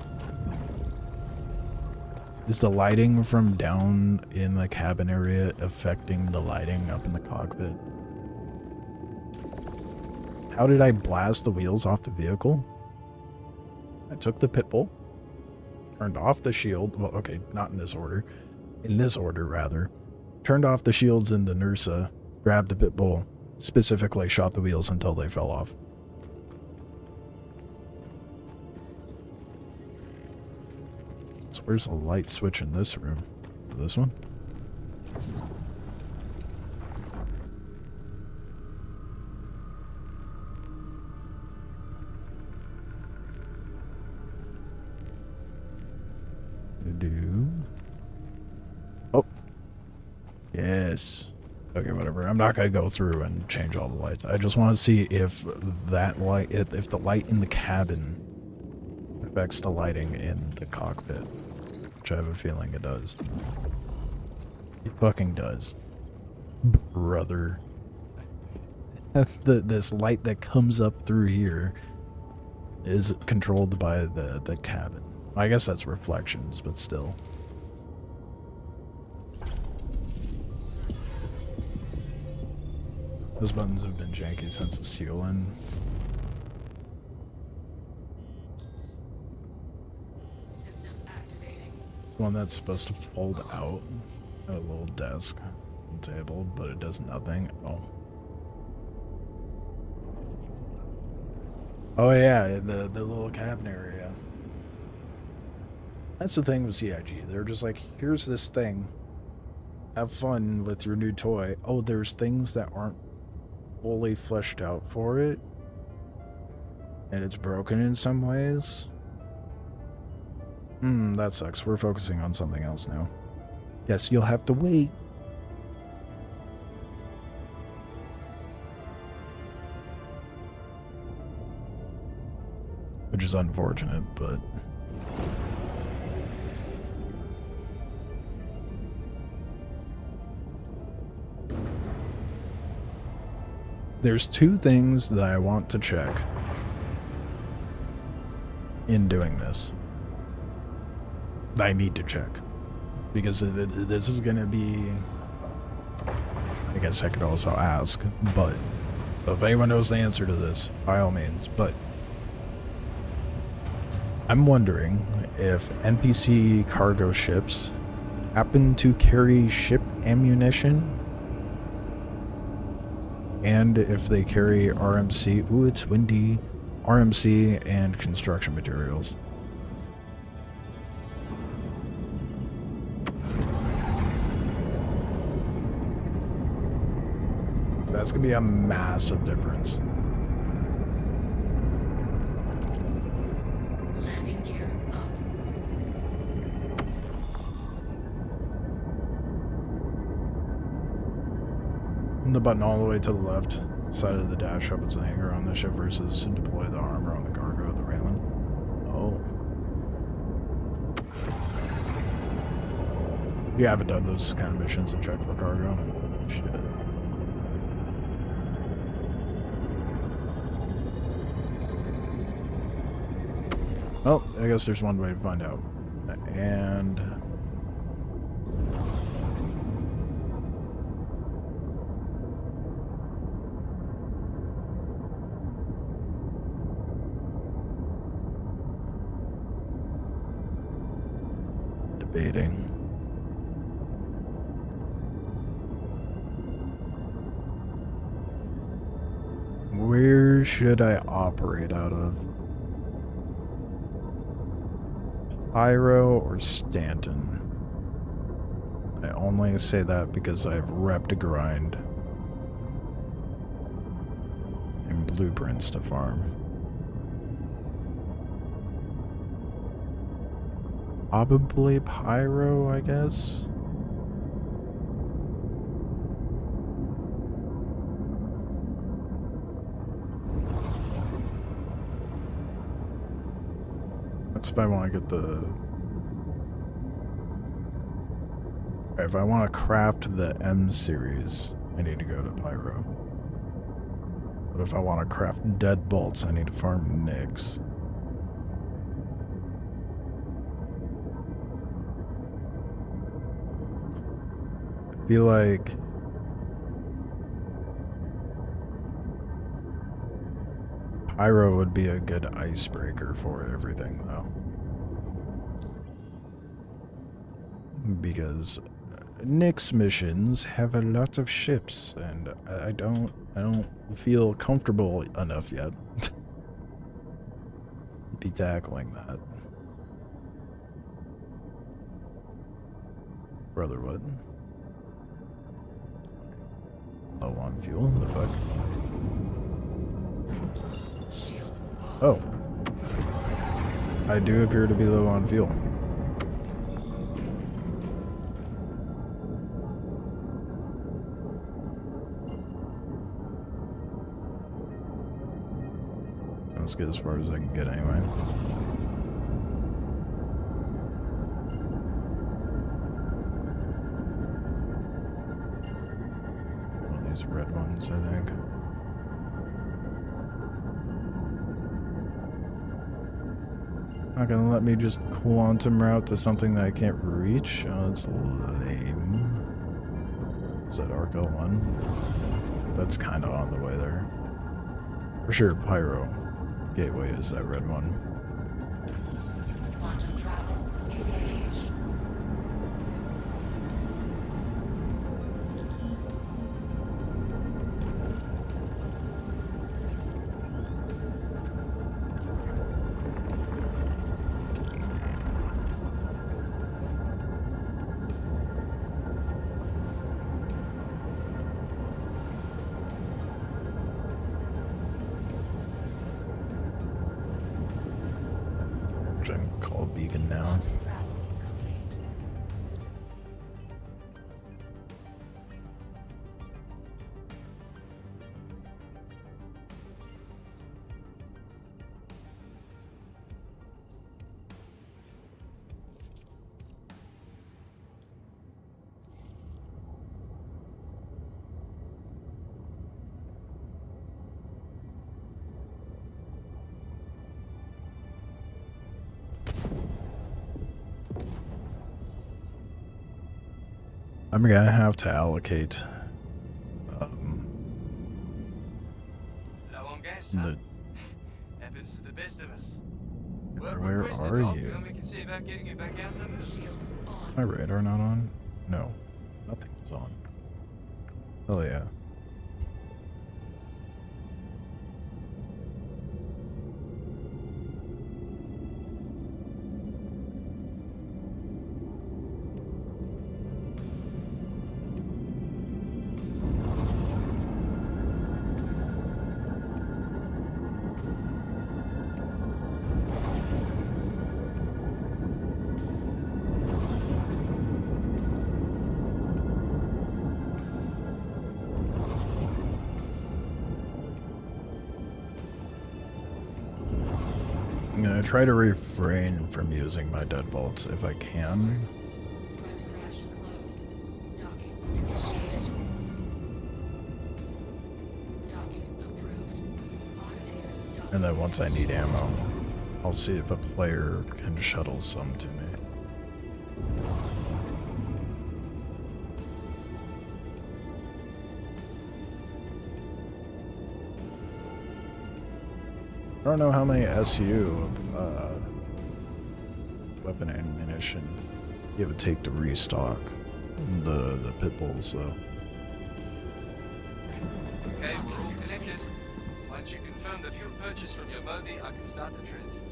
Is the lighting from down in the cabin area affecting the lighting up in the cockpit? How did I blast the wheels off the vehicle? I took the pit bull, turned off the shield. Well, okay, not in this order. In this order, rather. Turned off the shields in the Nursa, grabbed the pit bull, specifically shot the wheels until they fell off. So where's the light switch in this room? Is it this one? Oh. Yes. Okay, whatever. I'm not gonna go through and change all the lights. I just want to see if that light, if the light in the cabin affects the lighting in the cockpit, which I have a feeling it does. It fucking does, brother. This light that comes up through here is controlled by the cabin. I guess that's reflections, but still. Those buttons have been janky since the seal-in. Systems activating. One that's supposed to fold out at a little desk and table, but it does nothing. Oh. Oh yeah, the little cabin area. That's the thing with CIG. They're just like, here's this thing. Have fun with your new toy. Oh, there's things that aren't fully fleshed out for it. And it's broken in some ways. That sucks. We're focusing on something else now. Guess you'll have to wait. Which is unfortunate, but... There's two things that I want to check in doing this. I need to check. Because this is going to be... I guess I could also ask, but... So if anyone knows the answer to this, by all means, but... I'm wondering if NPC cargo ships happen to carry ship ammunition, and if they carry RMC, ooh, it's windy, RMC and construction materials. So that's gonna be a massive difference. Landing gear up. And the button all the way to the left side of the dash opens the hanger on the ship versus deploy the armor on the cargo of the railing. Oh. You haven't done those kind of missions and checked for cargo? Shit. Oh, I guess there's one way to find out. And... debating. Where should I operate out of? Pyro or Stanton? I only say that because I have rep to grind and blueprints to farm. Probably Pyro, I guess. That's if I want to get the... If I want to craft the M series, I need to go to Pyro. But if I want to craft deadbolts, I need to farm Nyx. I feel like... Pyro would be a good icebreaker for everything, though. Because Nyx missions have a lot of ships, and I don't feel comfortable enough yet to be tackling that. Brother, what? Low on fuel? The fuck? Oh. I do appear to be low on fuel. Let's get as far as I can get anyway. One of these red ones, I think. Not gonna let me just quantum route to something that I can't reach? Oh, that's lame. Is that Arco 1? That's kind of on the way there. For sure, Pyro Gateway is that red one. Quantum travel engaged. Which I can call Beacon now. I'm gonna have to allocate Low on gas, the... happens to the best of us. Where are you? We can see about getting you back out in the move. My radar not on? No. Nothing's on. Oh yeah. I'm gonna try to refrain from using my deadbolts if I can. Front crash close. Docking initiated. Docking approved. Automated docking. And then once I need ammo, I'll see if a player can shuttle some to me. I don't know how many SU of weapon ammunition it would take to restock the pit bulls, though. Okay, we're all connected. Once you confirm the fuel purchase from your Moby, I can start the transfer.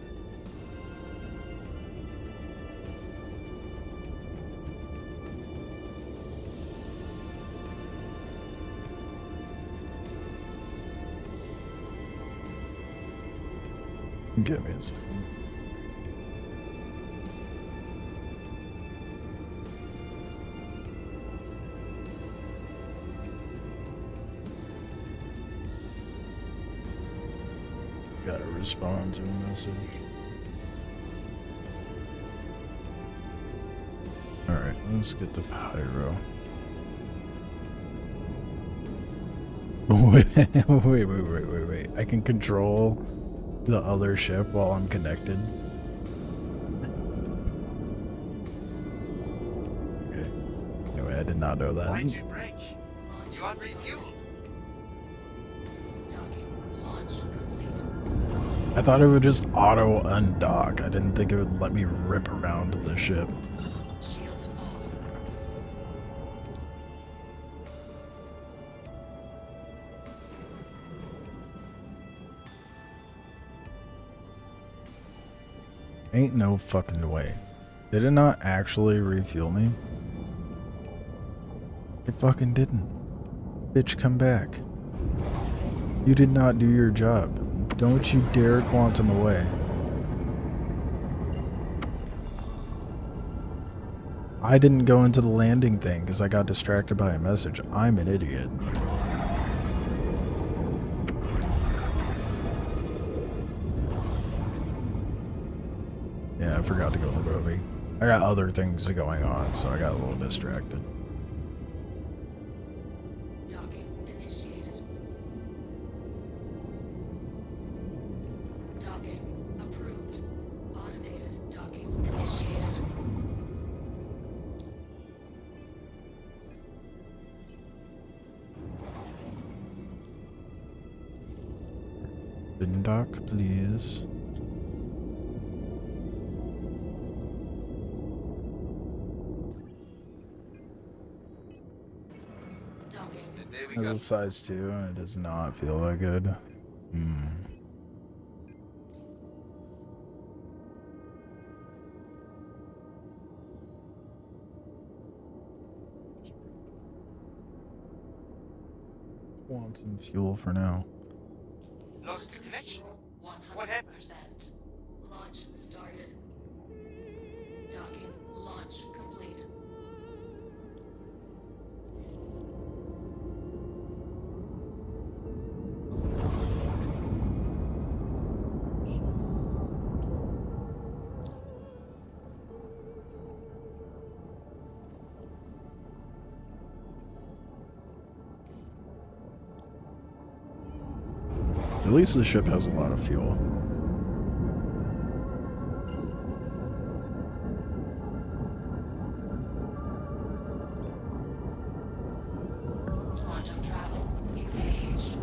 Get me a second. Gotta respond to a message. Alright, let's get to Pyro. Wait. I can control the other ship while I'm connected. Okay. Anyway, I did not know that. Why'd you break? You aren't refueled. I thought it would just auto undock. I didn't think it would let me rip around the ship. Shields off. Ain't no fucking way. Did it not actually refuel me? It fucking didn't. Bitch, come back. You did not do your job. Don't you dare quantum away. I didn't go into the landing thing because I got distracted by a message. I'm an idiot. Yeah, I forgot to go to the movie. I got other things going on, so I got a little distracted. Docking initiated. Docking approved. Automated docking initiated. Bin dock, please. There we This go. is size 2 and it does not feel that good. Want some fuel for now. Lost the connection. 100%. What happened? Launch started. Docking launch complete. At least the ship has a lot of fuel. Quantum travel engaged.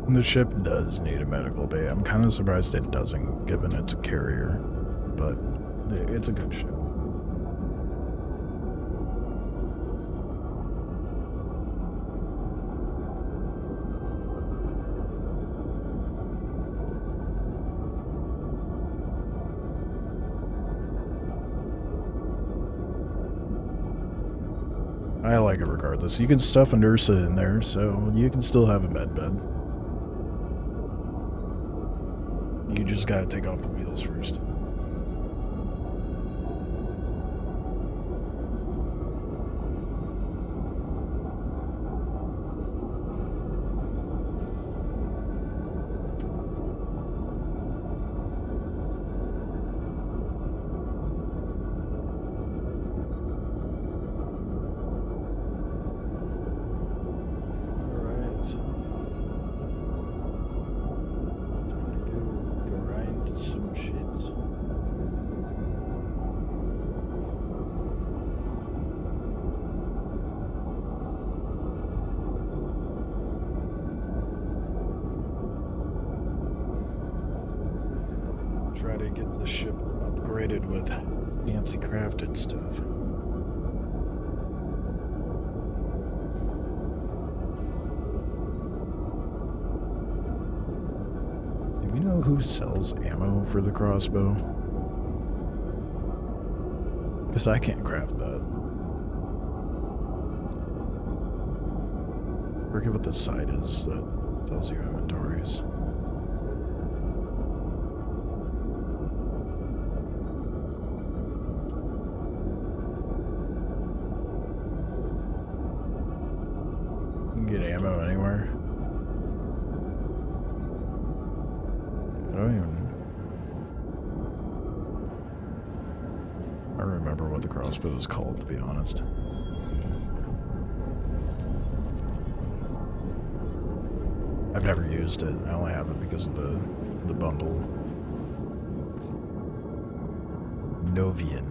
The ship does need a medical bay. I'm kind of surprised it doesn't, given it's a carrier, but it's a good ship. I like it regardless. You can stuff a nurse in there, so you can still have a med bed. You just gotta take off the wheels first. Try to get the ship upgraded with fancy crafted stuff. Do we know who sells ammo for the crossbow? Because I can't craft that. Forget what the site is that tells you inventories. Get ammo anywhere. I don't remember what the crossbow is called, to be honest. I've never used it. I only have it because of the bundle. Novian.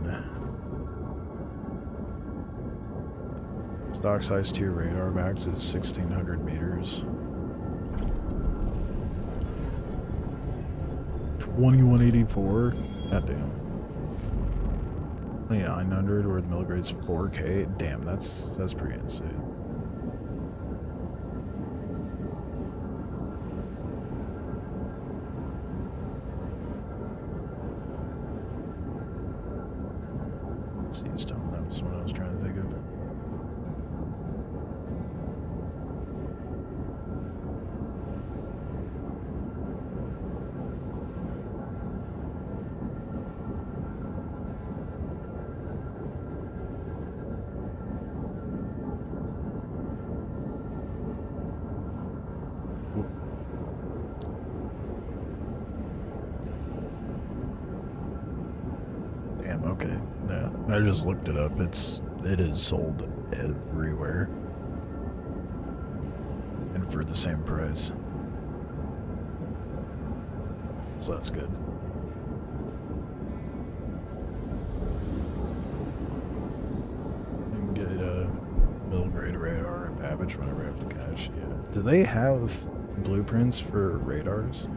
Stock size 2 radar max is 1600 meters. 2184? God damn. 2900 worth milligrades 4K. Damn, that's pretty insane. Seastone, that was what I was trying to think of. Okay, yeah, I just looked it up. It is sold everywhere, and for the same price. So that's good. You can get a middle grade radar at Babbage whenever I have the cash. Yeah. Do they have blueprints for radars?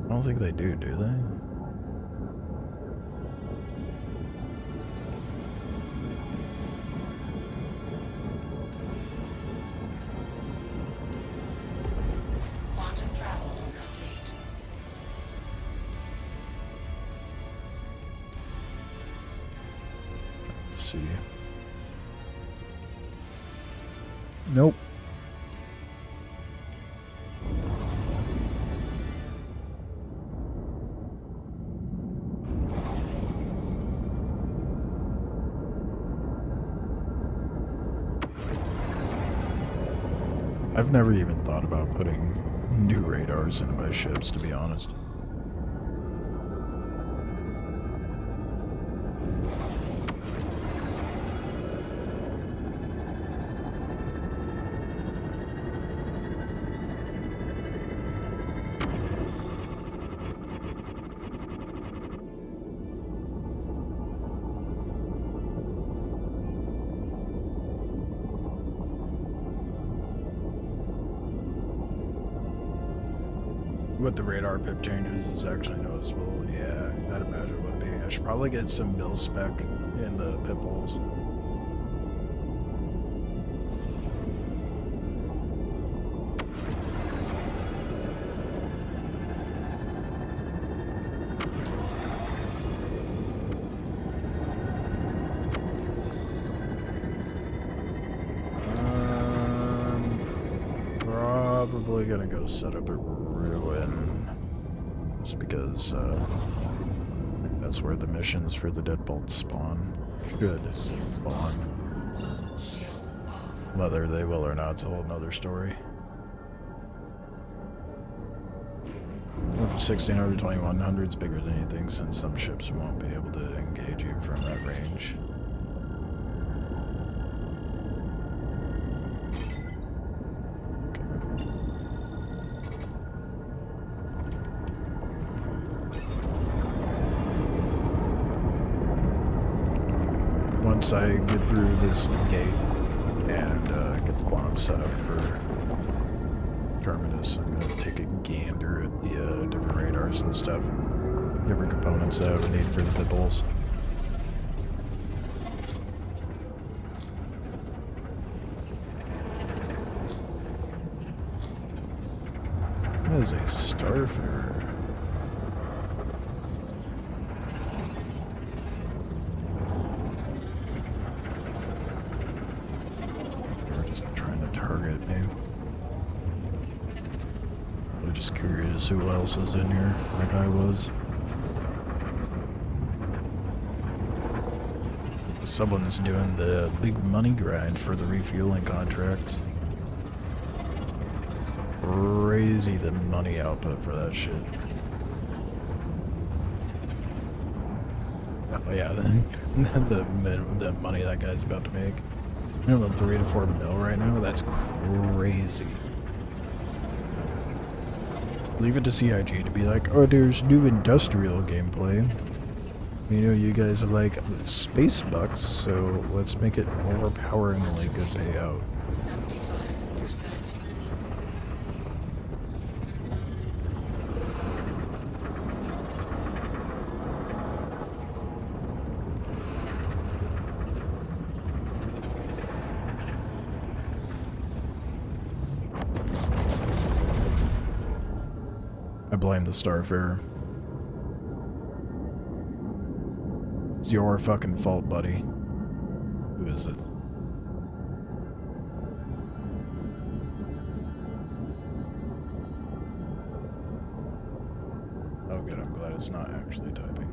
I don't think they do they? Quantum travel complete. Let's see. Nope. I've never even thought about putting new radars into my ships, to be honest. What the radar pip changes is actually noticeable. Yeah, I'd imagine it would be. I should probably get some mil spec in the pip holes. gonna go set up a ruin. Just because, that's where the missions for the Deadbolt spawn. Should spawn. Whether they will or not, it's a whole nother story. 1600 to 2100 is bigger than anything, since some ships won't be able to engage you from that range. Once I get through this gate and get the quantum set up for Terminus, I'm going to take a gander at the different radars and stuff. Different components that I would need for the pit bulls. That is a starfarer. Just curious who else is in here, like I was. Someone's doing the big money grind for the refueling contracts. It's crazy the money output for that shit. Oh yeah, the money that guy's about to make. Minimum 3 to 4 mil right now. That's crazy. Leave it to CIG to be like, oh, there's new industrial gameplay. You know, you guys are like space bucks, so let's make it overpoweringly good payout. 75%. I blame the Starfarer. It's your fucking fault, buddy. Who is it? Oh good, I'm glad it's not actually typing.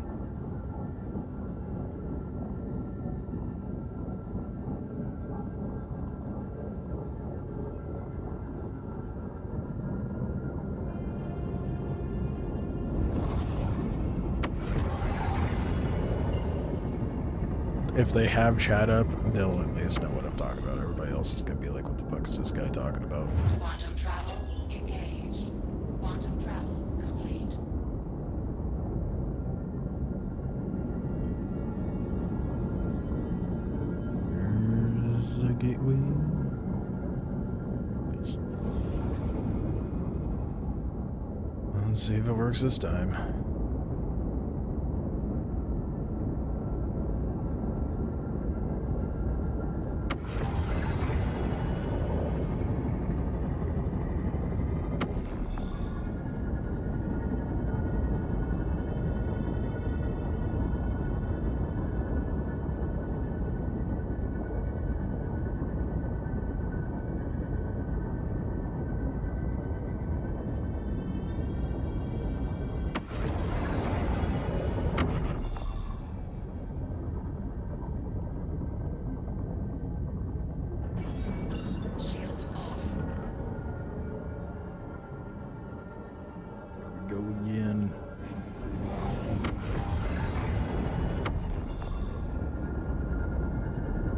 If they have chat up, they'll at least know what I'm talking about. Everybody else is gonna be like, what the fuck is this guy talking about? Quantum travel engaged. Quantum travel complete. Where's the gateway? Yes. Let's see if it works this time.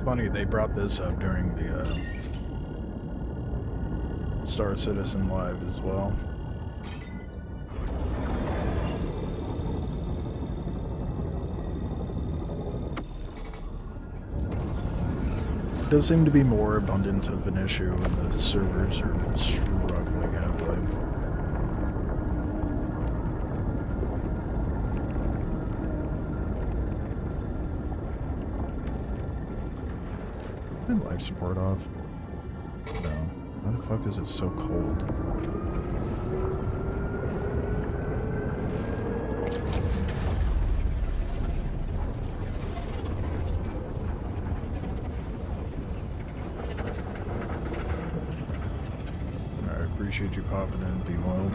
Funny, they brought this up during the Star Citizen Live as well. It does seem to be more abundant of an issue when the servers are struggling heavily. Turn life support off. No. Why the fuck is it so cold? appreciate you popping in, Be Wild.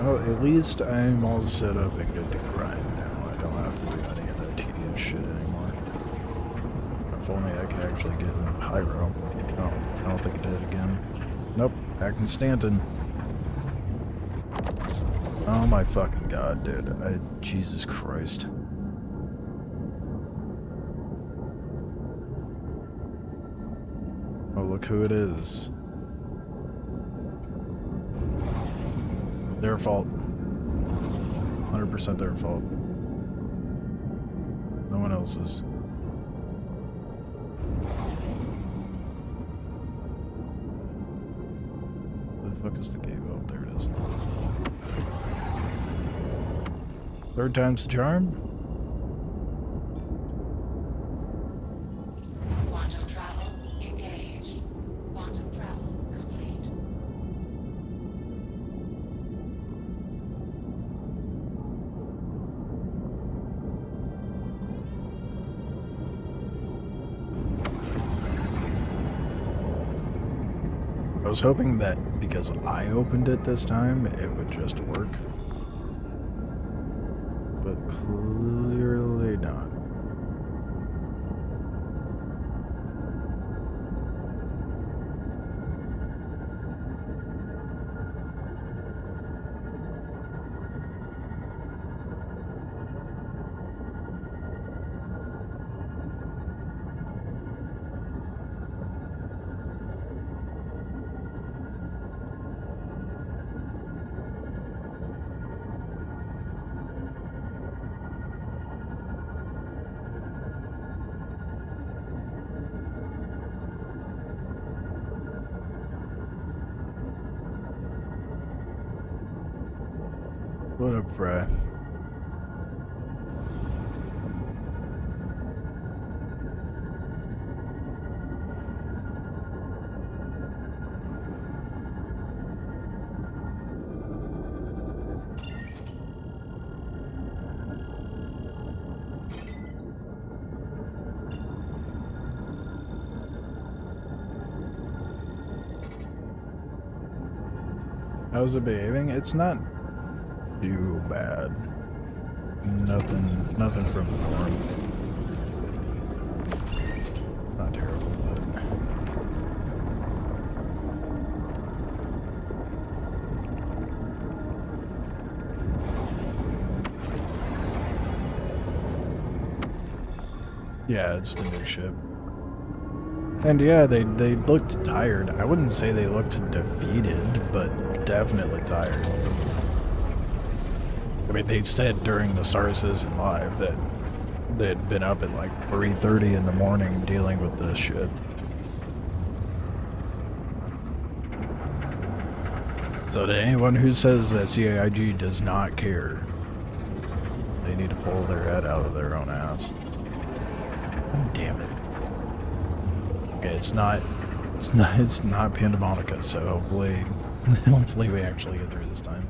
Well, at least I'm all set up and good to grind now. I don't have to do any of that tedious shit anymore. If only I could actually get in Pyro. Oh, I don't think it did again. Nope, back in Stanton. Oh my fucking god, dude. Jesus Christ. Oh, look who it is. Their fault. 100% their fault. No one else's. Where the fuck is the gate? Oh, there it is. Third time's the charm? Quantum travel engaged. Quantum travel complete. I was hoping that because I opened it this time, it would just work. But clearly not. What up, Fry? How's it behaving? It's not too bad. Nothing from the norm. Not terrible, but yeah, it's the new ship. And yeah, they looked tired. I wouldn't say they looked defeated, but definitely tired. I mean, they said during the Star Citizen Live that they had been up at like 3:30 in the morning dealing with this shit. So to anyone who says that CAIG does not care, they need to pull their head out of their own ass. God damn it. Okay, it's not Pandemonica, so hopefully we actually get through this time.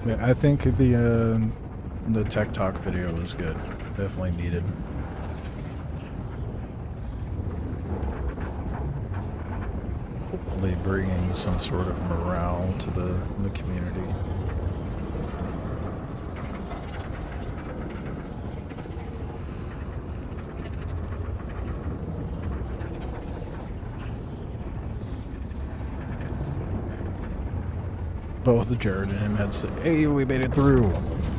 Yeah, I think the Tech Talk video was good. Definitely needed. hopefully bringing some sort of morale to the community. Both Jared and him had said, "Hey, we made it through.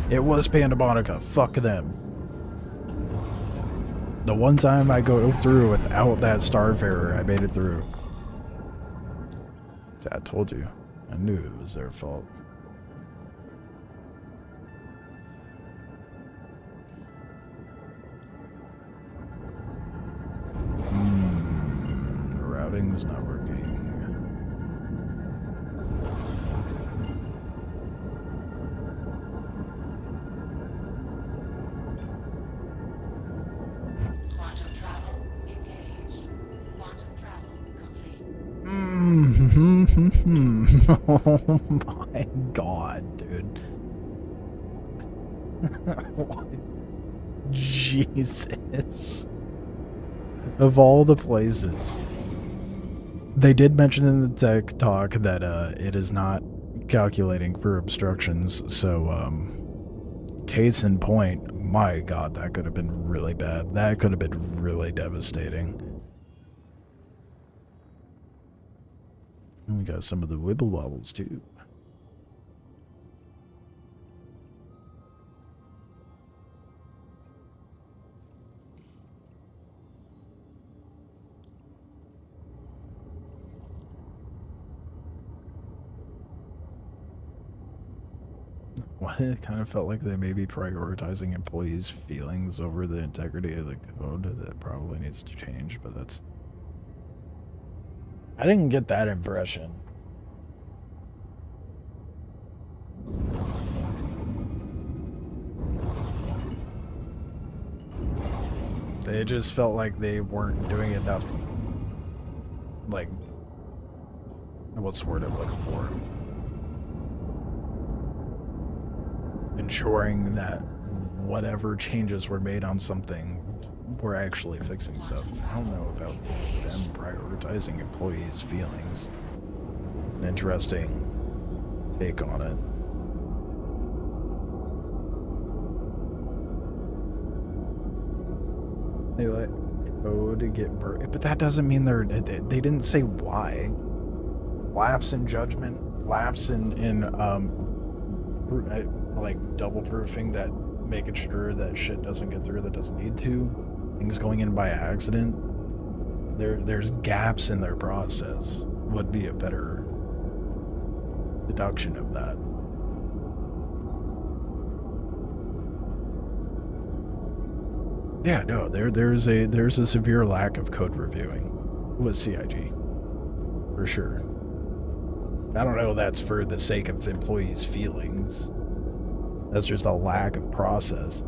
It was Pandabonica. Fuck them." The one time I go through without that Starfarer, I made it through. I told you. I knew it was their fault. The routing is not working. Quantum travel engaged. Quantum travel complete. Oh my god, dude. What? Jesus. Of all the places. They did mention in the tech talk that it is not calculating for obstructions, so case in point, my god, that could have been really bad. That could have been really devastating. And we got some of the wibble wobbles too. Well, it kind of felt like they may be prioritizing employees' feelings over the integrity of the code. That probably needs to change, but that's... I didn't get that impression. They just felt like they weren't doing enough, like, what's the word I'm looking for? Ensuring that whatever changes were made on something were actually fixing stuff. I don't know about them prioritizing employees' feelings. An interesting take on it. They let code get but that doesn't mean they didn't say why. Lapse in judgment, lapse in like double proofing, that making sure that shit doesn't get through that doesn't need to, things going in by accident. There's gaps in their process would be a better deduction of that. Yeah, no, there's a severe lack of code reviewing with CIG, for sure. I don't know if that's for the sake of employees' feelings. That's just a lack of process.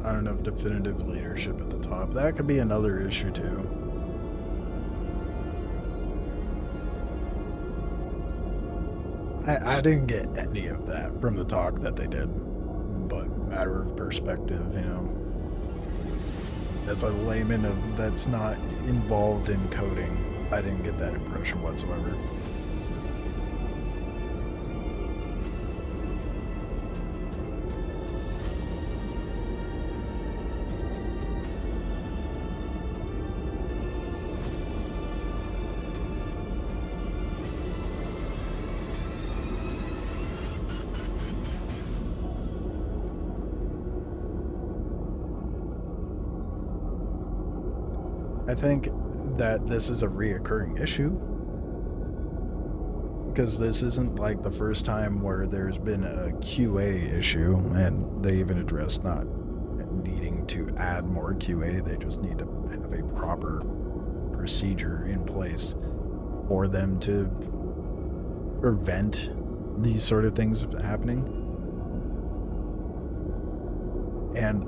Not enough definitive leadership at the top. That could be another issue too. I didn't get any of that from the talk that they did, but matter of perspective, you know. As a layman that's not involved in coding, I didn't get that impression whatsoever. I think that this is a reoccurring issue. Because this isn't like the first time where there's been a QA issue, and they even addressed not needing to add more QA. They just need to have a proper procedure in place for them to prevent these sort of things happening. And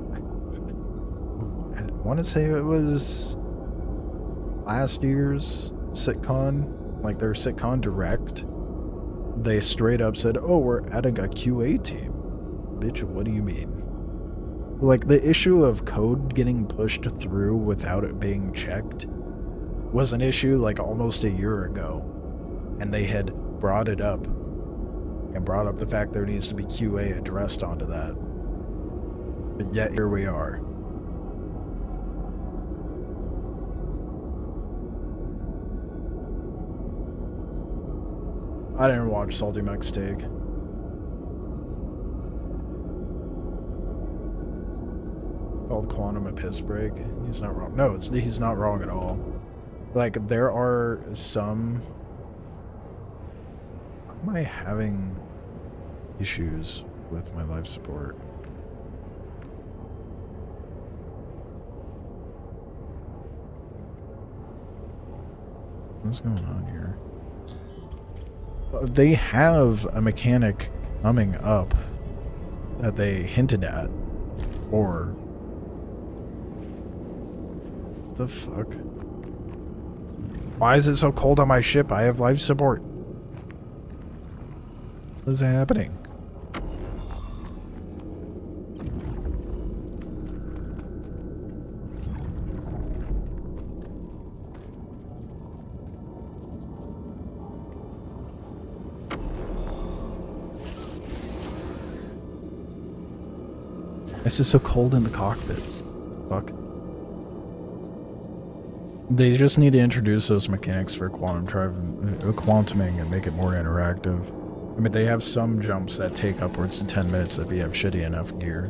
I want to say it was last year's SitCon, like their SitCon Direct, they straight up said, oh, we're adding a QA team. Bitch, what do you mean? Like, the issue of code getting pushed through without it being checked was an issue like almost a year ago. And they had brought it up and brought up the fact there needs to be QA addressed onto that. But yet here we are. I didn't watch Salty Mike's take. Called Quantum a piss break. He's not wrong. No, he's not wrong at all. Like, there are some... Am I having issues with my life support? What's going on here? They have a mechanic coming up that they hinted at, or the fuck? Why is it so cold on my ship? I have life support. What is happening? This is so cold in the cockpit. Fuck. They just need to introduce those mechanics for quantuming and make it more interactive. I mean, they have some jumps that take upwards to 10 minutes if you have shitty enough gear.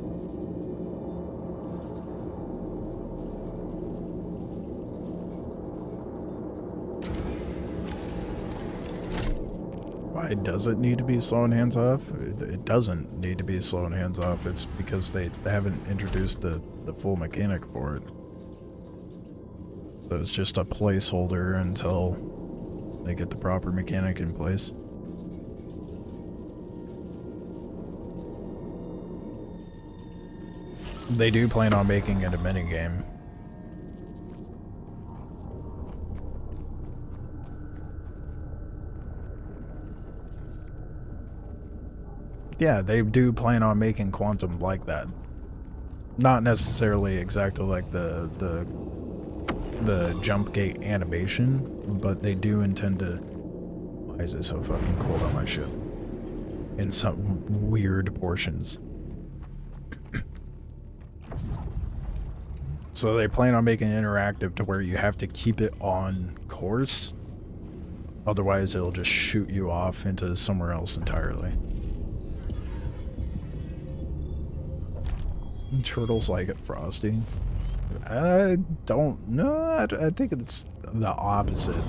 Why does it need to be slow and hands off? It doesn't need to be slow and hands off. It's because they haven't introduced the full mechanic for it. So it's just a placeholder until they get the proper mechanic in place. They do plan on making it a minigame. Yeah, they do plan on making Quantum like that. Not necessarily exactly like the jump gate animation, but they do intend to... Why is it so fucking cold on my ship? In some weird portions. So they plan on making it interactive to where you have to keep it on course. Otherwise it'll just shoot you off into somewhere else entirely. Turtles like it frosty. I don't know. I think it's the opposite.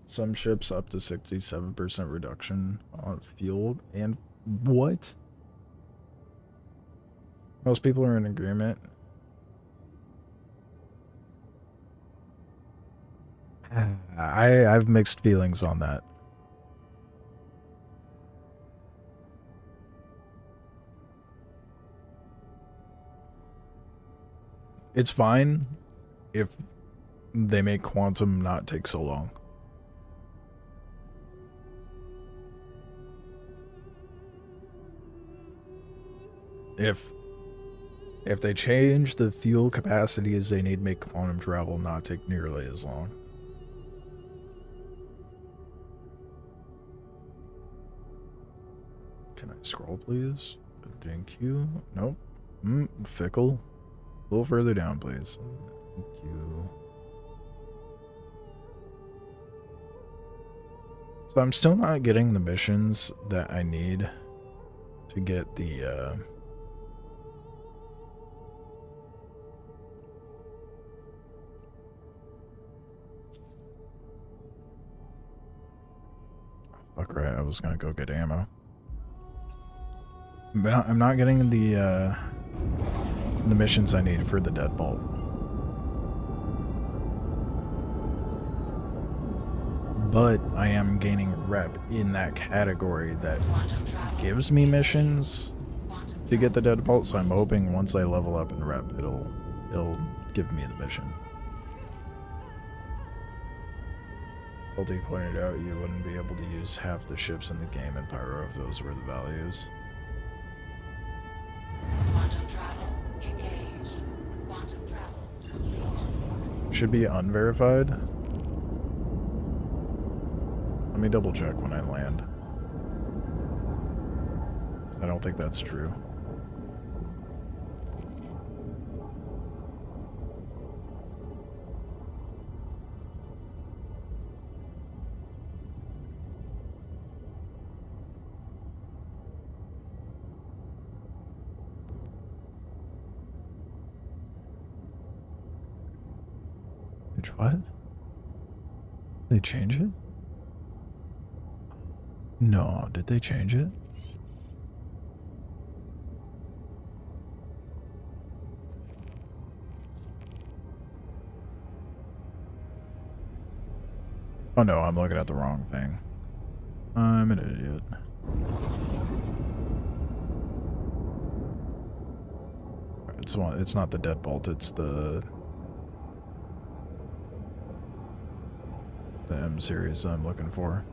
Some ships up to 67% reduction on fuel. And what? Most people are in agreement. I have mixed feelings on that. It's fine if they make Quantum not take so long. If they change the fuel capacities they need to make quantum travel not take nearly as long. Can I scroll, please? Thank you. Nope. Fickle. A little further down, please. Thank you. So I'm still not getting the missions that I need to get the, fuck right, I was gonna go get ammo. But I'm not getting the missions I need for the deadbolt. But I am gaining rep in that category that gives me missions to get the deadbolt, so I'm hoping once I level up in rep, it'll give me the mission. Tulti pointed out you wouldn't be able to use half the ships in the game in Pyro if those were the values. Quantum travel engaged. Quantum travel complete. Should be unverified. Let me double check when I land. I don't think that's true. What? They change it? No, did they change it? Oh no, I'm looking at the wrong thing. I'm an idiot. It's not the deadbolt, it's the M series I'm looking for.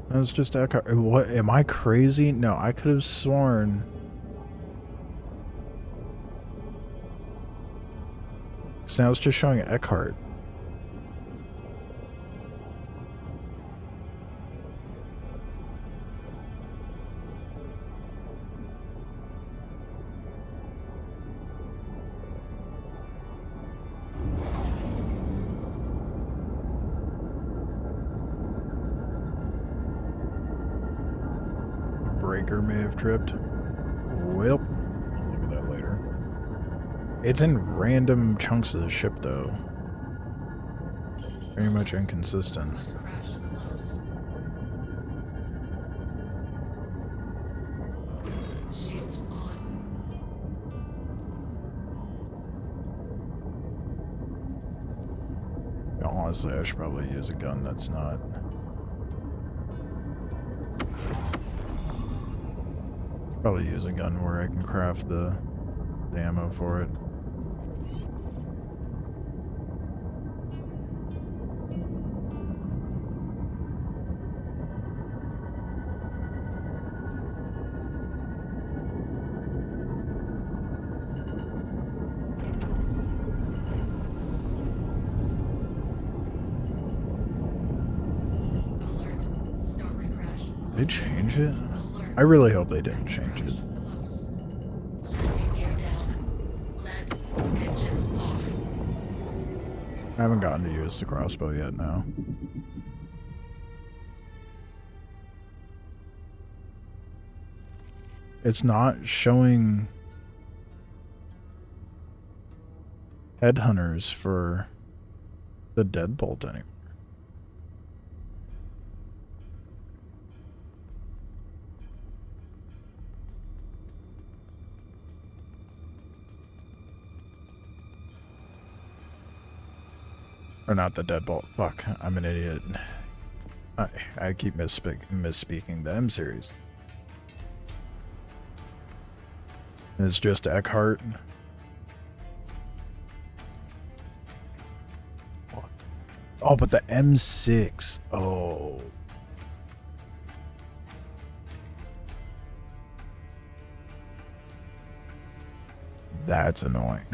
That's just Eckhart. What? Am I crazy? No, I could have sworn. So now it's just showing Eckhart. Breaker may have tripped. Well, I'll look at that later. It's in random chunks of the ship, though. Very much inconsistent. Crash close. Shields on. Honestly, I should probably use a gun that's not. Probably use a gun where I can craft the ammo for it. Alert. Starboard crash. Did they change it? Alert. I really hope they didn't change it. Close. Landing gear down. Land. Engines off. I haven't gotten to use the crossbow yet now. It's not showing headhunters for the deadbolt anymore. Or not the deadbolt. Fuck, I'm an idiot. I keep misspeaking the M series. It's just Eckhart. Oh, but the M6. Oh. That's annoying.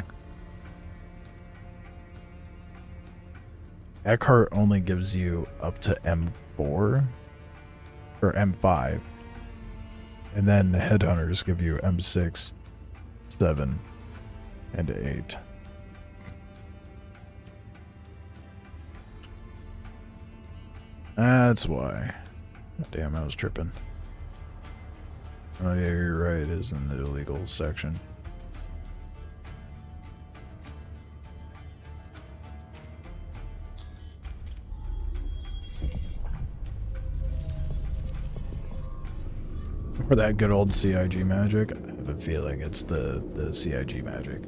Eckhart only gives you up to M4 or M5. And then Headhunters give you M6, 7, and 8. That's why. Damn, I was tripping. Oh yeah, you're right, it is in the illegal section. Or that good old CIG magic. I have a feeling it's the CIG magic.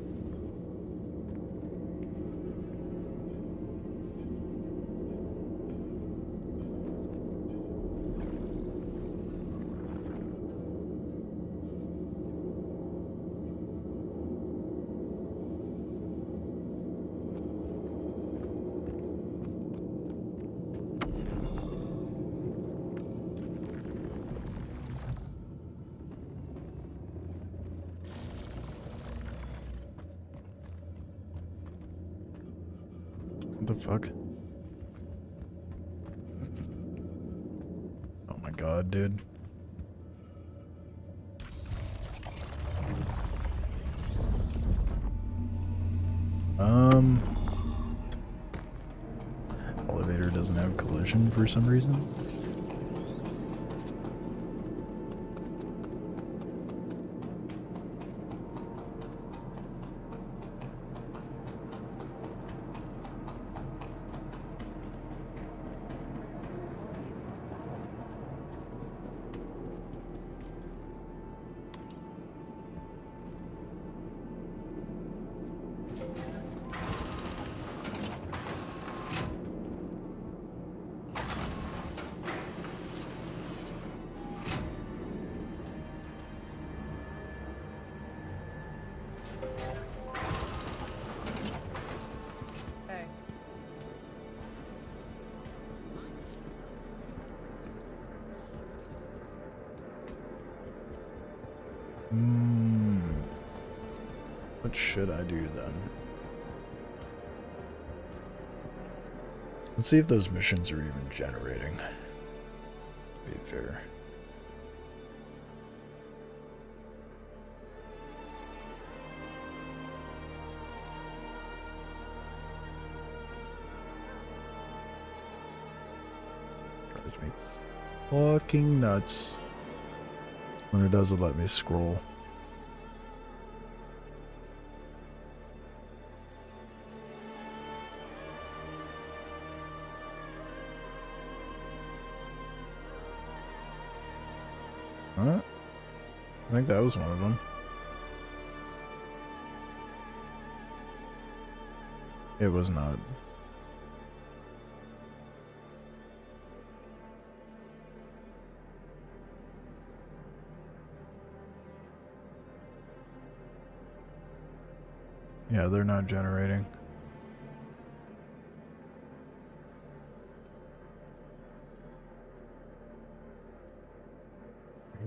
What the fuck? Oh my god, dude. Elevator doesn't have collision for some reason. What should I do then? Let's see if those missions are even generating. Be fair. Drives me fucking nuts when it doesn't let me scroll. Huh? I think that was one of them. It was not. Yeah, they're not generating.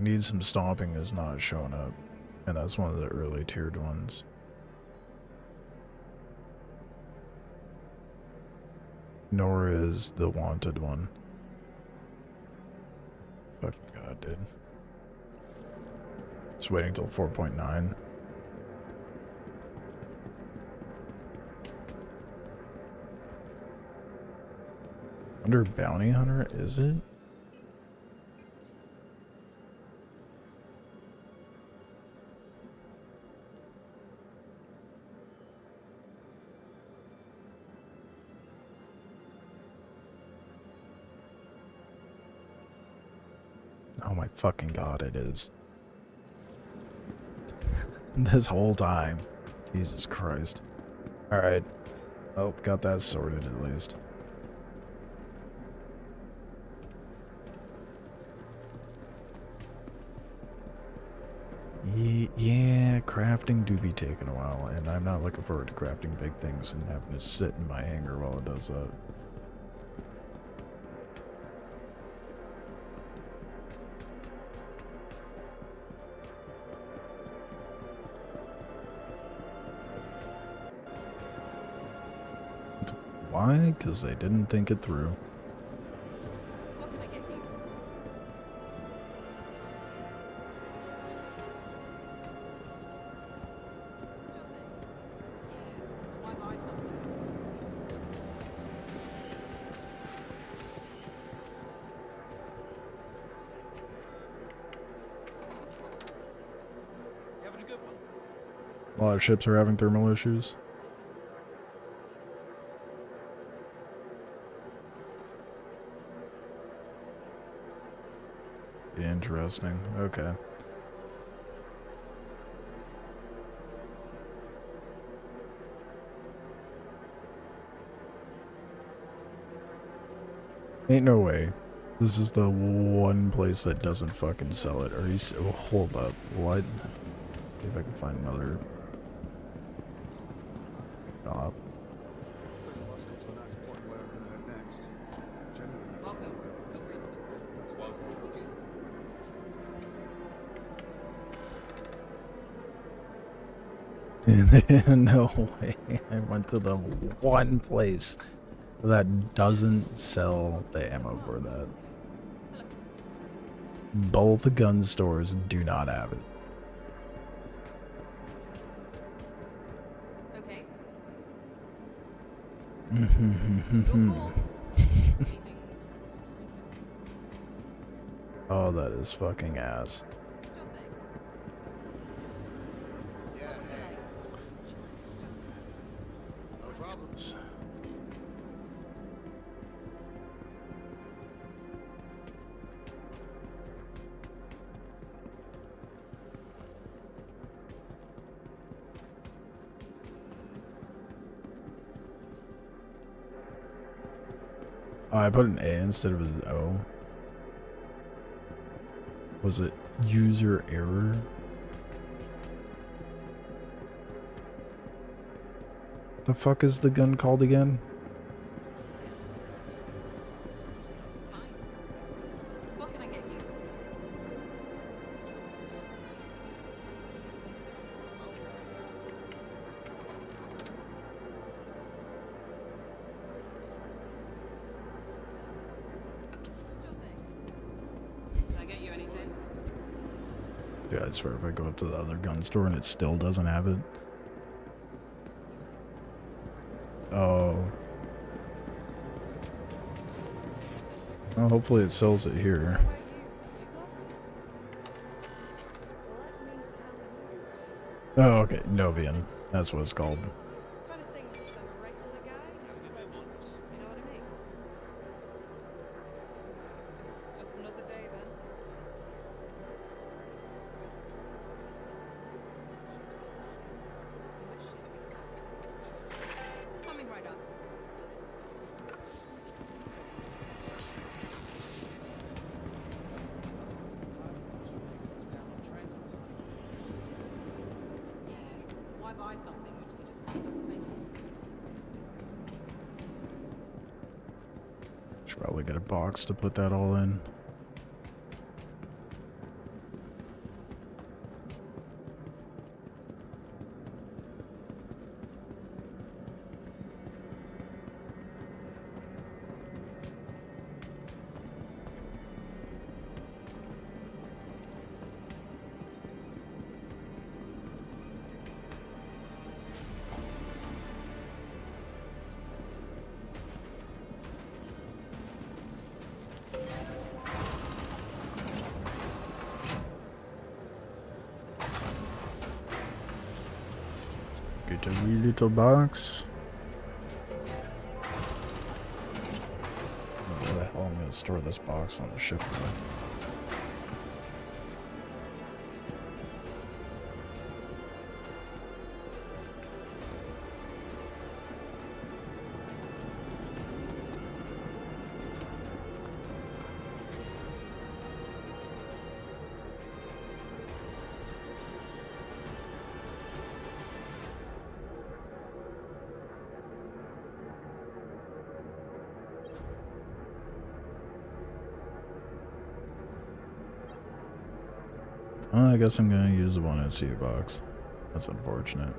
Need Some Stomping is not showing up, and that's one of the early tiered ones. Nor is the Wanted one. Fucking god, dude. Just waiting till 4.9. Under Bounty Hunter, is it? Oh my fucking god, it is. This whole time. Jesus Christ. Alright. Oh, got that sorted at least. Yeah, crafting do be taking a while, and I'm not looking forward to crafting big things and having to sit in my hangar while it does that. Why? Because they didn't think it through. What can I get you? Why buy something? You having a good one? A lot of ships are having thermal issues. Interesting. Okay. Ain't no way. This is the one place that doesn't fucking sell it. Are you oh, hold up. What? Let's see if I can find another shop. No way. I went to the one place that doesn't sell the ammo for that. Both gun stores do not have it. Okay. Oh, that is fucking ass. Oh, I put an A instead of an O. Was it user error? The fuck is the gun called again? What can I get you? Sure thing. Can I get you anything? Yeah, I swear if I go up to the other gun store and it still doesn't have it. Oh. Well, hopefully it sells it here. Oh, okay. Novian. That's what it's called. Trying to think if I'm a regular guy. You know what I mean? Just another day then. Coming right up. Why buy something when you can just take up space? Should probably get a box to put that all in. Get a wee little box. Where the hell I'm gonna store this box on the ship though? Well, I guess I'm gonna use the one at sea box. That's unfortunate.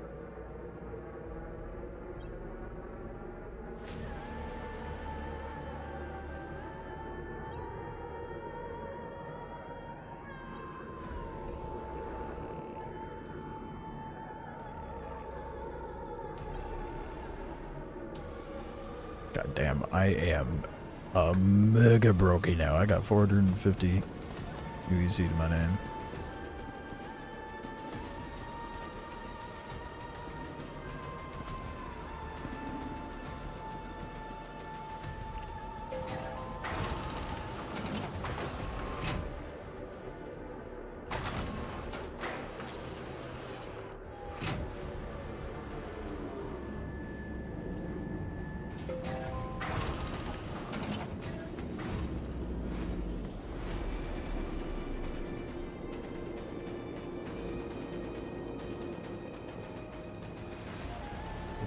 God damn, I am a mega brokey now. I got 450 UEC to my name.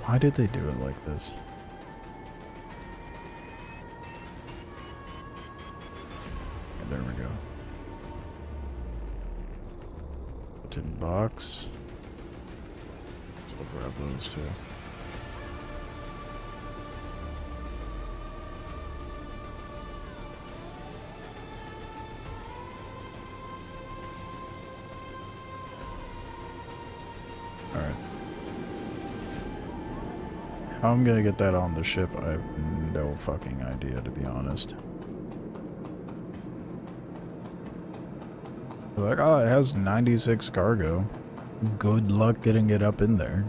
Why did they do it like this? And there we go. Tin box. We'll grab those too. Alright. How I'm gonna get that on the ship, I have no fucking idea, to be honest. They're like, oh, it has 96 cargo. Good luck getting it up in there.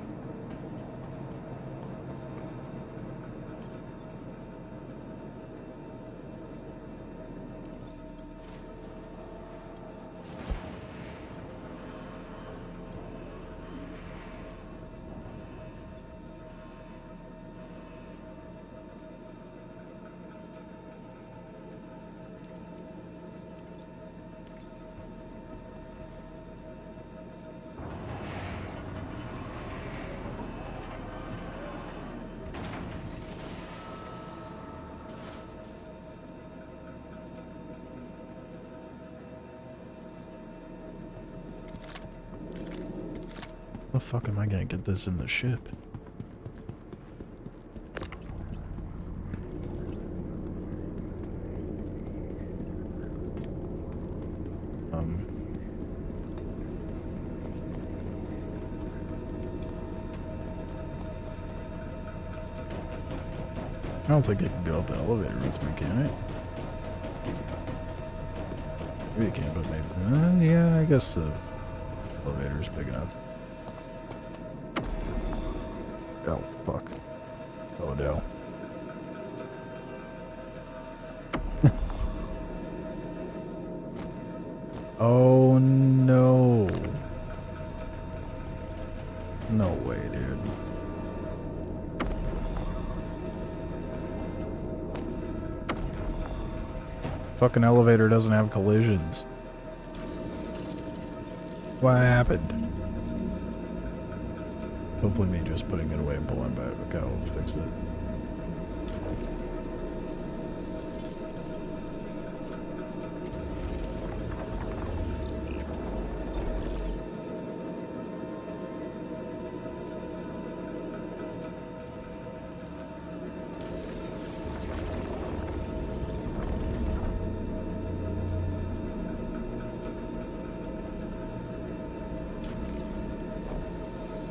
How the fuck am I gonna get this in the ship? I don't think it can go up the elevator with me, can it? Maybe it can, but maybe. Yeah, I guess the elevator is big enough. Oh, fuck. Oh, no. Oh, no. No way, dude. Fucking elevator doesn't have collisions. What happened? Hopefully me just putting it away and pulling back out will fix it.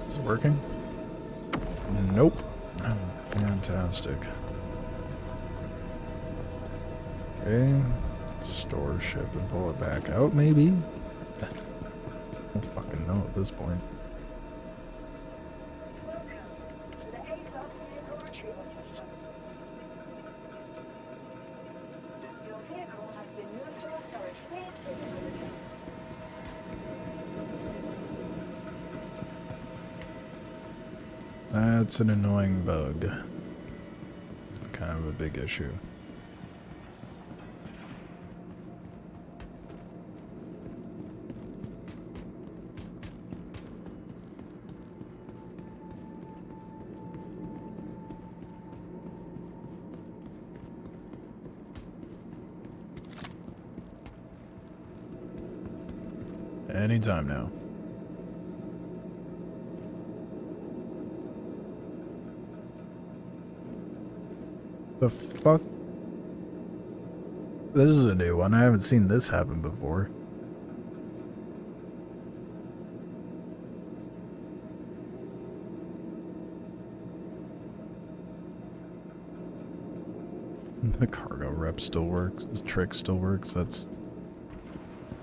Is it working? Nope. Oh, fantastic. Okay. Store ship and pull it back out, maybe? I don't fucking know at this point. Welcome to the ASOP vehicle retrieval system. Your vehicle has been moved to a storage-free physical location. That's an annoying bug. Kind of a big issue. Anytime now. The fuck? This is a new one. I haven't seen this happen before. The cargo rep still works. His trick still works. That's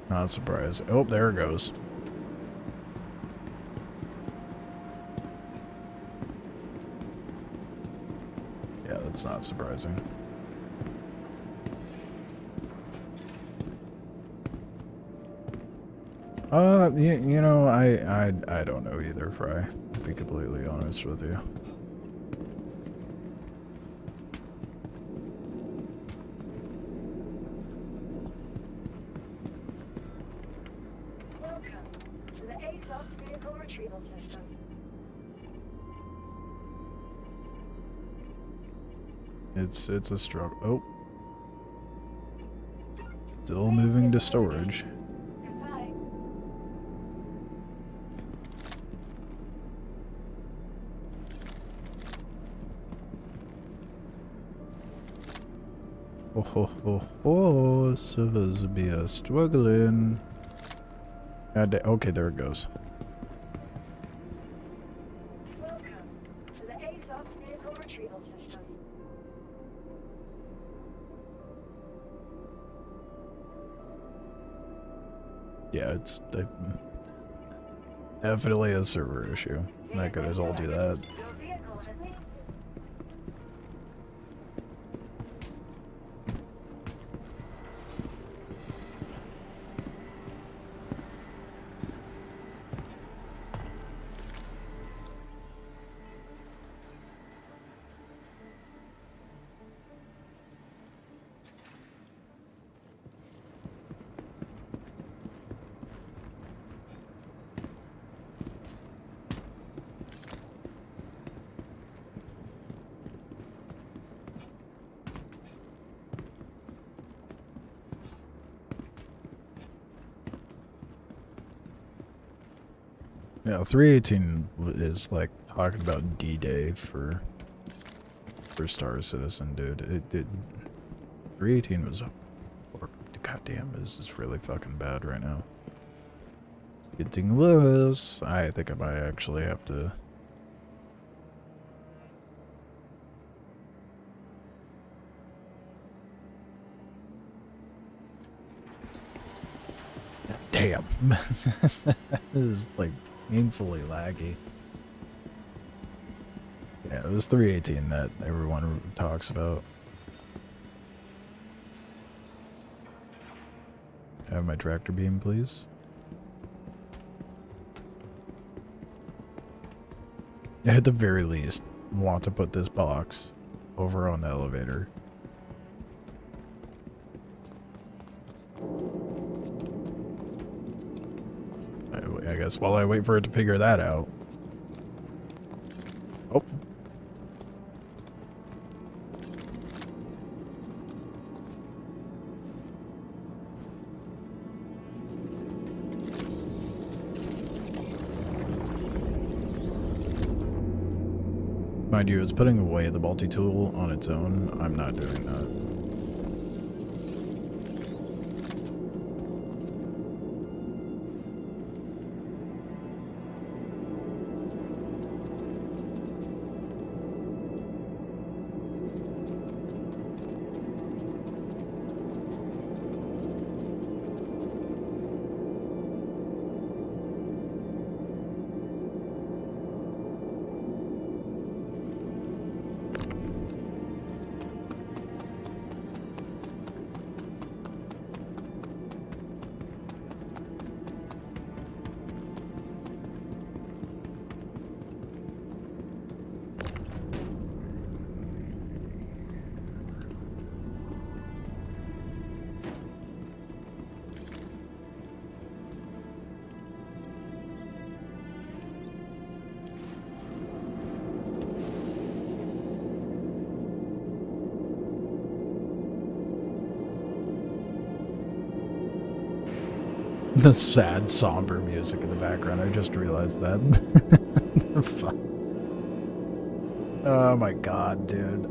not a surprise. Oh, there it goes. Yeah, that's not surprising. You know, I don't know either, Fry. To be completely honest with you. Welcome to the ASOS vehicle retrieval system. It's a struggle. Oh. Still moving to storage. Goodbye. Oh ho ho ho, servers be a struggling. Okay, there it goes. Welcome to the ASOS vehicle retrieval system. Yeah, it's definitely a server issue. I could have told you that. Your vehicle has been. Yeah, 318 is like talking about D-Day for Star Citizen, dude. 318 was, goddamn, this is really fucking bad right now. It's getting worse. I think I might actually have to. Damn. This is like painfully laggy. Yeah, it was 318 that everyone talks about. Have my tractor beam, please. At the very least, want to put this box over on the elevator. I guess while I wait for it to figure that out. Oh. Mind you, it's putting away the multi-tool on its own. I'm not doing that. The sad, somber music in the background. I just realized that. Fuck. Oh my god, dude.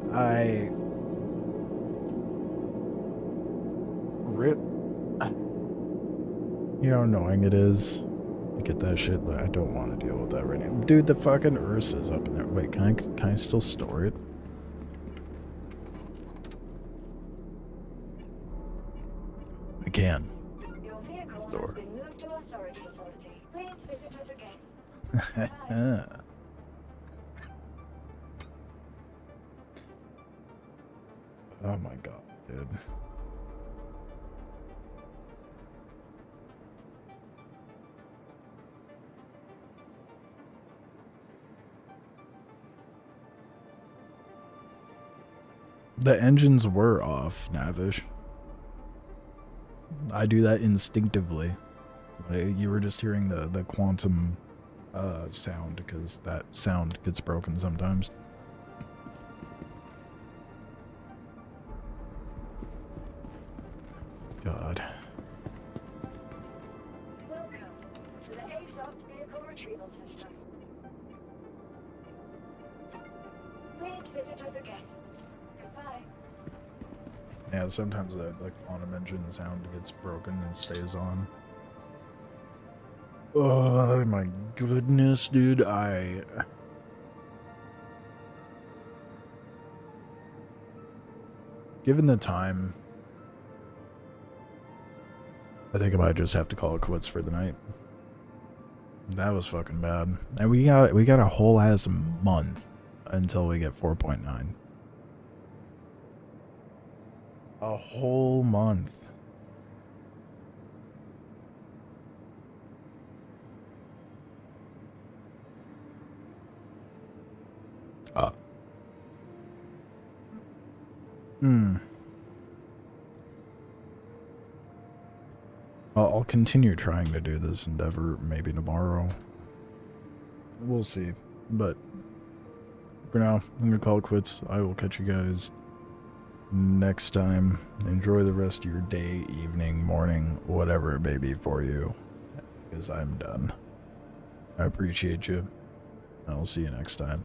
Rip. You know how annoying it is to get that shit. I don't want to deal with that right now. Dude, the fucking Ursa's up in there. Wait, can I still store it? can. Your vehicle Door. has been moved to authority authority. Please visit us again. Bye. Oh my god, dude. The engines were off, Navish. I do that instinctively. You were just hearing the quantum sound, because that sound gets broken sometimes. God. Welcome to the ASOP vehicle retrieval system. Please visit us again. Goodbye. Yeah, sometimes the quantum engine sound gets broken and stays on. Oh my goodness, dude, given the time, I think I might just have to call it quits for the night. That was fucking bad. And we got a whole ass month until we get 4.9. A whole month. I'll continue trying to do this endeavor maybe tomorrow. We'll see. But for now, I'm gonna call it quits. I will catch you guys next time. Enjoy the rest of your day, evening, morning, whatever it may be for you. Because I'm done. I appreciate you. I'll see you next time.